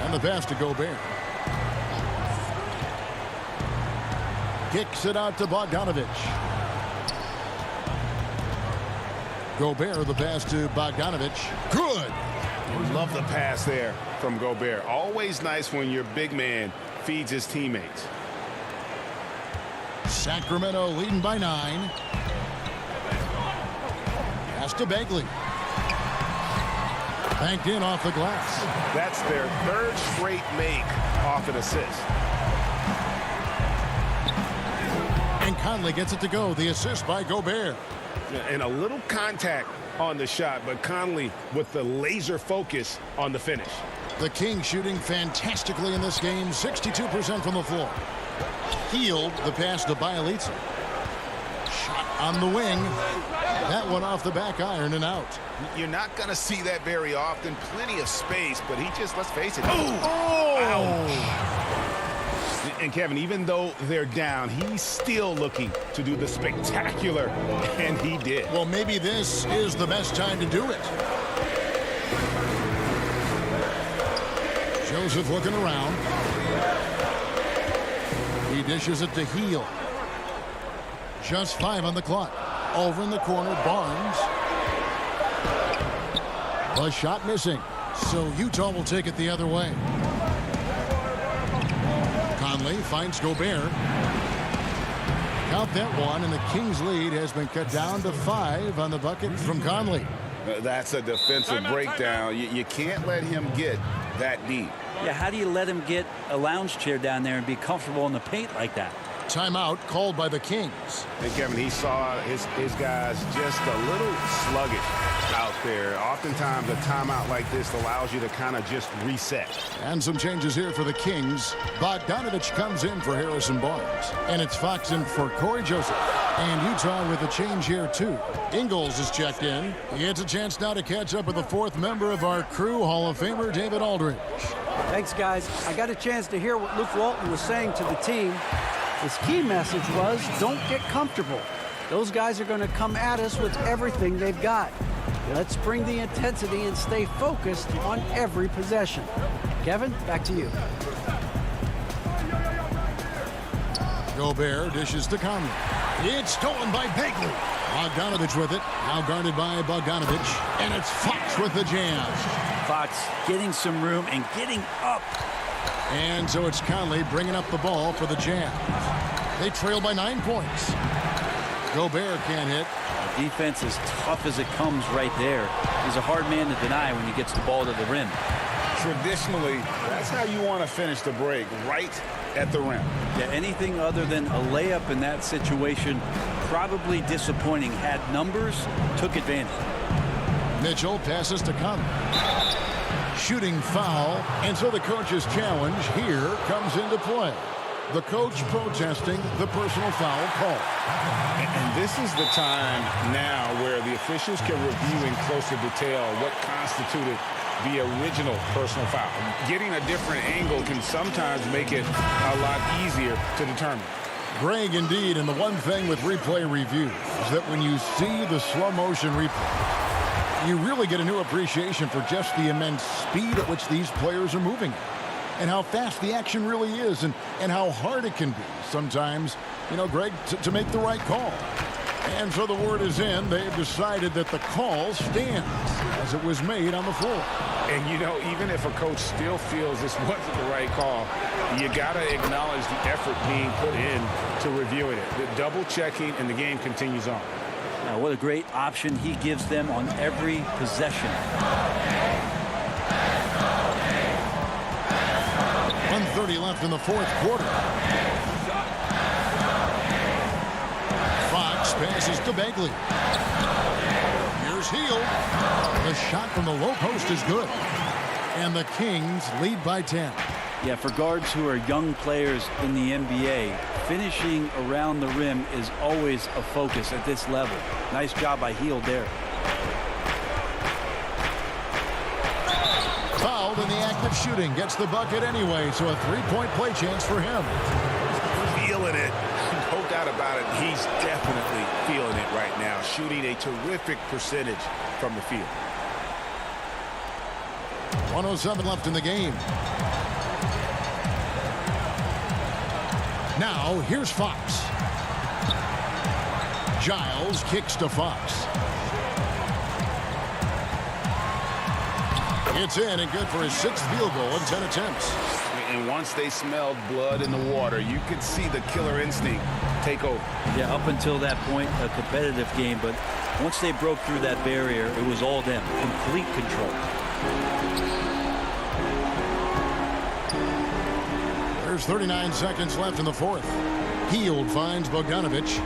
Speaker 1: And the pass to Gobert. Kicks it out to Bogdanovich. Gobert, the pass to Bogdanovich. Good.
Speaker 3: You love the pass there from Gobert. Always nice when your big man feeds his teammates.
Speaker 1: Sacramento leading by 9. Pass to Bagley. Banked in off the glass.
Speaker 3: That's their 3rd straight make off an assist.
Speaker 1: And Conley gets it to go. The assist by Gobert.
Speaker 3: And a little contact on the shot, but Conley with the laser focus on the finish.
Speaker 1: The Kings shooting fantastically in this game. 62% from the floor. Healed the pass to Bielitsa. Shot on the wing. That one off the back iron and out.
Speaker 3: You're not going to see that very often. Plenty of space, but he just, let's face it.
Speaker 1: Oh!
Speaker 3: And Kevin, even though they're down, he's still looking to do the spectacular, and he did.
Speaker 1: Well, maybe this is the best time to do it. Joseph looking around. He dishes it to Heel. Just 5 on the clock. Over in the corner, Barnes. The shot missing. So Utah will take it the other way. Conley finds Gobert. Count that one, and the Kings lead has been cut down to 5 on the bucket from Conley.
Speaker 3: That's a defensive breakdown. You can't let him get that deep.
Speaker 13: Yeah, how do you let him get a lounge chair down there and be comfortable in the paint like that?
Speaker 1: Timeout called by the Kings.
Speaker 3: And Kevin, he saw his guys just a little sluggish out there. Oftentimes a timeout like this allows you to kind of just reset.
Speaker 1: And some changes here for the Kings. Bogdanovich comes in for Harrison Barnes. And it's Fox in for Corey Joseph. And Utah with a change here too. Ingles is checked in. He gets a chance now to catch up with the 4th member of our crew, Hall of Famer David Aldridge.
Speaker 7: Thanks, guys. I got a chance to hear what Luke Walton was saying to the team. His key message was, don't get comfortable. Those guys are going to come at us with everything they've got. Let's bring the intensity and stay focused on every possession. Kevin, back to you.
Speaker 1: Gobert dishes to Conley. It's stolen by Bagley. Bogdanovich with it. Now guarded by Bogdanovich. And it's Fox with the jam.
Speaker 13: Fox getting some room and getting up.
Speaker 1: And so it's Conley bringing up the ball for the Jazz. They trail by 9 points. Gobert can't hit.
Speaker 13: The defense is tough as it comes right there. He's a hard man to deny when he gets the ball to the rim.
Speaker 3: Traditionally, that's how you want to finish the break, right at the rim.
Speaker 13: Yeah, anything other than a layup in that situation, probably disappointing. Had numbers, took advantage.
Speaker 1: Mitchell passes to Conley. Shooting foul, and so the coach's challenge here comes into play. The coach protesting the personal foul call.
Speaker 3: And this is the time now where the officials can review in closer detail what constituted the original personal foul. Getting a different angle can sometimes make it a lot easier to determine.
Speaker 1: Greg, indeed, and the one thing with replay review is that when you see the slow motion replay, you really get a new appreciation for just the immense speed at which these players are moving and how fast the action really is and how hard it can be sometimes, you know, Greg, to make the right call. And so the word is in. They've decided that the call stands as it was made on the floor.
Speaker 3: And, you know, even if a coach still feels this wasn't the right call, you got to acknowledge the effort being put in to reviewing it. The double checking, and the game continues on.
Speaker 13: What a great option he gives them on every possession.
Speaker 1: 1:30 left in the 4th quarter. Fox passes to Bagley. Here's Heel. The shot from the low post is good. And the Kings lead by 10.
Speaker 13: Yeah, for guards who are young players in the NBA, finishing around the rim is always a focus at this level. Nice job by Heel there.
Speaker 1: Fouled in the act of shooting. Gets the bucket anyway, so a 3-point play chance for him.
Speaker 3: Feeling it. No doubt about it. He's definitely feeling it right now. Shooting a terrific percentage from the field.
Speaker 1: 1:07 left in the game. Now, here's Fox. Giles kicks to Fox. It's in and good for his 6th field goal in 10 attempts.
Speaker 3: And once they smelled blood in the water, you could see the killer instinct take over.
Speaker 13: Yeah, up until that point, a competitive game, but once they broke through that barrier, it was all them. Complete control.
Speaker 1: There's 39 seconds left in the 4th. Hield finds Bogdanovich.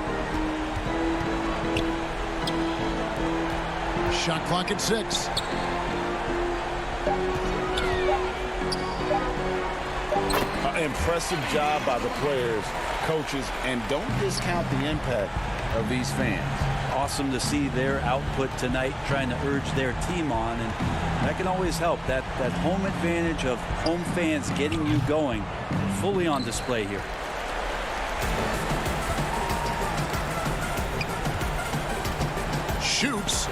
Speaker 1: Shot clock at 6.
Speaker 3: Impressive job by the players, coaches, and don't discount the impact of these fans.
Speaker 13: Awesome to see their output tonight, trying to urge their team on, and that can always help. That home advantage of home fans getting you going, fully on display here.
Speaker 1: Shoots.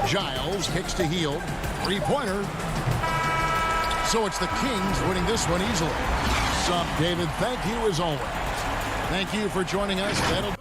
Speaker 1: Giles kicks to Hield. 3-pointer. So it's the Kings winning this one easily. Sup, David? Thank you as always. Thank you for joining us. That'll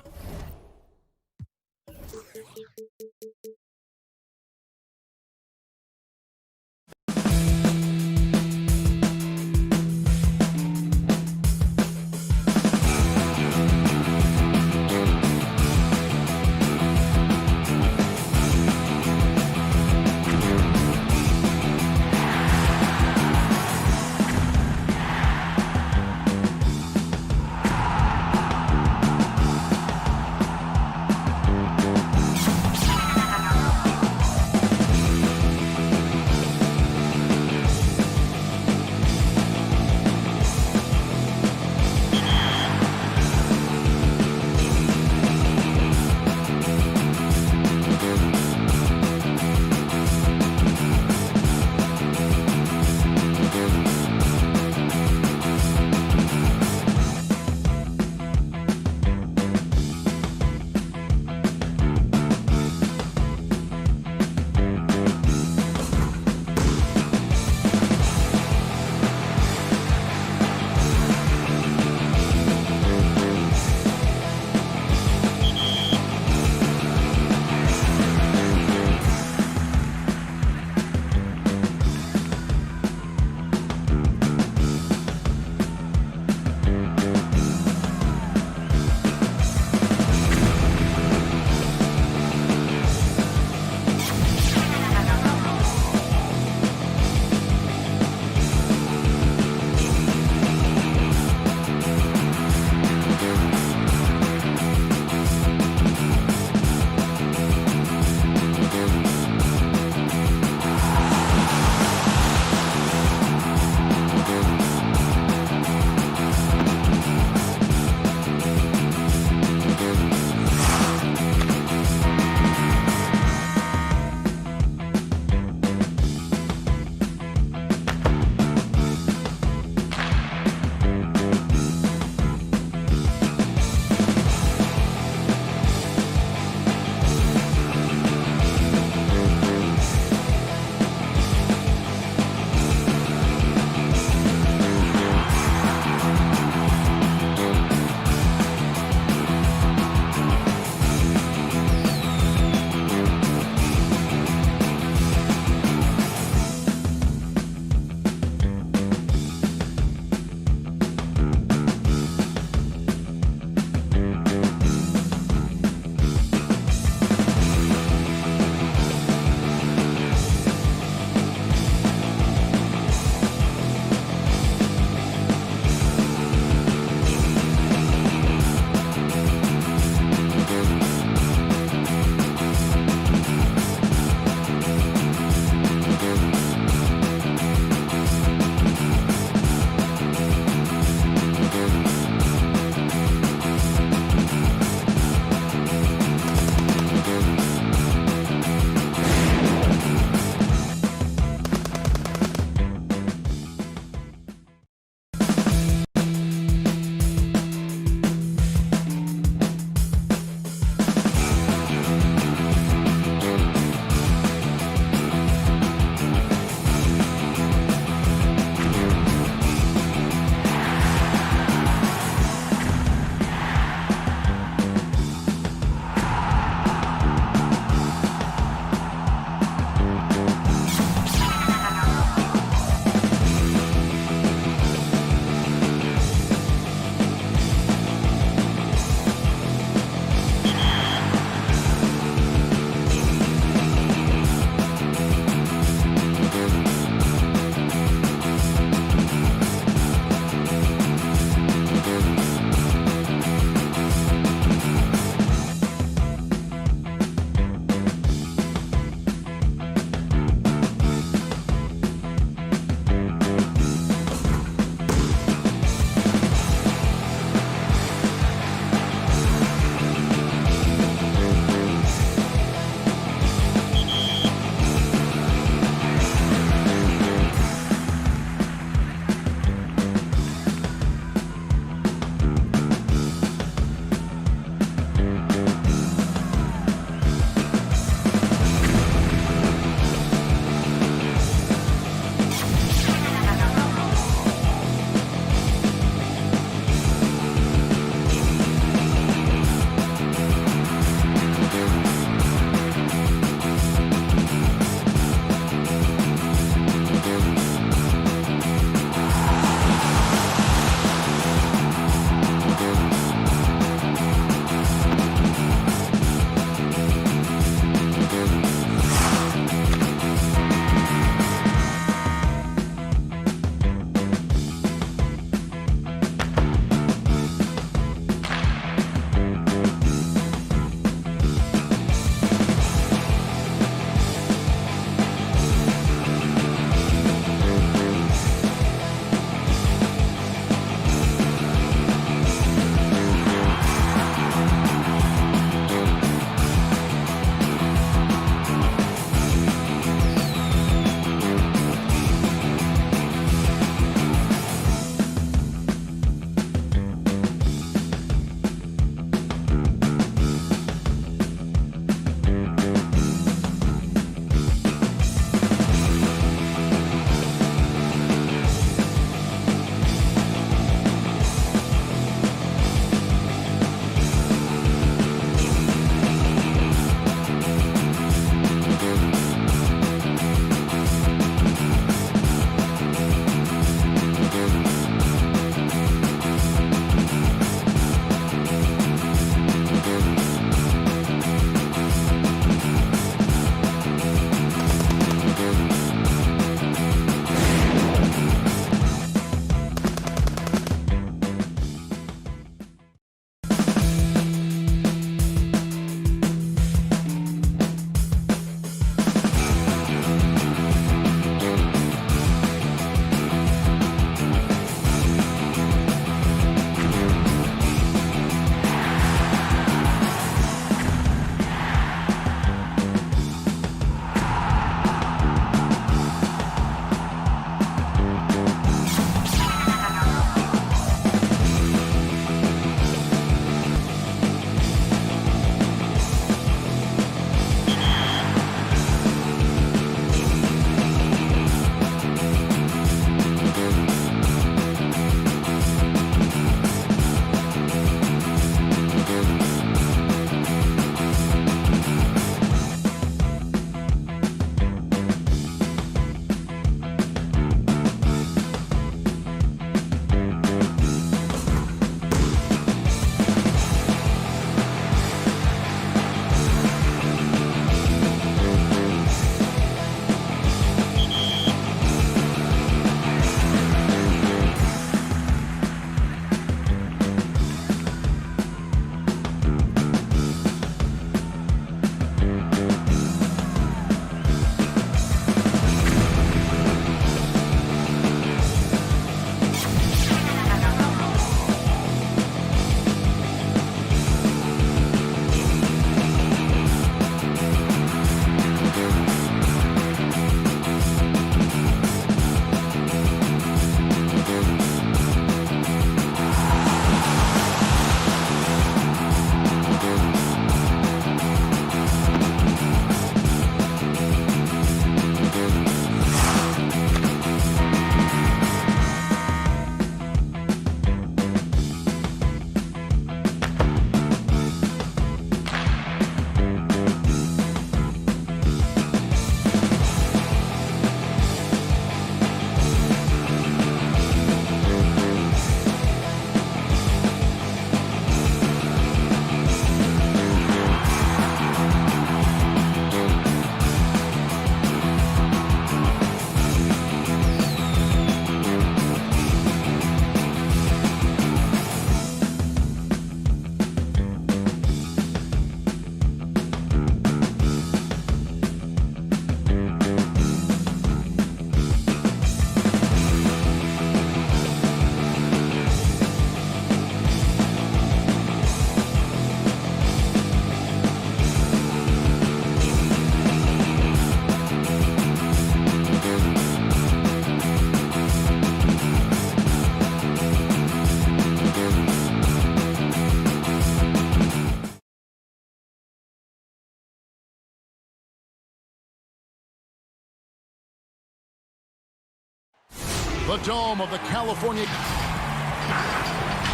Speaker 1: the dome of the California.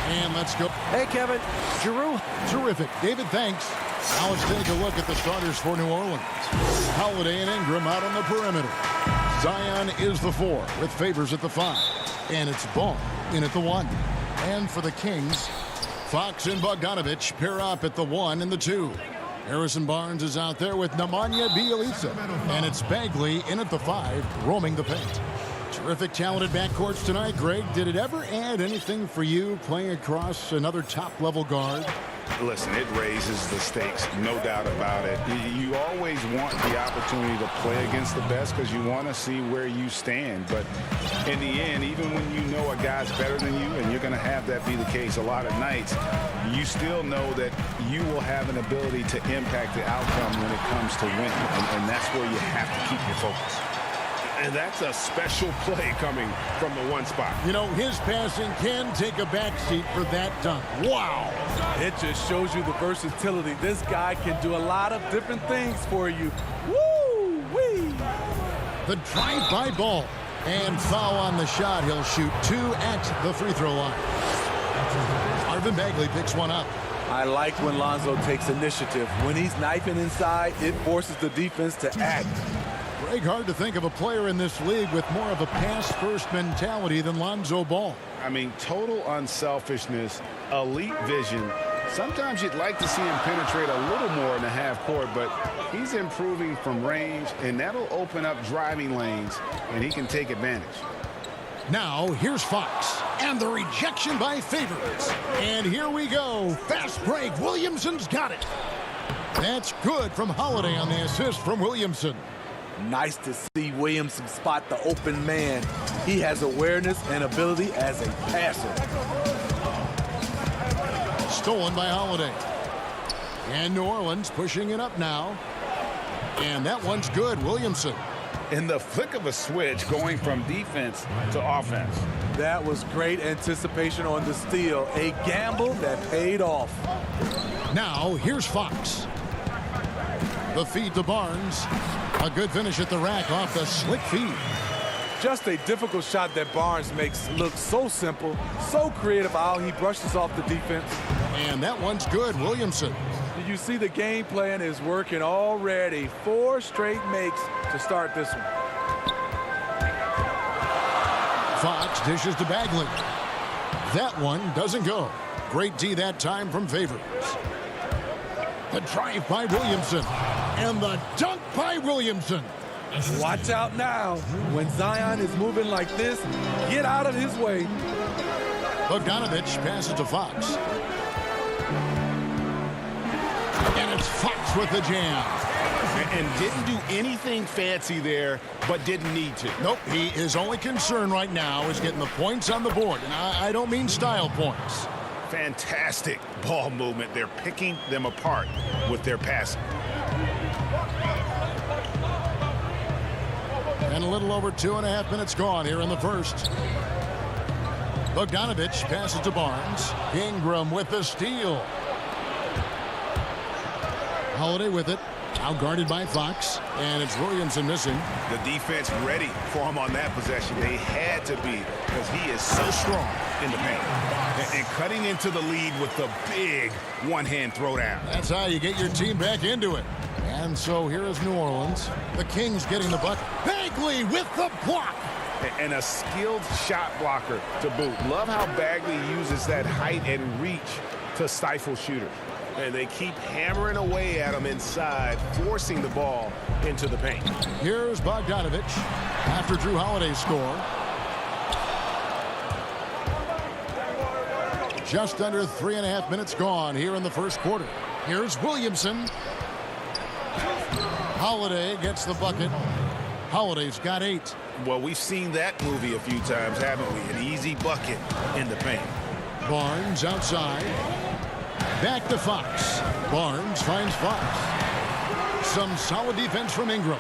Speaker 1: And let's go.
Speaker 7: Hey, Kevin. Giroux.
Speaker 1: Terrific. David, thanks. Now let's take a look at the starters for New Orleans. Holiday and Ingram out on the perimeter. Zion is the 4 with Favors at the 5. And it's Ball in at the 1. And for the Kings, Fox and Bogdanovich pair up at the 1 and the 2. Harrison Barnes is out there with Nemanja Bjelica. And it's Bagley in at the 5, roaming the paint. Terrific talented backcourts tonight, Greg. Did it ever add anything for you playing across another top-level guard?
Speaker 3: Listen, it raises the stakes, no doubt about it. You always want the opportunity to play against the best because you want to see where you stand. But in the end, even when you know a guy's better than you, and you're going to have that be the case a lot of nights, you still know that you will have an ability to impact the outcome when it comes to winning. And that's where you have to keep your focus.
Speaker 6: And that's a special play coming from the 1 spot.
Speaker 1: You know, his passing can take a backseat for that dunk. Wow.
Speaker 16: It just shows you the versatility. This guy can do a lot of different things for you. Woo-wee.
Speaker 1: The drive-by ball. And foul on the shot. He'll shoot 2 at the free throw line. Marvin Bagley picks one up.
Speaker 16: I like when Lonzo takes initiative. When he's knifing inside, it forces the defense to act.
Speaker 1: Greg, hard to think of a player in this league with more of a pass-first mentality than Lonzo Ball.
Speaker 3: I mean, total unselfishness, elite vision. Sometimes you'd like to see him penetrate a little more in the half court, but he's improving from range, and that'll open up driving lanes, and he can take advantage.
Speaker 1: Now, here's Fox, and the rejection by Favors. And here we go. Fast break. Williamson's got it. That's good from Holiday on the assist from Williamson.
Speaker 16: Nice to see Williamson spot the open man. He has awareness and ability as a passer.
Speaker 1: Stolen by Holiday. And New Orleans pushing it up now. And that one's good. Williamson.
Speaker 3: In the flick of a switch, going from defense to offense.
Speaker 16: That was great anticipation on the steal. A gamble that paid off.
Speaker 1: Now, here's Fox. The feed to Barnes. A good finish at the rack off the slick feed.
Speaker 16: Just a difficult shot that Barnes makes look so simple, so creative how he brushes off the defense.
Speaker 1: And that one's good. Williamson.
Speaker 16: Did you see the game plan is working already? 4 straight makes to start this one.
Speaker 1: Fox dishes to Bagley. That one doesn't go. Great D that time from Favors. The drive by Williamson. And the dunk by Williamson.
Speaker 16: Watch out now. When Zion is moving like this, get out of his way.
Speaker 1: Bogdanovich passes to Fox. And it's Fox with the jam.
Speaker 6: And didn't do anything fancy there, but didn't need to.
Speaker 1: Nope, his only concern right now is getting the points on the board. And I don't mean style points.
Speaker 6: Fantastic ball movement. They're picking them apart with their passing.
Speaker 1: And a little over 2.5 minutes gone here in the first. Bogdanovich passes to Barnes. Ingram with the steal. Holiday with it. Now guarded by Fox. And it's Williamson missing.
Speaker 6: The defense ready for him on that possession. They had to be because he is so strong in the paint. And cutting into the lead with the big one-hand throwdown.
Speaker 1: That's how you get your team back into it. And so here is New Orleans. The Kings getting the bucket. Bagley with the block.
Speaker 3: And a skilled shot blocker to boot. Love how Bagley uses that height and reach to stifle shooters.
Speaker 6: And they keep hammering away at him inside, forcing the ball into the paint.
Speaker 1: Here's Bogdanovich after Drew Holiday's score. Just under 3.5 minutes gone here in the first quarter. Here's Williamson. Holiday gets the bucket. Holiday's got 8.
Speaker 6: Well, we've seen that movie a few times, haven't we? An easy bucket in the paint.
Speaker 1: Barnes outside. Back to Fox. Barnes finds Fox. Some solid defense from Ingram.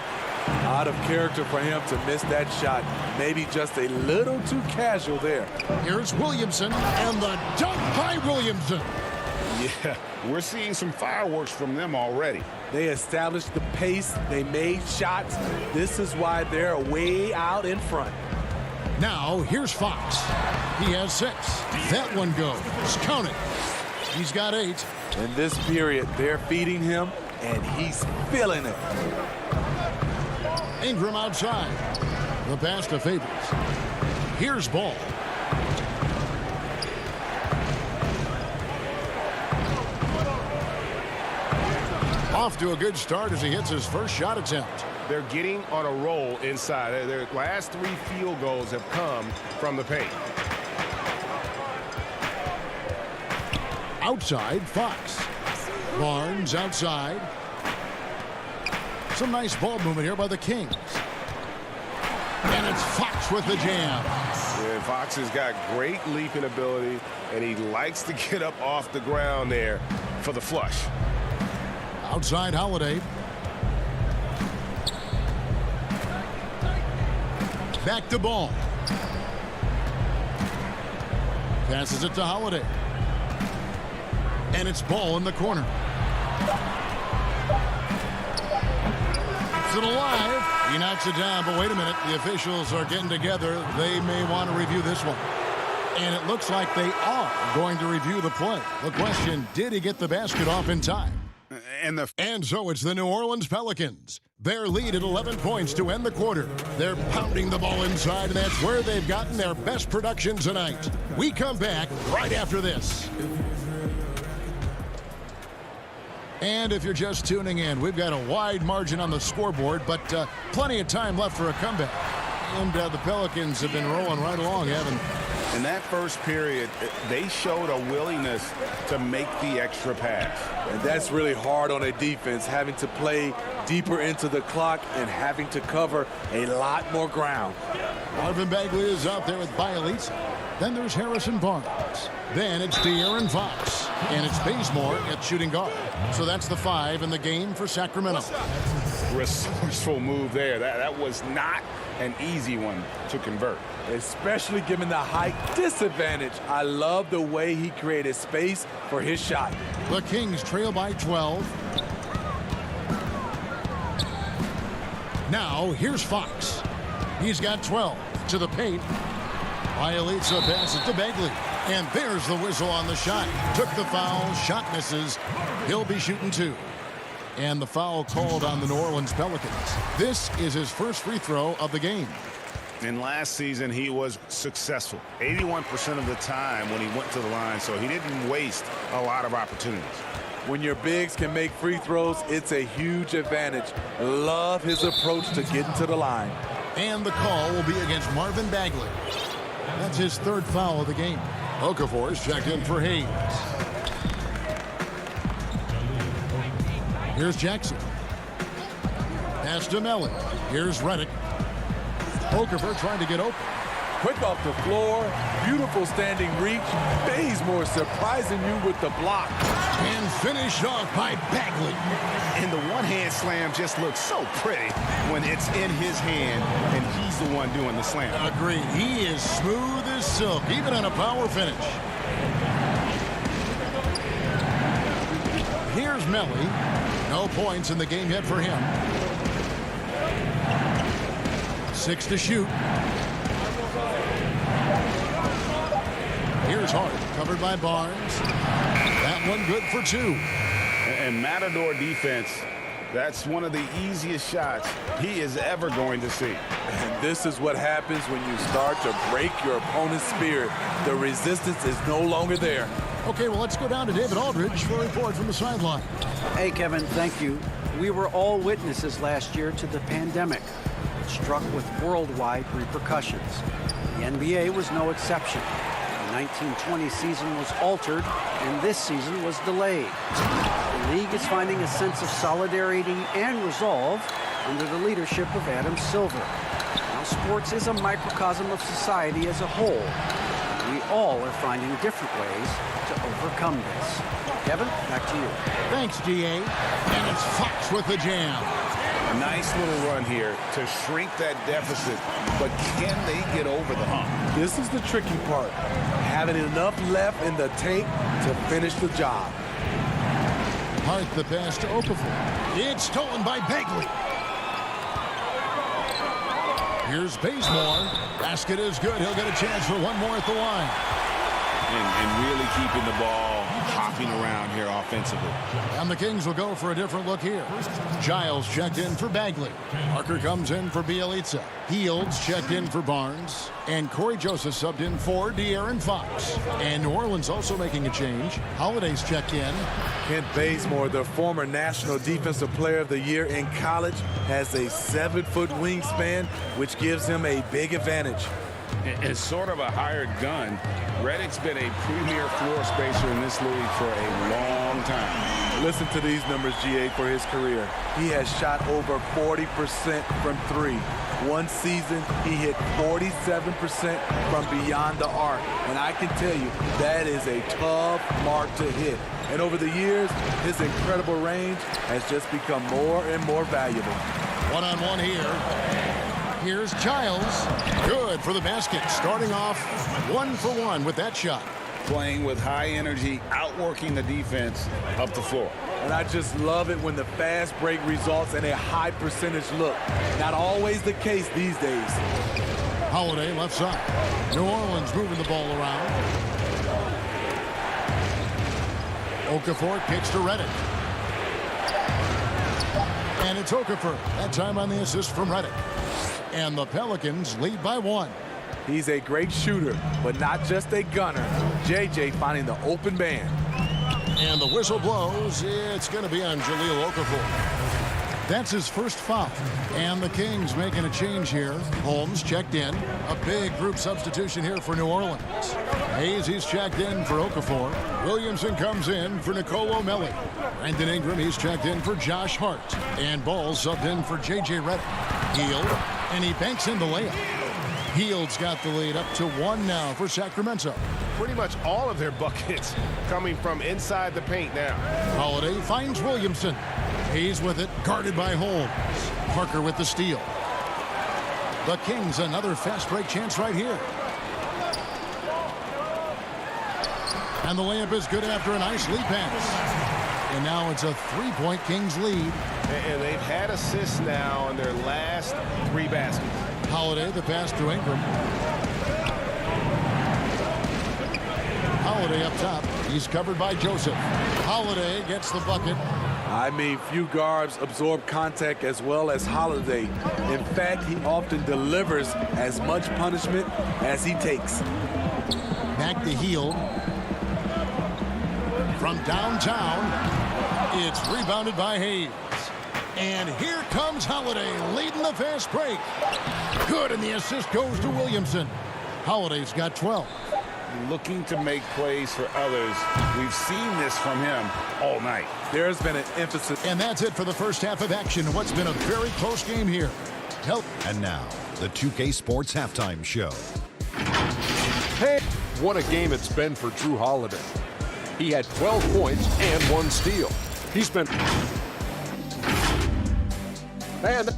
Speaker 16: Out of character for him to miss that shot. Maybe just a little too casual there.
Speaker 1: Here's Williamson and the dunk by Williamson.
Speaker 3: Yeah, we're seeing some fireworks from them already.
Speaker 16: They established the pace. They made shots. This is why they're way out in front.
Speaker 1: Now, here's Fox. He has 6. That one goes. Count it. He's got 8.
Speaker 16: In this period, they're feeding him, and he's feeling it.
Speaker 1: Ingram outside. The pass to Favors. Here's Ball. Off to a good start as he hits his first shot attempt.
Speaker 6: They're getting on a roll inside. Their last 3 field goals have come from the paint.
Speaker 1: Outside, Fox. Barnes outside. Some nice ball movement here by the Kings. And it's Fox with the jam.
Speaker 6: Yeah, Fox has got great leaping ability, and he likes to get up off the ground there for the flush.
Speaker 1: Outside Holiday. Back to Ball. Passes it to Holiday. And it's Ball in the corner. Keeps it alive. He knocks it down, but wait a minute. The officials are getting together. They may want to review this one. And it looks like they are going to review the play. The question, did he get the basket off in time? And so it's the New Orleans Pelicans. Their lead at 11 points to end the quarter. They're pounding the ball inside, and that's where they've gotten their best production tonight. We come back right after this. And if you're just tuning in, we've got a wide margin on the scoreboard, but plenty of time left for a comeback. And the Pelicans have been rolling right along, haven't they?
Speaker 6: In that first period, they showed a willingness to make the extra pass.
Speaker 16: And that's really hard on a defense, having to play deeper into the clock and having to cover a lot more ground.
Speaker 1: Marvin Bagley is out there with Bielitsa. Then there's Harrison Barnes. Then it's De'Aaron Fox. And it's Bazemore at shooting guard. So that's the 5 in the game for Sacramento.
Speaker 6: Resourceful move there. That was not an easy one to convert.
Speaker 16: Especially given the height disadvantage. I love the way he created space for his shot.
Speaker 1: The Kings trail by 12. Now, here's Fox. He's got 12 to the paint. Bielitsa passes to Bagley. And there's the whistle on the shot. Took the foul. Shot misses. He'll be shooting 2. And the foul called on the New Orleans Pelicans. This is his first free throw of the game.
Speaker 6: And last season, he was successful 81% of the time when he went to the line, so he didn't waste a lot of opportunities.
Speaker 16: When your bigs can make free throws, it's a huge advantage. Love his approach to getting to the line.
Speaker 1: And the call will be against Marvin Bagley. That's his 3rd foul of the game. Okafor's checked in for Hayes. Here's Jackson. Pass to Mellon. Here's Redick. Okafor trying to get open.
Speaker 16: Quick off the floor. Beautiful standing reach. Bazemore surprising you with the block.
Speaker 1: And finished off by Bagley.
Speaker 6: And the one-hand slam just looks so pretty when it's in his hand and he's the one doing the slam.
Speaker 1: Agreed. He is smooth as silk, even on a power finish. Here's Melly. No points in the game yet for him. 6 to shoot. Here's Hart, covered by Barnes. That one good for 2.
Speaker 6: And Matador defense, that's one of the easiest shots he is ever going to see.
Speaker 16: And this is what happens when you start to break your opponent's spirit. The resistance is no longer there.
Speaker 1: Okay, well, let's go down to David Aldridge for a report from the sideline.
Speaker 7: Hey, Kevin, thank you. We were all witnesses last year to the pandemic. It struck with worldwide repercussions. The NBA was no exception. The 1920 season was altered, and this season was delayed. The league is finding a sense of solidarity and resolve under the leadership of Adam Silver. Now, sports is a microcosm of society as a whole. We all are finding different ways to overcome this. Kevin, back to you.
Speaker 1: Thanks, GA. And it's Fox with the jam.
Speaker 6: A nice little run here to shrink that deficit, but can they get over the hump?
Speaker 16: This is the tricky part. Having enough left in the tank to finish the job.
Speaker 1: Hart the pass to Okafor. It's stolen by Bagley. Here's Bazemore. Basket is good. He'll get a chance for one more at the line.
Speaker 3: And really keeping the ball hopping around here offensively.
Speaker 1: And the Kings will go for a different look here. Giles checked in for Bagley. Parker comes in for Bielitsa. Fields checked in for Barnes. And Corey Joseph subbed in for De'Aaron Fox. And New Orleans also making a change. Holiday's checked in.
Speaker 16: Kent Bazemore, the former National Defensive Player of the Year in college, has a 7-foot wingspan, which gives him a big advantage.
Speaker 3: As sort of a hired gun, Redick's been a premier floor spacer in this league for a long time.
Speaker 16: Listen to these numbers, GA, for his career. He has shot over 40% from 3. One season, he hit 47% from beyond the arc. And I can tell you, that is a tough mark to hit. And over the years, his incredible range has just become more and more valuable.
Speaker 1: One-on-one here. Here's Giles. Good for the basket. Starting off 1 for 1 with that shot.
Speaker 3: Playing with high energy, outworking the defense up the floor.
Speaker 16: And I just love it when the fast break results in a high percentage look. Not always the case these days.
Speaker 1: Holiday left side. New Orleans moving the ball around. Okafor kicks to Redick. And it's Okafor. That time on the assist from Redick. And the Pelicans lead by 1.
Speaker 16: He's a great shooter, but not just a gunner. JJ finding the open man.
Speaker 1: And the whistle blows. It's going to be on Jahlil Okafor. That's his first foul. And the Kings making a change here. Holmes checked in. A big group substitution here for New Orleans. Hayes, he's checked in for Okafor. Williamson comes in for Nicolo Melli. Brandon Ingram, he's checked in for Josh Hart. And Ball subbed in for J.J. Redick. Hield, and he banks in the layup. Hield's got the lead up to 1 now for Sacramento.
Speaker 6: Pretty much all of their buckets coming from inside the paint now.
Speaker 1: Holiday finds Williamson. Hayes with it, guarded by Holmes. Parker with the steal. The Kings another fast break chance right here. And the layup is good after a nice lead pass. And now it's a 3-point Kings lead.
Speaker 6: And they've had assists now in their last 3 baskets.
Speaker 1: Holiday, the pass to Ingram. Holiday up top. He's covered by Joseph. Holiday gets the bucket.
Speaker 16: I mean, few guards absorb contact as well as Holiday. In fact, he often delivers as much punishment as he takes.
Speaker 1: Back to Hield. From downtown, it's rebounded by Hayes. And here comes Holiday leading the fast break. Good, and the assist goes to Williamson. Holiday's got 12.
Speaker 3: Looking to make plays for others. We've seen this from him all night.
Speaker 16: There's been an emphasis.
Speaker 1: And that's it for the first half of action. What's been a very close game here.
Speaker 8: And now, the 2K Sports Halftime Show.
Speaker 9: Hey, what a game it's been for Drew Holiday. He had 12 points and 1 steal. He's been... And...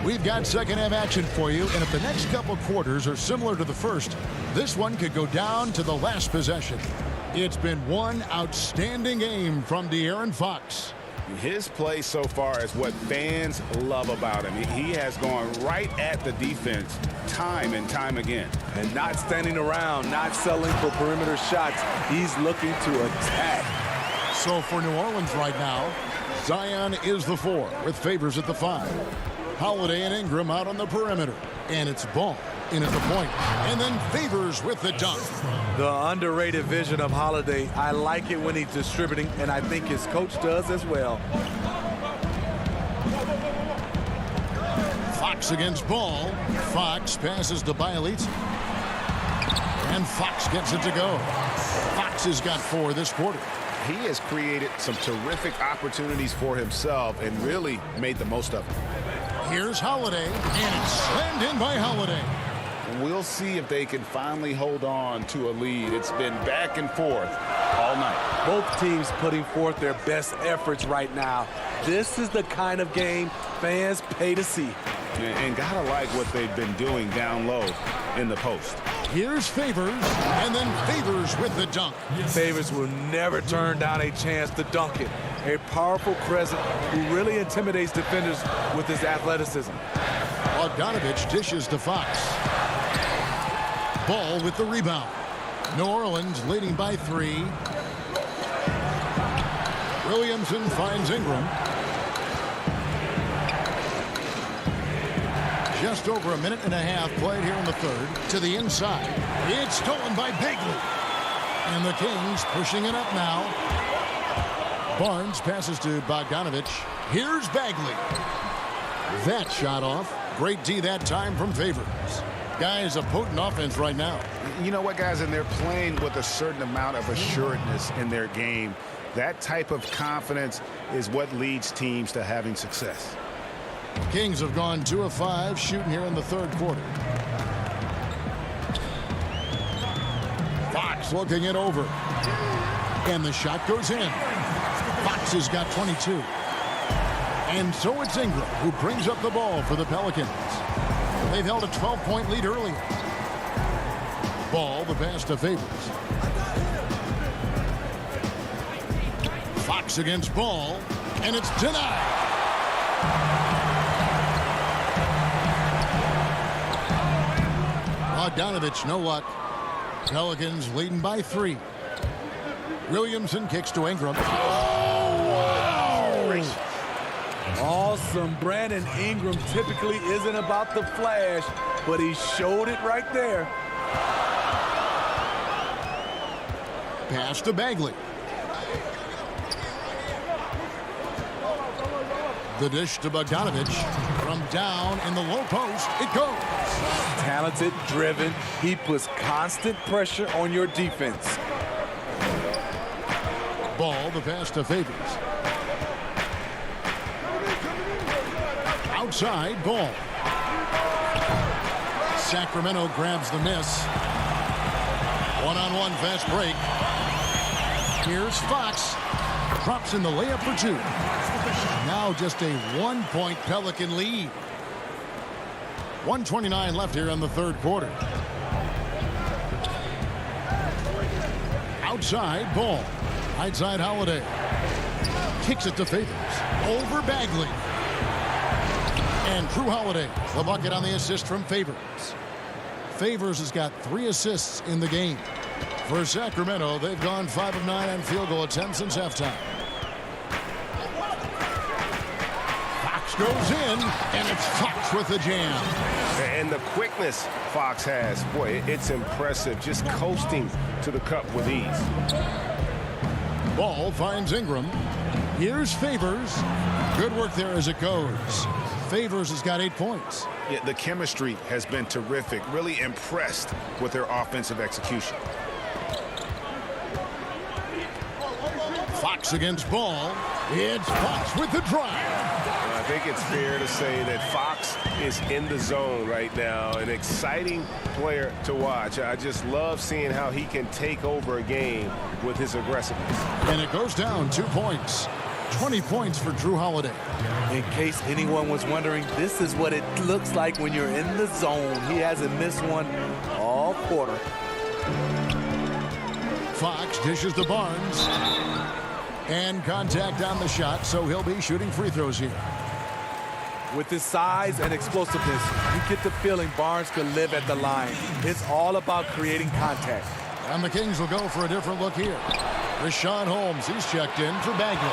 Speaker 1: We've got second half action for you, and if the next couple quarters are similar to the first, this one could go down to the last possession. It's been one outstanding game from De'Aaron Fox.
Speaker 3: His play so far is what fans love about him. He has gone right at the defense time and time again.
Speaker 16: And not standing around, not settling for perimeter shots. He's looking to attack.
Speaker 1: So for New Orleans right now, Zion is the 4 with Favors at the 5. Holiday and Ingram out on the perimeter. And it's Ball in at the point. And then Favors with the dunk.
Speaker 16: The underrated vision of Holiday. I like it when he's distributing, and I think his coach does as well.
Speaker 1: Fox against Ball. Fox passes to Bielitsa. And Fox gets it to go. Fox has got 4 this quarter.
Speaker 6: He has created some terrific opportunities for himself and really made the most of it.
Speaker 1: Here's Holiday, and it's slammed in by Holiday.
Speaker 3: We'll see if they can finally hold on to a lead. It's been back and forth all night.
Speaker 16: Both teams putting forth their best efforts right now. This is the kind of game fans pay to see.
Speaker 3: And gotta like what they've been doing down low in the post.
Speaker 1: Here's Favors, and then Favors with the dunk.
Speaker 16: Favors will never turn down a chance to dunk it. A powerful presence who really intimidates defenders with his athleticism.
Speaker 1: Bogdanovich dishes to Fox. Ball with the rebound. New Orleans leading by 3. Williamson finds Ingram. Just over a minute and a half played here in the third. To the inside. It's stolen by Bagley. And the Kings pushing it up now. Barnes passes to Bogdanovich. Here's Bagley. That shot off. Great D that time from Favors. Guys, a potent offense right now.
Speaker 3: You know what, guys? And they're playing with a certain amount of assuredness in their game. That type of confidence is what leads teams to having success.
Speaker 1: Kings have gone 2 of 5 shooting here in the third quarter. Fox looking it over. And the shot goes in. Fox has got 22. And so it's Ingram who brings up the ball for the Pelicans. They've held a 12-point lead earlier. Ball, the pass to Favors. Fox against Ball, and it's denied. Bogdanovich, no luck. Pelicans leading by 3. Williamson kicks to Ingram.
Speaker 16: Awesome. Brandon Ingram typically isn't about the flash, but he showed it right there.
Speaker 1: Pass to Bagley. The dish to Bogdanovich. From down in the low post, it goes.
Speaker 16: Talented, driven. He puts constant pressure on your defense.
Speaker 1: Ball, the pass to Favors. Outside, Ball. Sacramento grabs the miss. One-on-one fast break. Here's Fox. Drops in the layup for 2. Now just a 1-point Pelican lead. 1:29 left here in the third quarter. Outside, Ball. Right side, Holiday. Kicks it to Favors. Over Bagley. And Drew Holiday, the bucket on the assist from Favors. Favors has got 3 assists in the game. For Sacramento, they've gone 5 of 9 on field goal attempts since halftime. Fox goes in, and it's Fox with the jam.
Speaker 6: And the quickness Fox has, boy, it's impressive. Just coasting to the cup with ease.
Speaker 1: Ball finds Ingram. Here's Favors. Good work there as it goes. Favors has got 8 points.
Speaker 3: Yeah, the chemistry has been terrific. Really impressed with their offensive execution.
Speaker 1: Fox against Ball. It's Fox with the drive.
Speaker 6: I think it's fair to say that Fox is in the zone right now. An exciting player to watch. I just love seeing how he can take over a game with his aggressiveness.
Speaker 1: And it goes down 2 points. 20 points for Drew Holiday.
Speaker 16: In case anyone was wondering, this is what it looks like when you're in the zone. He hasn't missed one all quarter.
Speaker 1: Fox dishes to Barnes. And contact on the shot, so he'll be shooting free throws here.
Speaker 16: With his size and explosiveness, you get the feeling Barnes could live at the line. It's all about creating contact.
Speaker 1: And the Kings will go for a different look here. Rashawn Holmes, he's checked in for Bagley.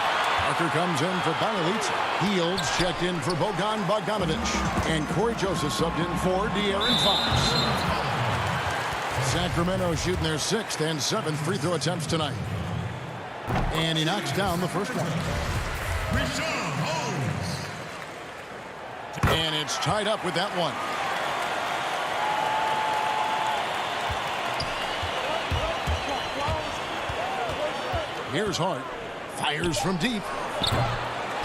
Speaker 1: Parker comes in for Banalitza. Healds checked in for Bogdanovich. And Corey Joseph subbed in for De'Aaron Fox. Sacramento shooting their 6th and 7th free throw attempts tonight. And he knocks down the first one. And it's tied up with that one. Here's Hart. Fires from deep.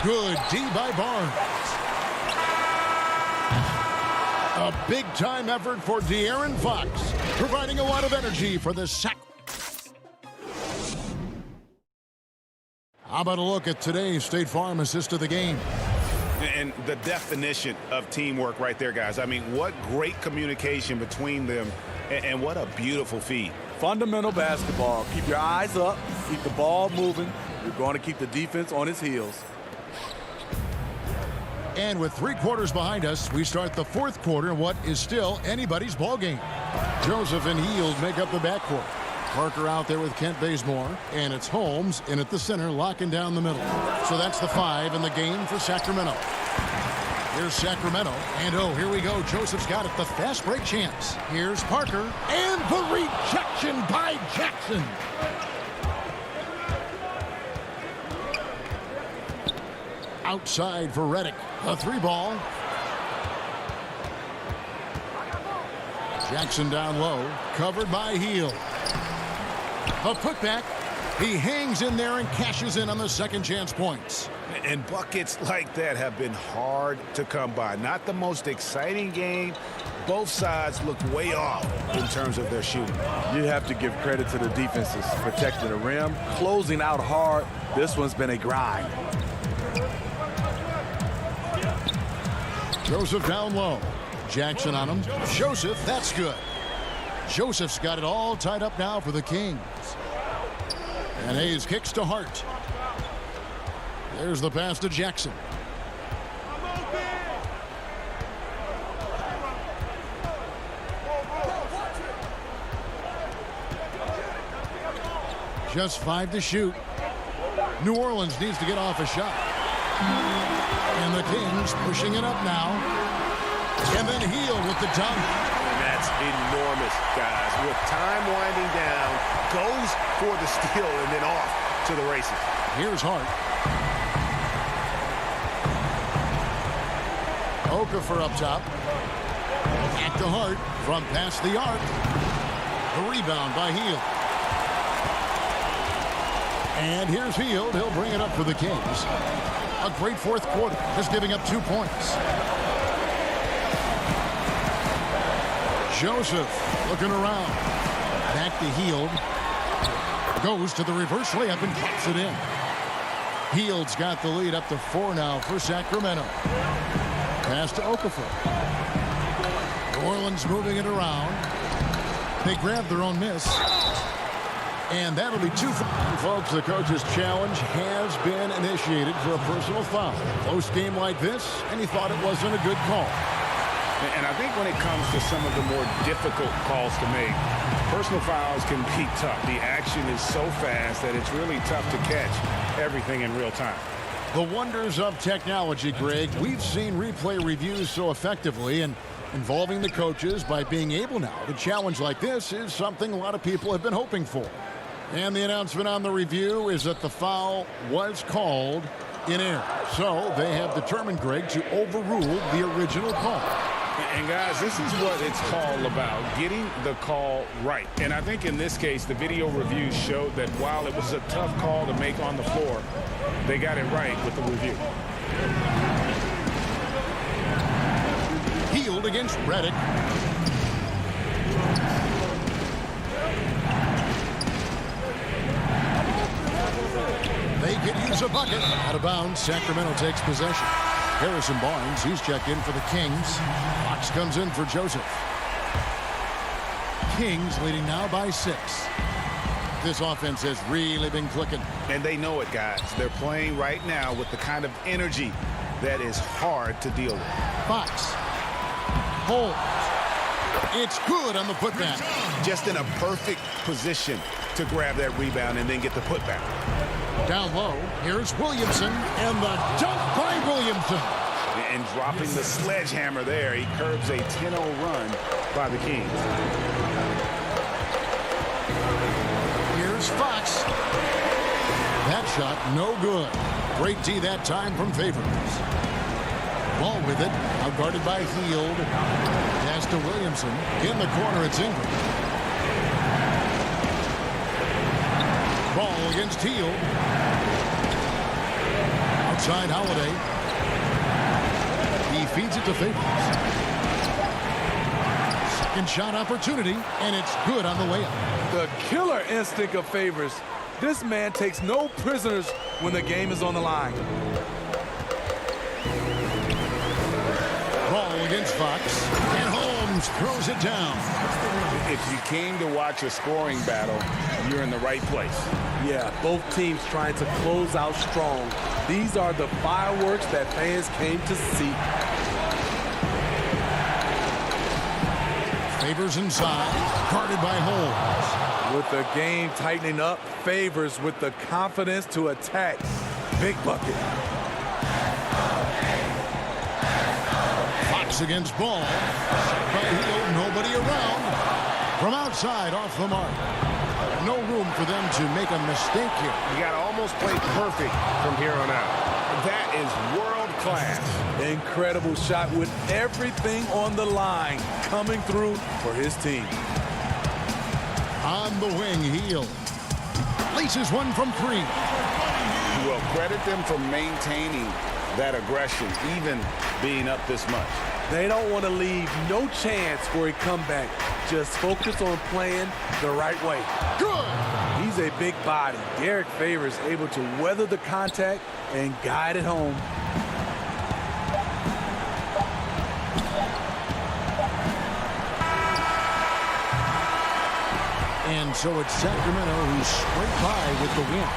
Speaker 1: Good D by Barnes. A big-time effort for De'Aaron Fox, providing a lot of energy for the Sac. How about a look at today's State Farm assist of the game?
Speaker 3: And the definition of teamwork right there, guys. I mean, what great communication between them And what a beautiful feed.
Speaker 16: Fundamental basketball. Keep your eyes up. Keep the ball moving. You're going to keep the defense on its heels.
Speaker 1: And with 3 quarters behind us, we start the 4th quarter in what is still anybody's ball game. Joseph and Hield make up the backcourt. Parker out there with Kent Bazemore, and it's Holmes in at the center, locking down the middle. So that's the 5 in the game for Sacramento. Here's Sacramento, and oh, here we go. Joseph's got it, the fast break chance. Here's Parker, and the rejection by Jackson. Outside for Redick, a 3-ball. Jackson down low, covered by Hield. A putback. He hangs in there and cashes in on the second chance points.
Speaker 3: And buckets like that have been hard to come by. Not the most exciting game. Both sides look way off in terms of their shooting.
Speaker 16: You have to give credit to the defenses protecting the rim, closing out hard. This one's been a grind.
Speaker 1: Joseph down low. Jackson on him. Joseph, that's good. Joseph's got it all tied up now for the Kings. And Hayes kicks to Hart. There's the pass to Jackson. Just 5 to shoot. New Orleans needs to get off a shot. And the Kings pushing it up now. And then Hield with the dunk.
Speaker 3: And that's enormous, guys. With time winding down, goes for the steal and then off to the races.
Speaker 1: Here's Hart. Okafor up top. Back to Hart from past the arc. The rebound by Hield. And here's Hield. He'll bring it up for the Kings. A great 4th quarter, just giving up 2 points. Joseph looking around. Back to Hield. Goes to the reverse layup and drops it in. Hield's got the lead up to 4 now for Sacramento. Pass to Okafor. New Orleans moving it around. They grab their own miss. And that'll be 2. Folks, the coach's challenge has been initiated for a personal foul. Close game like this, and he thought it wasn't a good call.
Speaker 3: And I think when it comes to some of the more difficult calls to make, personal fouls can be tough. The action is so fast that it's really tough to catch everything in real time.
Speaker 1: The wonders of technology, Greg. We've seen replay reviews so effectively, and involving the coaches by being able now to challenge like this is something a lot of people have been hoping for. And the announcement on the review is that the foul was called in error. So they have determined, Greg, to overrule the original call.
Speaker 3: And guys, this is what it's all about, getting the call right. And I think in this case, the video review showed that while it was a tough call to make on the floor, they got it right with the review.
Speaker 1: Hield against Redick. They could use a bucket. Out of bounds, Sacramento takes possession. Harrison Barnes, he's checked in for the Kings. Fox comes in for Joseph. Kings leading now by 6. This offense has really been clicking.
Speaker 3: And they know it, guys. They're playing right now with the kind of energy that is hard to deal with.
Speaker 1: Fox. Holmes. It's good on the putback.
Speaker 3: Just in a perfect position to grab that rebound and then get the putback.
Speaker 1: Down low, here's Williamson, and the dunk by Williamson.
Speaker 3: And dropping the sledgehammer there, he curbs a 10-0 run by the Kings.
Speaker 1: Here's Fox. That shot, no good. Great D that time from Favors. Ball with it, out guarded by Hield. Pass to Williamson. In the corner, it's Ingram. Ball against Hield. Outside Holiday. He feeds it to Favors. Second shot opportunity, and it's good on the layup.
Speaker 16: The killer instinct of Favors. This man takes no prisoners when the game is on the line.
Speaker 1: Ball against Fox. And Holmes Williams throws it down.
Speaker 3: If you came to watch a scoring battle, you're in the right place.
Speaker 16: Yeah, both teams trying to close out strong. These are the fireworks that fans came to see.
Speaker 1: Favors inside, guarded by Holmes.
Speaker 16: With the game tightening up, Favors with the confidence to attack. Big bucket.
Speaker 1: Fox against Ball. By Hill, nobody around. From outside, off the mark. No room for them to make a mistake here.
Speaker 6: You got to almost play perfect from here on out.
Speaker 3: That is world class.
Speaker 16: Incredible shot with everything on the line coming through for his team.
Speaker 1: On the wing, Hill. Laces one from 3.
Speaker 3: Well, credit them for maintaining that aggression, even being up this much.
Speaker 16: They don't want to leave no chance for a comeback. Just focus on playing the right way.
Speaker 1: Good.
Speaker 16: He's a big body. Derek Favors able to weather the contact and guide it home.
Speaker 1: And so it's Sacramento who's straight by with the win.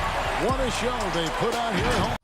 Speaker 1: What a show they put on here at home.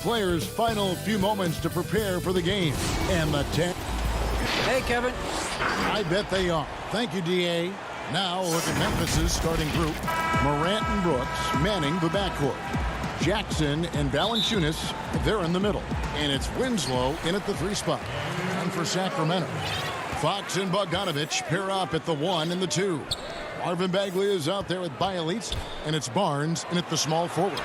Speaker 1: players' final few moments to prepare for the game. And the 10.
Speaker 7: Hey, Kevin.
Speaker 1: I bet they are. Thank you, D.A. Now look at Memphis's starting group. Morant and Brooks manning the backcourt. Jackson and Valanciunas, they're in the middle. And it's Winslow in at the 3 spot. And for Sacramento, Fox and Bogdanovich pair up at the 1 and the 2. Marvin Bagley is out there with Bielitsa, and it's Barnes in at the small forward.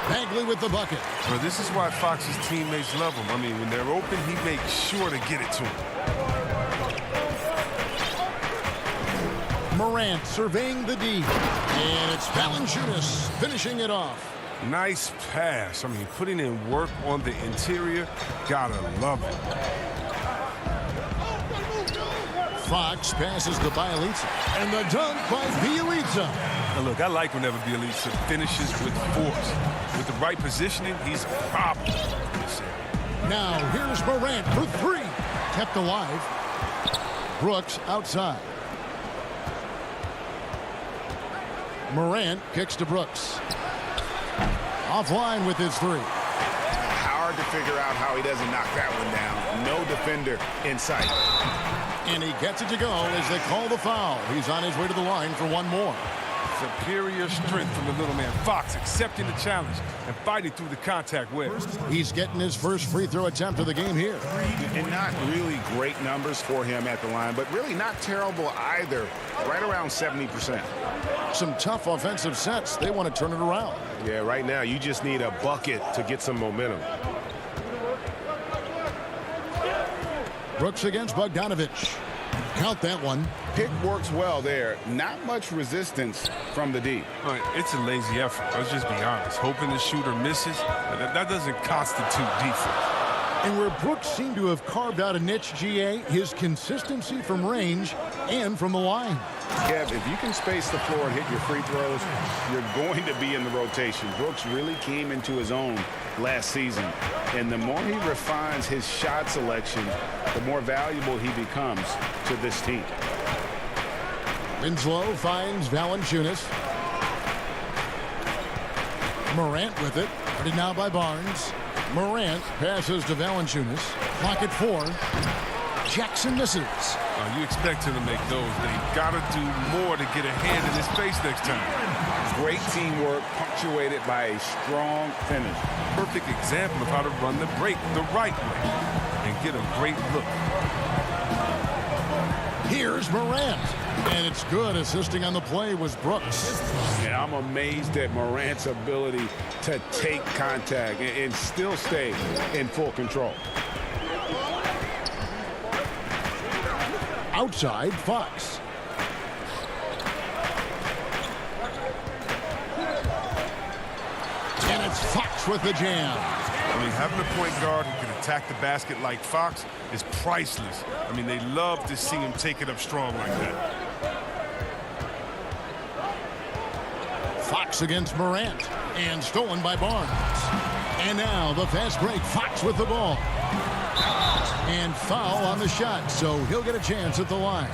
Speaker 1: Bagley with the bucket.
Speaker 12: Well, this is why Fox's teammates love him. I mean, when they're open, he makes sure to get it to him.
Speaker 1: Morant surveying the D. And it's Valanciunas finishing it off.
Speaker 12: Nice pass. I mean, putting in work on the interior. Gotta love it.
Speaker 1: Fox passes to Bielitsa. And the dunk by Bielitsa.
Speaker 12: Now look, I like whenever Bielitsa finishes with force. With the right positioning, he's a problem.
Speaker 1: Now here's Morant for 3. Kept alive. Brooks outside. Morant kicks to Brooks. Offline with his 3.
Speaker 3: Hard to figure out how he doesn't knock that one down. No defender in sight.
Speaker 1: And he gets it to go as they call the foul. He's on his way to the line for one more.
Speaker 12: Superior strength from the little man. Fox accepting the challenge and fighting through the contact web.
Speaker 1: He's getting his first free throw attempt of the game here.
Speaker 3: And not really great numbers for him at the line, but really not terrible either. Right around 70%.
Speaker 1: Some tough offensive sets. They want to turn it around.
Speaker 6: Yeah, right now you just need a bucket to get some momentum.
Speaker 1: Brooks against Bogdanovich. Count that one.
Speaker 3: Pick works well there. Not much resistance from the D.
Speaker 12: It's a lazy effort. Let's just be honest. Hoping the shooter misses, that doesn't constitute defense.
Speaker 1: And where Brooks seemed to have carved out a niche, GA, his consistency from range and from the line.
Speaker 3: Kev, if you can space the floor and hit your free throws, you're going to be in the rotation. Brooks really came into his own last season. And the more he refines his shot selection, the more valuable he becomes to this team.
Speaker 1: Winslow finds Valanciunas. Morant with it. Guarded now by Barnes. Morant passes to Valanciunas. Clock at 4. Jackson misses.
Speaker 12: You expect him to make those. They got to do more to get a hand in his face next time.
Speaker 3: Great teamwork punctuated by a strong finish.
Speaker 12: Perfect example of how to run the break the right way and get a great look.
Speaker 1: Here's Morant. And it's good. Assisting on the play was Brooks.
Speaker 3: Yeah, I'm amazed at Morant's ability to take contact and still stay in full control.
Speaker 1: Outside, Fox. And it's Fox with the jam.
Speaker 12: I mean, having a point guard who can attack the basket like Fox is priceless. I mean, they love to see him take it up strong like that.
Speaker 1: Fox against Morant. And stolen by Barnes. And now the fast break. Fox with the ball. And foul on the shot, so he'll get a chance at the line.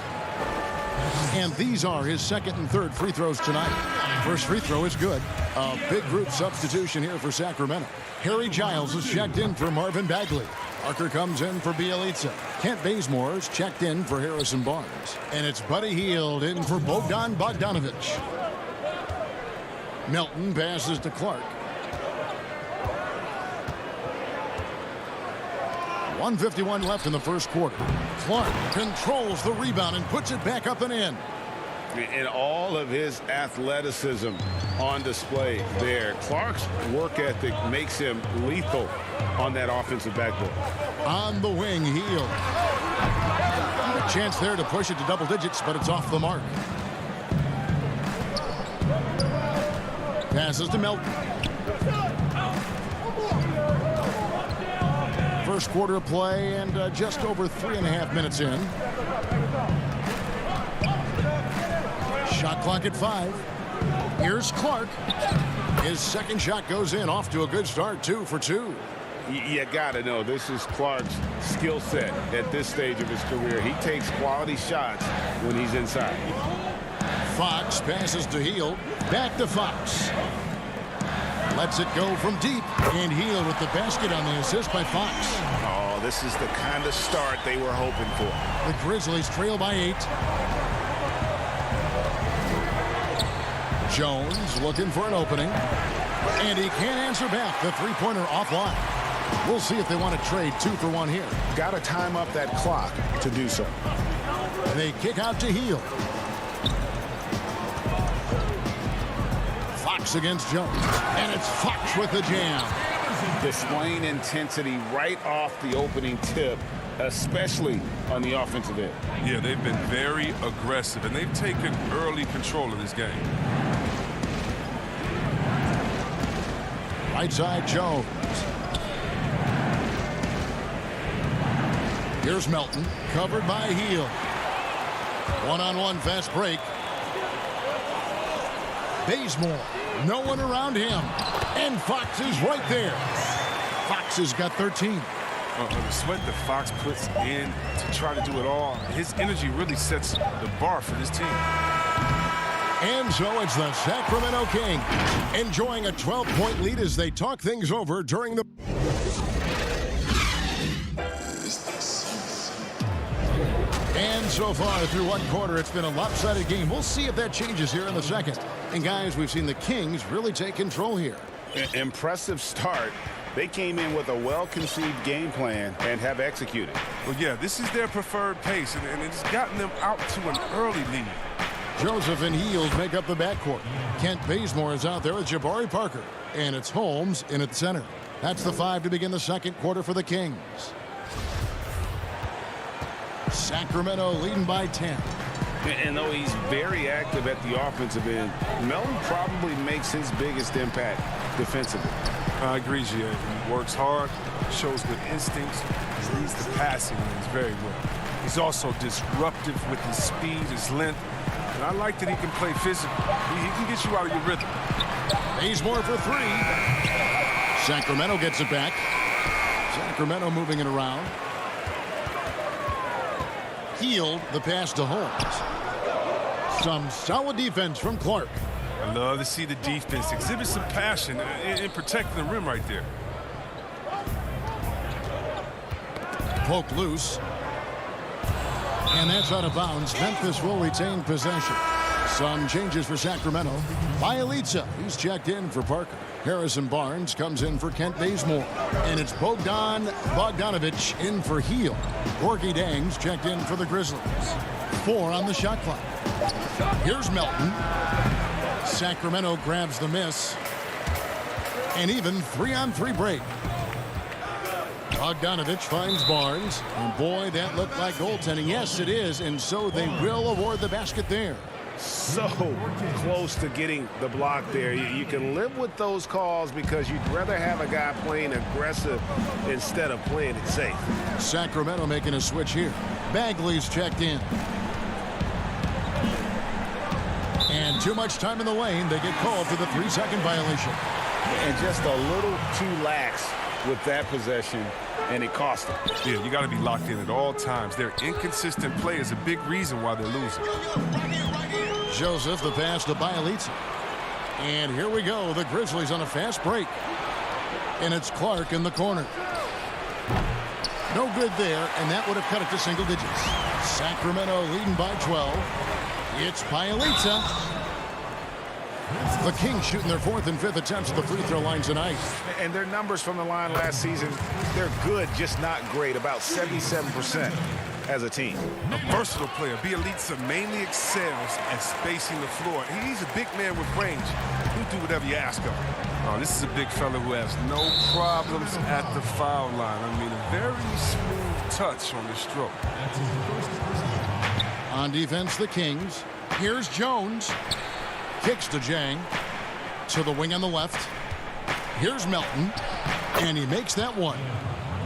Speaker 1: And these are his second and third free throws tonight. First free throw is good. A big group substitution here for Sacramento. Harry Giles is checked in for Marvin Bagley. Parker comes in for Bielitsa. Kent Bazemore is checked in for Harrison Barnes. And it's Buddy Hield in for Bogdan Bogdanovich. Melton passes to Clark. 1:51 left in the first quarter. Clark controls the rebound and puts it back up and in.
Speaker 3: And all of his athleticism on display there. Clark's work ethic makes him lethal on that offensive backboard.
Speaker 1: On the wing, Hield. A chance there to push it to double digits, but it's off the mark. Passes to Melton. First quarter of play and just over 3.5 minutes in. Shot clock at 5. Here's Clark. His second shot goes in, off to a good start, 2 for 2.
Speaker 3: You gotta know this is Clark's skill set at this stage of his career. He takes quality shots when he's inside.
Speaker 1: Fox passes to Hield. Back to Fox. Lets it go from deep. And Hield with the basket on the assist by Fox.
Speaker 3: Oh, this is the kind of start they were hoping for.
Speaker 1: The Grizzlies trail by 8. Jones looking for an opening. And he can't answer back. The three-pointer offline. We'll see if they want to trade 2 for 1 here.
Speaker 3: Got to time up that clock to do so.
Speaker 1: They kick out to Hield. Fox against Jones. And it's Fox with the jam.
Speaker 3: Displaying intensity right off the opening tip, especially on the offensive end.
Speaker 12: Yeah, they've been very aggressive, and they've taken early control of this game.
Speaker 1: Right side, Jones. Here's Melton, covered by Hield. One-on-one fast break. Bazemore, no one around him. And Fox is right there. Fox has got 13.
Speaker 12: The sweat that Fox puts in to try to do it all, his energy really sets the bar for this team.
Speaker 1: And so it's the Sacramento Kings enjoying a 12-point lead as they talk things over during the... And so far through one quarter, it's been a lopsided game. We'll see if that changes here in the second. And guys, we've seen the Kings really take control here.
Speaker 3: Impressive start. They came in with a well-conceived game plan and have executed.
Speaker 12: Well, yeah, this is their preferred pace, and it's gotten them out to an early lead.
Speaker 1: Joseph and Hield make up the backcourt. Kent Bazemore is out there with Jabari Parker. And it's Holmes in at center. That's the 5 to begin the second quarter for the Kings. Sacramento leading by 10.
Speaker 3: And though he's very active at the offensive end, Melton probably makes his biggest impact defensively.
Speaker 12: I agree, G.A. He works hard, shows good instincts, he leads the passing lanes very well. He's also disruptive with his speed, his length, and I like that he can play physical. He can get you out of your rhythm.
Speaker 1: Bazemore for 3. Sacramento gets it back. Sacramento moving it around. Hield the pass to Holmes. Some solid defense from Clark.
Speaker 12: I love to see the defense exhibit some passion in protecting the rim right there.
Speaker 1: Poke loose. And that's out of bounds. Memphis will retain possession. Some changes for Sacramento. Bielitsa, he's checked in for Parker. Harrison Barnes comes in for Kent Bazemore. And it's Bogdanovich in for Hield. Gorky Dangs checked in for the Grizzlies. 4 on the shot clock. Here's Melton. Sacramento grabs the miss. And even 3-on-3 break. Bogdanovich finds Barnes. And boy, that looked like goaltending. Yes, it is. And so they will award the basket there.
Speaker 3: So close to getting the block there. You can live with those calls because you'd rather have a guy playing aggressive instead of playing it safe.
Speaker 1: Sacramento making a switch here. Bagley's checked in. And too much time in the lane. They get called for the 3-second violation.
Speaker 3: And just a little too lax with that possession, and it cost them.
Speaker 12: Yeah, you got to be locked in at all times. Their inconsistent play is a big reason why they're losing.
Speaker 1: Joseph, the pass to Bielitsa. And here we go. The Grizzlies on a fast break. And it's Clark in the corner. No good there, and that would have cut it to single digits. Sacramento leading by 12. It's Bielitsa. The Kings shooting their 4th and 5th attempts at the free throw line tonight.
Speaker 3: And their numbers from the line last season, they're good, just not great. About 77% as a team.
Speaker 12: A versatile player, Bielitsa mainly excels at spacing the floor. He's a big man with range. He'll do whatever you ask him. This is a big fella who has no problems at the foul line. I mean, a very smooth touch on the stroke.
Speaker 1: On defense, the Kings. Here's Jones. Kicks to Jang. To the wing on the left. Here's Melton. And he makes that one.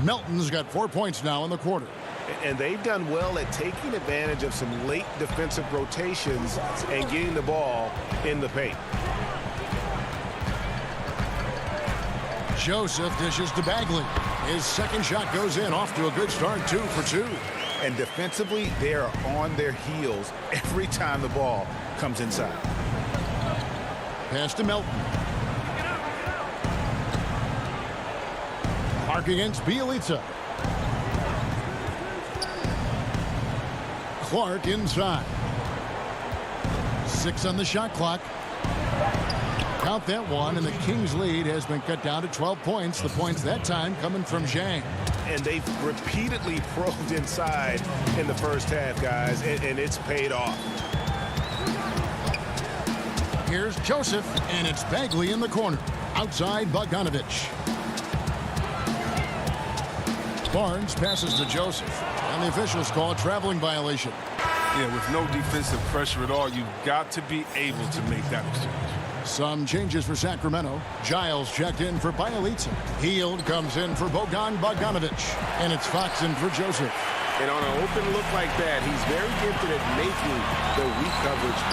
Speaker 1: Melton's got 4 points now in the quarter.
Speaker 3: And they've done well at taking advantage of some late defensive rotations and getting the ball in the paint.
Speaker 1: Joseph dishes to Bagley. His second shot goes in, off to a good start, 2 for 2.
Speaker 3: And defensively, they are on their heels every time the ball comes inside.
Speaker 1: Pass to Melton. Park against Bielitsa. Clark inside. 6 on the shot clock. Count that one, and the Kings' lead has been cut down to 12 points. The points that time coming from Zhang.
Speaker 3: And they've repeatedly probed inside in the first half, guys, and it's paid off.
Speaker 1: Here's Joseph, and it's Bagley in the corner. Outside, Bogdanovich. Barnes passes to Joseph, and the officials call a traveling violation.
Speaker 12: Yeah, with no defensive pressure at all, you've got to be able to make that exchange.
Speaker 1: Some changes for Sacramento. Giles checked in for Bielitsa. Hield comes in for Bogdanovich. And it's Fox in for Joseph.
Speaker 3: And on an open look like that, he's very gifted at making the weak coverage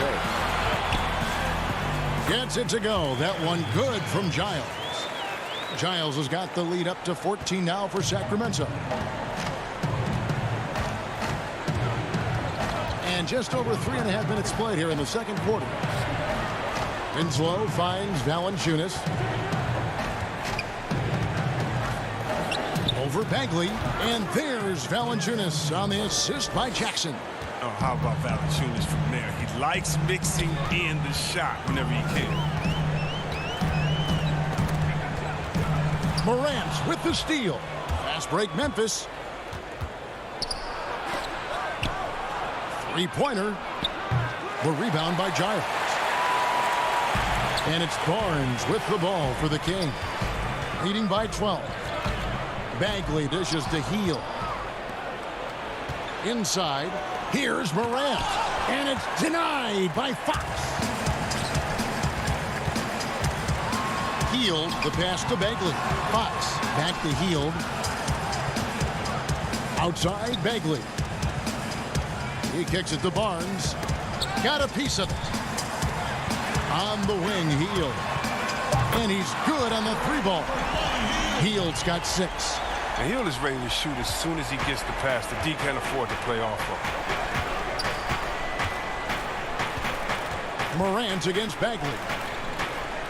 Speaker 3: pay.
Speaker 1: Gets it to go. That one good from Giles. Giles has got the lead up to 14 now for Sacramento. And just over 3.5 minutes played here in the second quarter. Winslow finds Valanciunas. Over Bagley, and there's Valanciunas on the assist by Jackson.
Speaker 12: Oh, how about Valanciunas from there? He likes mixing in the shot whenever he can.
Speaker 1: Morant with the steal. Fast break Memphis. Three-pointer. The rebound by Giles. And it's Barnes with the ball for the King. Leading by 12. Bagley dishes to Hield. Inside, here's Morant. And it's denied by Fox. Hield, the pass to Bagley. Fox, back to Hield. Outside, Bagley. He kicks it to Barnes. Got a piece of it. On the wing, Hield. And he's good on the 3-ball. Hield's got 6.
Speaker 12: And Hield is ready to shoot as soon as he gets the pass. The D can't afford to play off of.
Speaker 1: Morant against Bagley.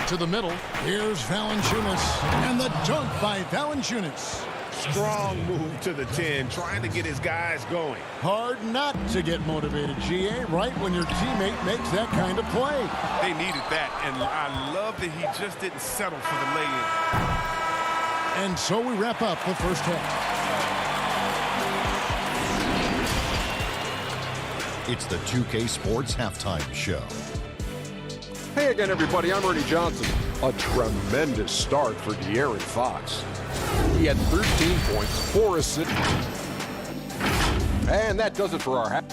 Speaker 1: To the middle. Here's Valanciunas. And the dunk by Valanciunas.
Speaker 3: Strong move to the 10, trying to get his guys going.
Speaker 1: Hard not to get motivated, GA, right when your teammate makes that kind of play.
Speaker 12: They needed that, and I love that he just didn't settle for the lay-in.
Speaker 1: And so we wrap up the first half.
Speaker 8: It's the 2K Sports Halftime Show.
Speaker 9: Hey again, everybody. I'm Ernie Johnson. A tremendous start for De'Aaron Fox. He had 13 points, 4 assists. And that does it for our half.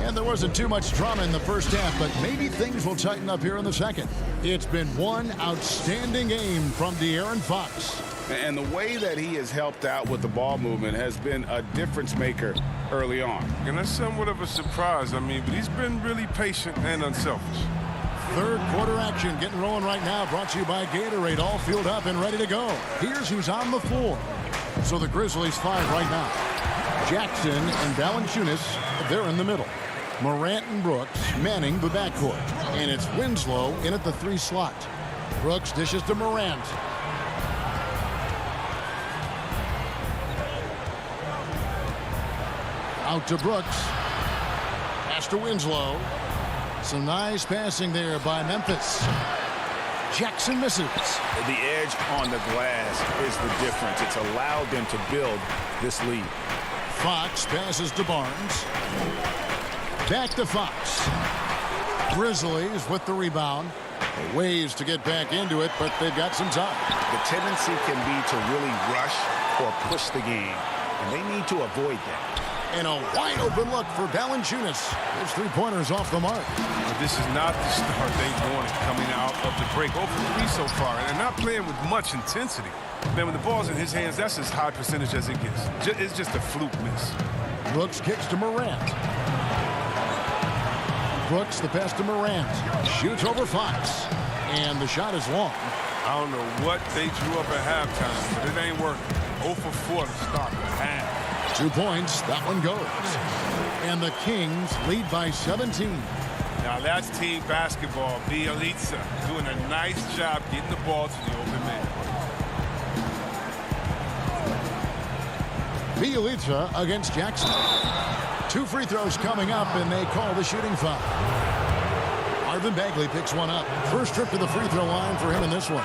Speaker 1: And there wasn't too much drama in the first half, but maybe things will tighten up here in the second. It's been one outstanding game from De'Aaron Fox.
Speaker 3: And the way that he has helped out with the ball movement has been a difference maker early on.
Speaker 12: And that's somewhat of a surprise, but he's been really patient and unselfish.
Speaker 1: Third quarter action getting rolling right now, brought to you by Gatorade, all fueled up and ready to go. Here's who's on the floor. So the Grizzlies 5 right now. Jackson and Valanciunas, they're in the middle. Morant and Brooks manning the backcourt. And it's Winslow in at the 3 slot. Brooks dishes to Morant. Out to Brooks. Pass to Winslow. Some nice passing there by Memphis. Jackson misses.
Speaker 3: The edge on the glass is the difference. It's allowed them to build this lead.
Speaker 1: Fox passes to Barnes. Back to Fox. Grizzlies with the rebound. Ways to get back into it, but they've got some time.
Speaker 3: The tendency can be to really rush or push the game, and they need to avoid that.
Speaker 1: And a wide open look for Valanciunas. His 3-pointers off the mark.
Speaker 12: But this is not the start they wanted coming out of the break. 0 for 3 so far, and they're not playing with much intensity. Man, when the ball's in his hands, that's as high percentage as it gets. It's just a fluke miss.
Speaker 1: Brooks kicks to Morant. Brooks, the pass to Morant. Shoots over Fox. And the shot is long.
Speaker 12: I don't know what they drew up at halftime, but it ain't working. 0 for 4 to start the half.
Speaker 1: 2 points. That one goes. And the Kings lead by 17.
Speaker 12: Now that's team basketball. Bielitsa doing a nice job getting the ball to the open man.
Speaker 1: Bielitsa against Jackson. 2 free throws coming up, and they call the shooting foul. Marvin Bagley picks one up. First trip to the free throw line for him in this one.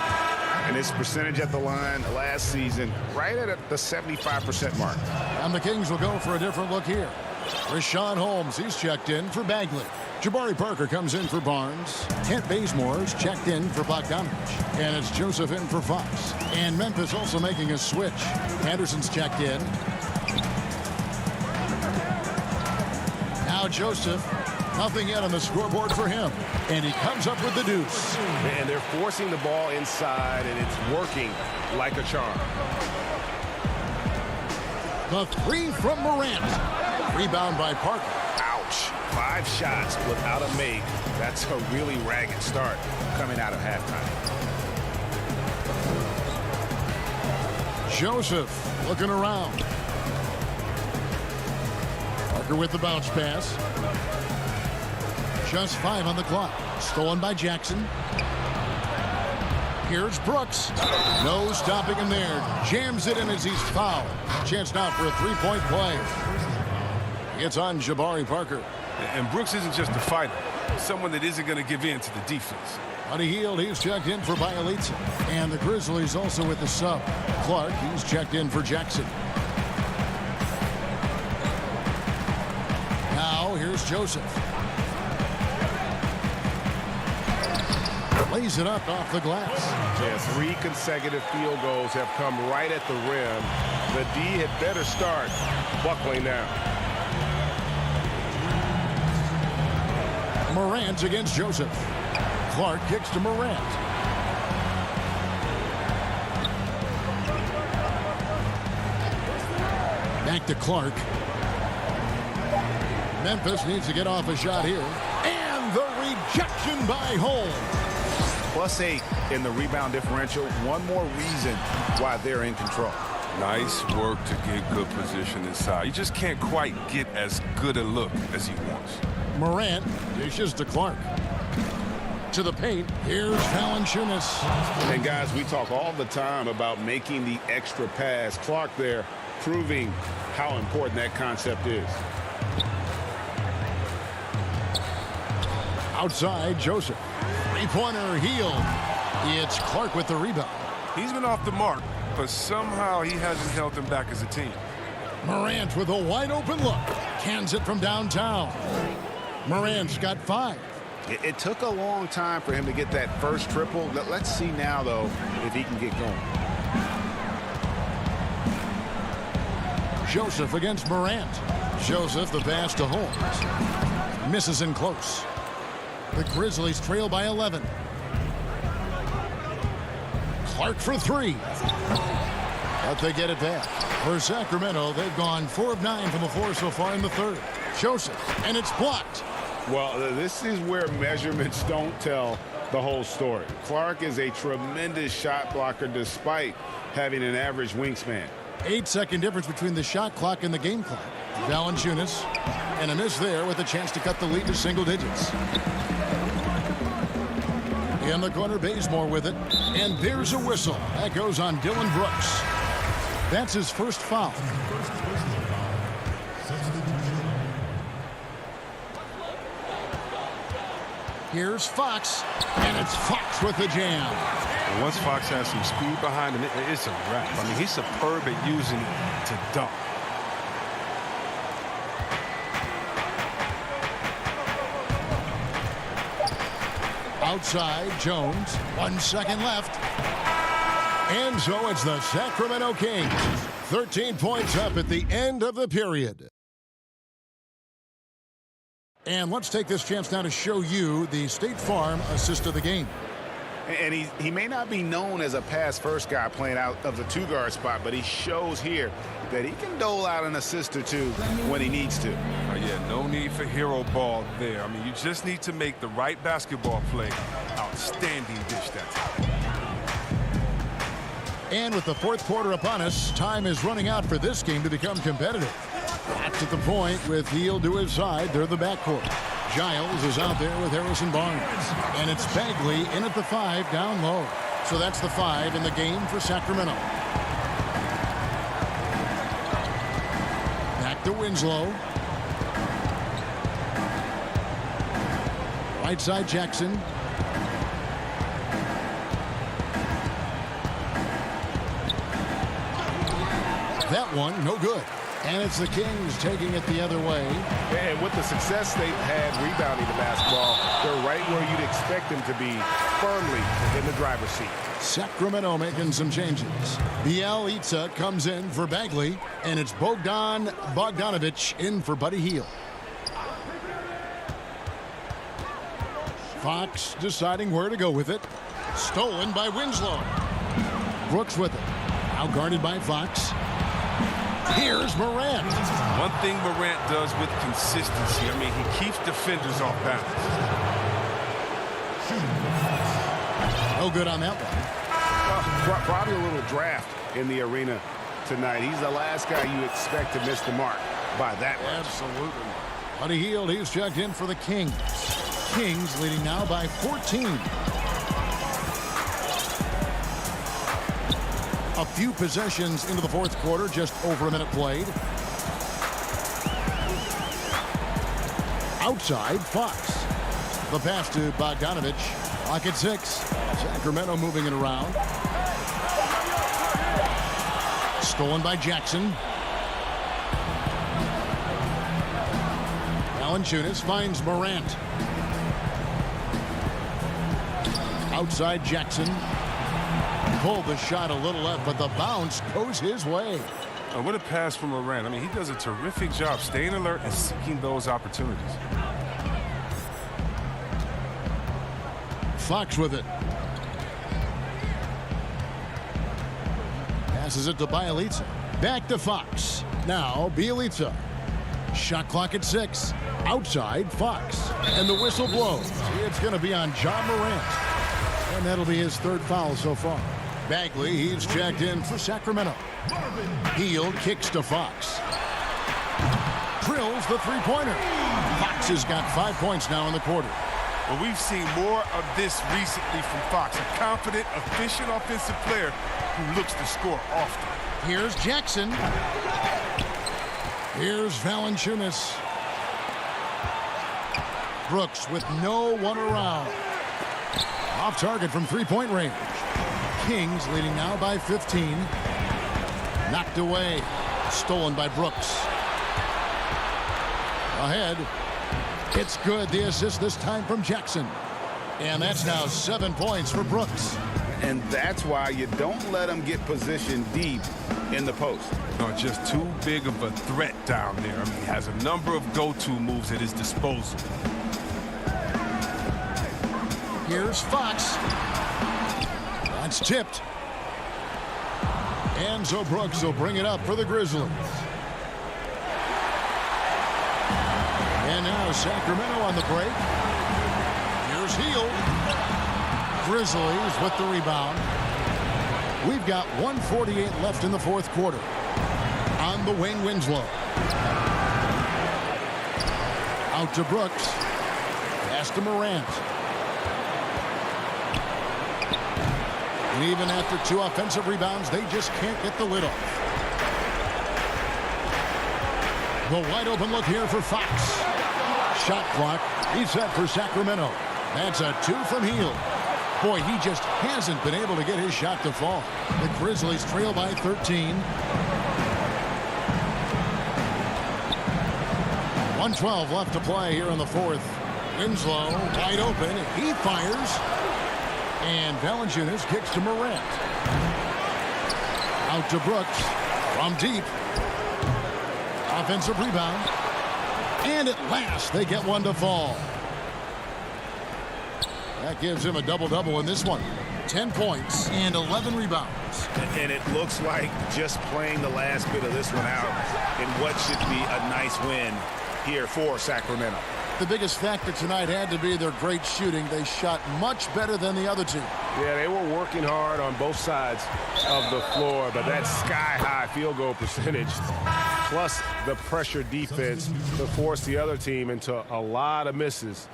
Speaker 3: And his percentage at the line last season, right at the 75% mark.
Speaker 1: And the Kings will go for a different look here. Rashawn Holmes, he's checked in for Bagley. Jabari Parker comes in for Barnes. Kent Bazemore's checked in for Bogdanovich. And it's Joseph in for Fox. And Memphis also making a switch. Anderson's checked in. Now Joseph. Nothing yet on the scoreboard for him. And he comes up with the deuce.
Speaker 3: And they're forcing the ball inside, and it's working like a charm.
Speaker 1: The 3 from Morant. Rebound by Parker.
Speaker 3: Ouch. 5 shots without a make. That's a really ragged start coming out of halftime.
Speaker 1: Joseph looking around. Parker with the bounce pass. Just 5 on the clock. Stolen by Jackson. Here's Brooks. No stopping him there. Jams it in as he's fouled. Chance now for a 3-point play. It's on Jabari Parker.
Speaker 12: And Brooks isn't just a fighter. Someone that isn't going to give in to the defense.
Speaker 1: Buddy Hield, he's checked in for Bielitsa. And the Grizzlies also with the sub. Clark, he's checked in for Jackson. Now here's Joseph. Lays it up off the glass.
Speaker 3: Yeah, 3 consecutive field goals have come right at the rim. The D had better start buckling down.
Speaker 1: Morant against Joseph. Clark kicks to Morant. Back to Clark. Memphis needs to get off a shot here. And the rejection by Holmes.
Speaker 3: +8 in the rebound differential. One more reason why they're in control.
Speaker 12: Nice work to get good position inside. You just can't quite get as good a look as he wants.
Speaker 1: Morant dishes to Clark. To the paint. Here's Valanciunas.
Speaker 3: And guys, we talk all the time about making the extra pass. Clark there proving how important that concept is.
Speaker 1: Outside, Joseph. Three-pointer, Hield. It's Clark with the rebound.
Speaker 12: He's been off the mark, but somehow he hasn't held them back as a team.
Speaker 1: Morant with a wide-open look. Cans it from downtown. Morant's got 5.
Speaker 3: It took a long time for him to get that first triple. Let's see now, though, if he can get going.
Speaker 1: Joseph against Morant. Joseph the pass to Holmes. Misses in close. The Grizzlies trail by 11. Clark for 3. But they get it back. For Sacramento, they've gone 4 of 9 from the floor so far in the third. Joseph, and it's blocked.
Speaker 3: Well, this is where measurements don't tell the whole story. Clark is a tremendous shot blocker despite having an average wingspan.
Speaker 1: 8-second difference between the shot clock and the game clock. Valanciunas, and a miss there with a chance to cut the lead to single digits. In the corner, Bazemore with it. And there's a whistle. That goes on Dylan Brooks. That's his first foul. Here's Fox. And it's Fox with the jam.
Speaker 12: And once Fox has some speed behind him, it's a wrap. I mean, he's superb at using it to dunk.
Speaker 1: Outside, Jones. 1 second left. And so it's the Sacramento Kings. 13 points up at the end of the period. And let's take this chance now to show you the State Farm assist of the game.
Speaker 3: And he may not be known as a pass-first guy playing out of the 2-guard spot, but he shows here that he can dole out an assist or two when he needs to.
Speaker 12: Yeah, no need for hero ball there. I mean, you just need to make the right basketball play. Outstanding dish that time.
Speaker 1: And with the fourth quarter upon us, time is running out for this game to become competitive. That's at the point with Hield to his side. They're the backcourt. Giles is out there with Harrison Barnes. And it's Bagley in at the 5 down low. So that's the 5 in the game for Sacramento. Back to Winslow. Right side Jackson. That one, no good. And it's the Kings taking it the other way.
Speaker 3: And with the success they've had rebounding the basketball, they're right where you'd expect them to be, firmly in the driver's seat.
Speaker 1: Sacramento making some changes. Bielitsa comes in for Bagley, and it's Bogdan Bogdanovic in for Buddy Hield. Fox deciding where to go with it. Stolen by Winslow. Brooks with it. Now guarded by Fox. Here's Morant.
Speaker 12: One thing Morant does with consistency, I mean, he keeps defenders off balance.
Speaker 1: No good on that one.
Speaker 3: Probably a little draft in the arena tonight. He's the last guy you expect to miss the mark by that much.
Speaker 1: Absolutely. Buddy Hield, he's checked in for the Kings. Kings leading now by 14. A few possessions into the fourth quarter, just over a minute played. Outside, Fox. The pass to Bogdanovic. Clock at 6. Sacramento moving it around. Stolen by Jackson. Valanciunas finds Morant. Outside Jackson. Pulled the shot a little left, but the bounce goes his way.
Speaker 12: What a pass from Morant. I mean, he does a terrific job staying alert and seeking those opportunities.
Speaker 1: Fox with it. Passes it to Bielitsa. Back to Fox. Now Bielitsa. Shot clock at 6. Outside Fox. And the whistle blows. It's going to be on John Morant. And that'll be his third foul so far. Bagley, he's checked in for Sacramento. Hield kicks to Fox. Drills the three-pointer. Fox has got 5 points now in the quarter.
Speaker 12: Well, we've seen more of this recently from Fox. A confident, efficient offensive player who looks to score often.
Speaker 1: Here's Jackson. Here's Valanciunas. Brooks with no one around. Off target from three-point range. Kings leading now by 15. Knocked away. Stolen by Brooks. Ahead. It's good. The assist this time from Jackson. And that's now 7 points for Brooks.
Speaker 3: And that's why you don't let him get positioned deep in the post.
Speaker 12: No, just too big of a threat down there. I mean, he has a number of go-to moves at his disposal.
Speaker 1: Here's Fox. That's tipped. And so Brooks will bring it up for the Grizzlies. And now Sacramento on the break. Here's Hield. Grizzlies with the rebound. We've got 1:48 left in the fourth quarter. On the wing, Winslow. Out to Brooks. Pass to Morant. And even after 2 offensive rebounds, they just can't get the lid off. The wide open look here for Fox. Shot clock reset for Sacramento. That's a 2 from Hield. Boy, he just hasn't been able to get his shot to fall. The Grizzlies trail by 13. 1:12 left to play here in the fourth. Winslow wide open. He fires. And Valanciunas kicks to Morant. Out to Brooks. From deep. Offensive rebound. And at last, they get one to fall. That gives him a double-double in this one. 10 points and 11 rebounds.
Speaker 3: And it looks like just playing the last bit of this one out in what should be a nice win here for Sacramento.
Speaker 1: The biggest factor tonight had to be their great shooting. They shot much better than the other team.
Speaker 6: Yeah, they were working hard on both sides of the floor, but that sky-high field goal percentage plus the pressure defense to force the other team into a lot of misses.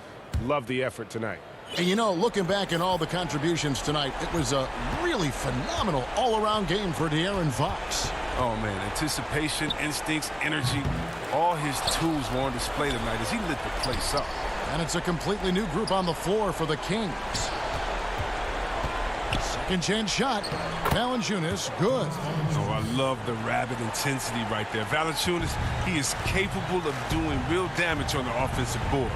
Speaker 6: Love the effort tonight.
Speaker 1: And you know, looking back at all the contributions tonight, it was a really phenomenal all-around game for De'Aaron Fox.
Speaker 12: Oh, man, anticipation, instincts, energy, all his tools were on display tonight as he lit the place up.
Speaker 1: And it's a completely new group on the floor for the Kings. Second chance shot. Valanciunas, good.
Speaker 12: Oh, I love the rabid intensity right there. Valanciunas, he is capable of doing real damage on the offensive boards.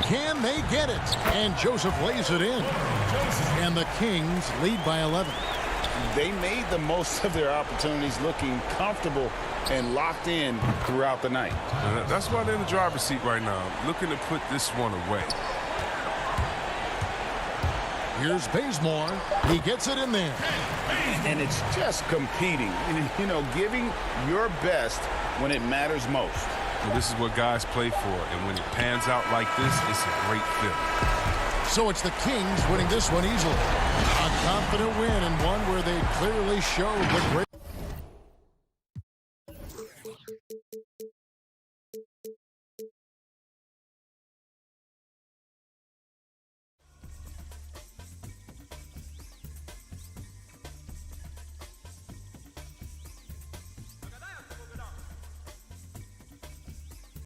Speaker 1: Can they get it? And Joseph lays it in. And the Kings lead by 11.
Speaker 3: They made the most of their opportunities, looking comfortable and locked in throughout the night.
Speaker 12: That's why they're in the driver's seat right now, looking to put this one away.
Speaker 1: Here's Bazemore. He gets it in there.
Speaker 3: And it's just competing, you know, giving your best when it matters most.
Speaker 12: Well, this is what guys play for, and when it pans out like this, it's a great feeling.
Speaker 1: So it's the Kings winning this one easily. A confident win and one where they clearly showed the great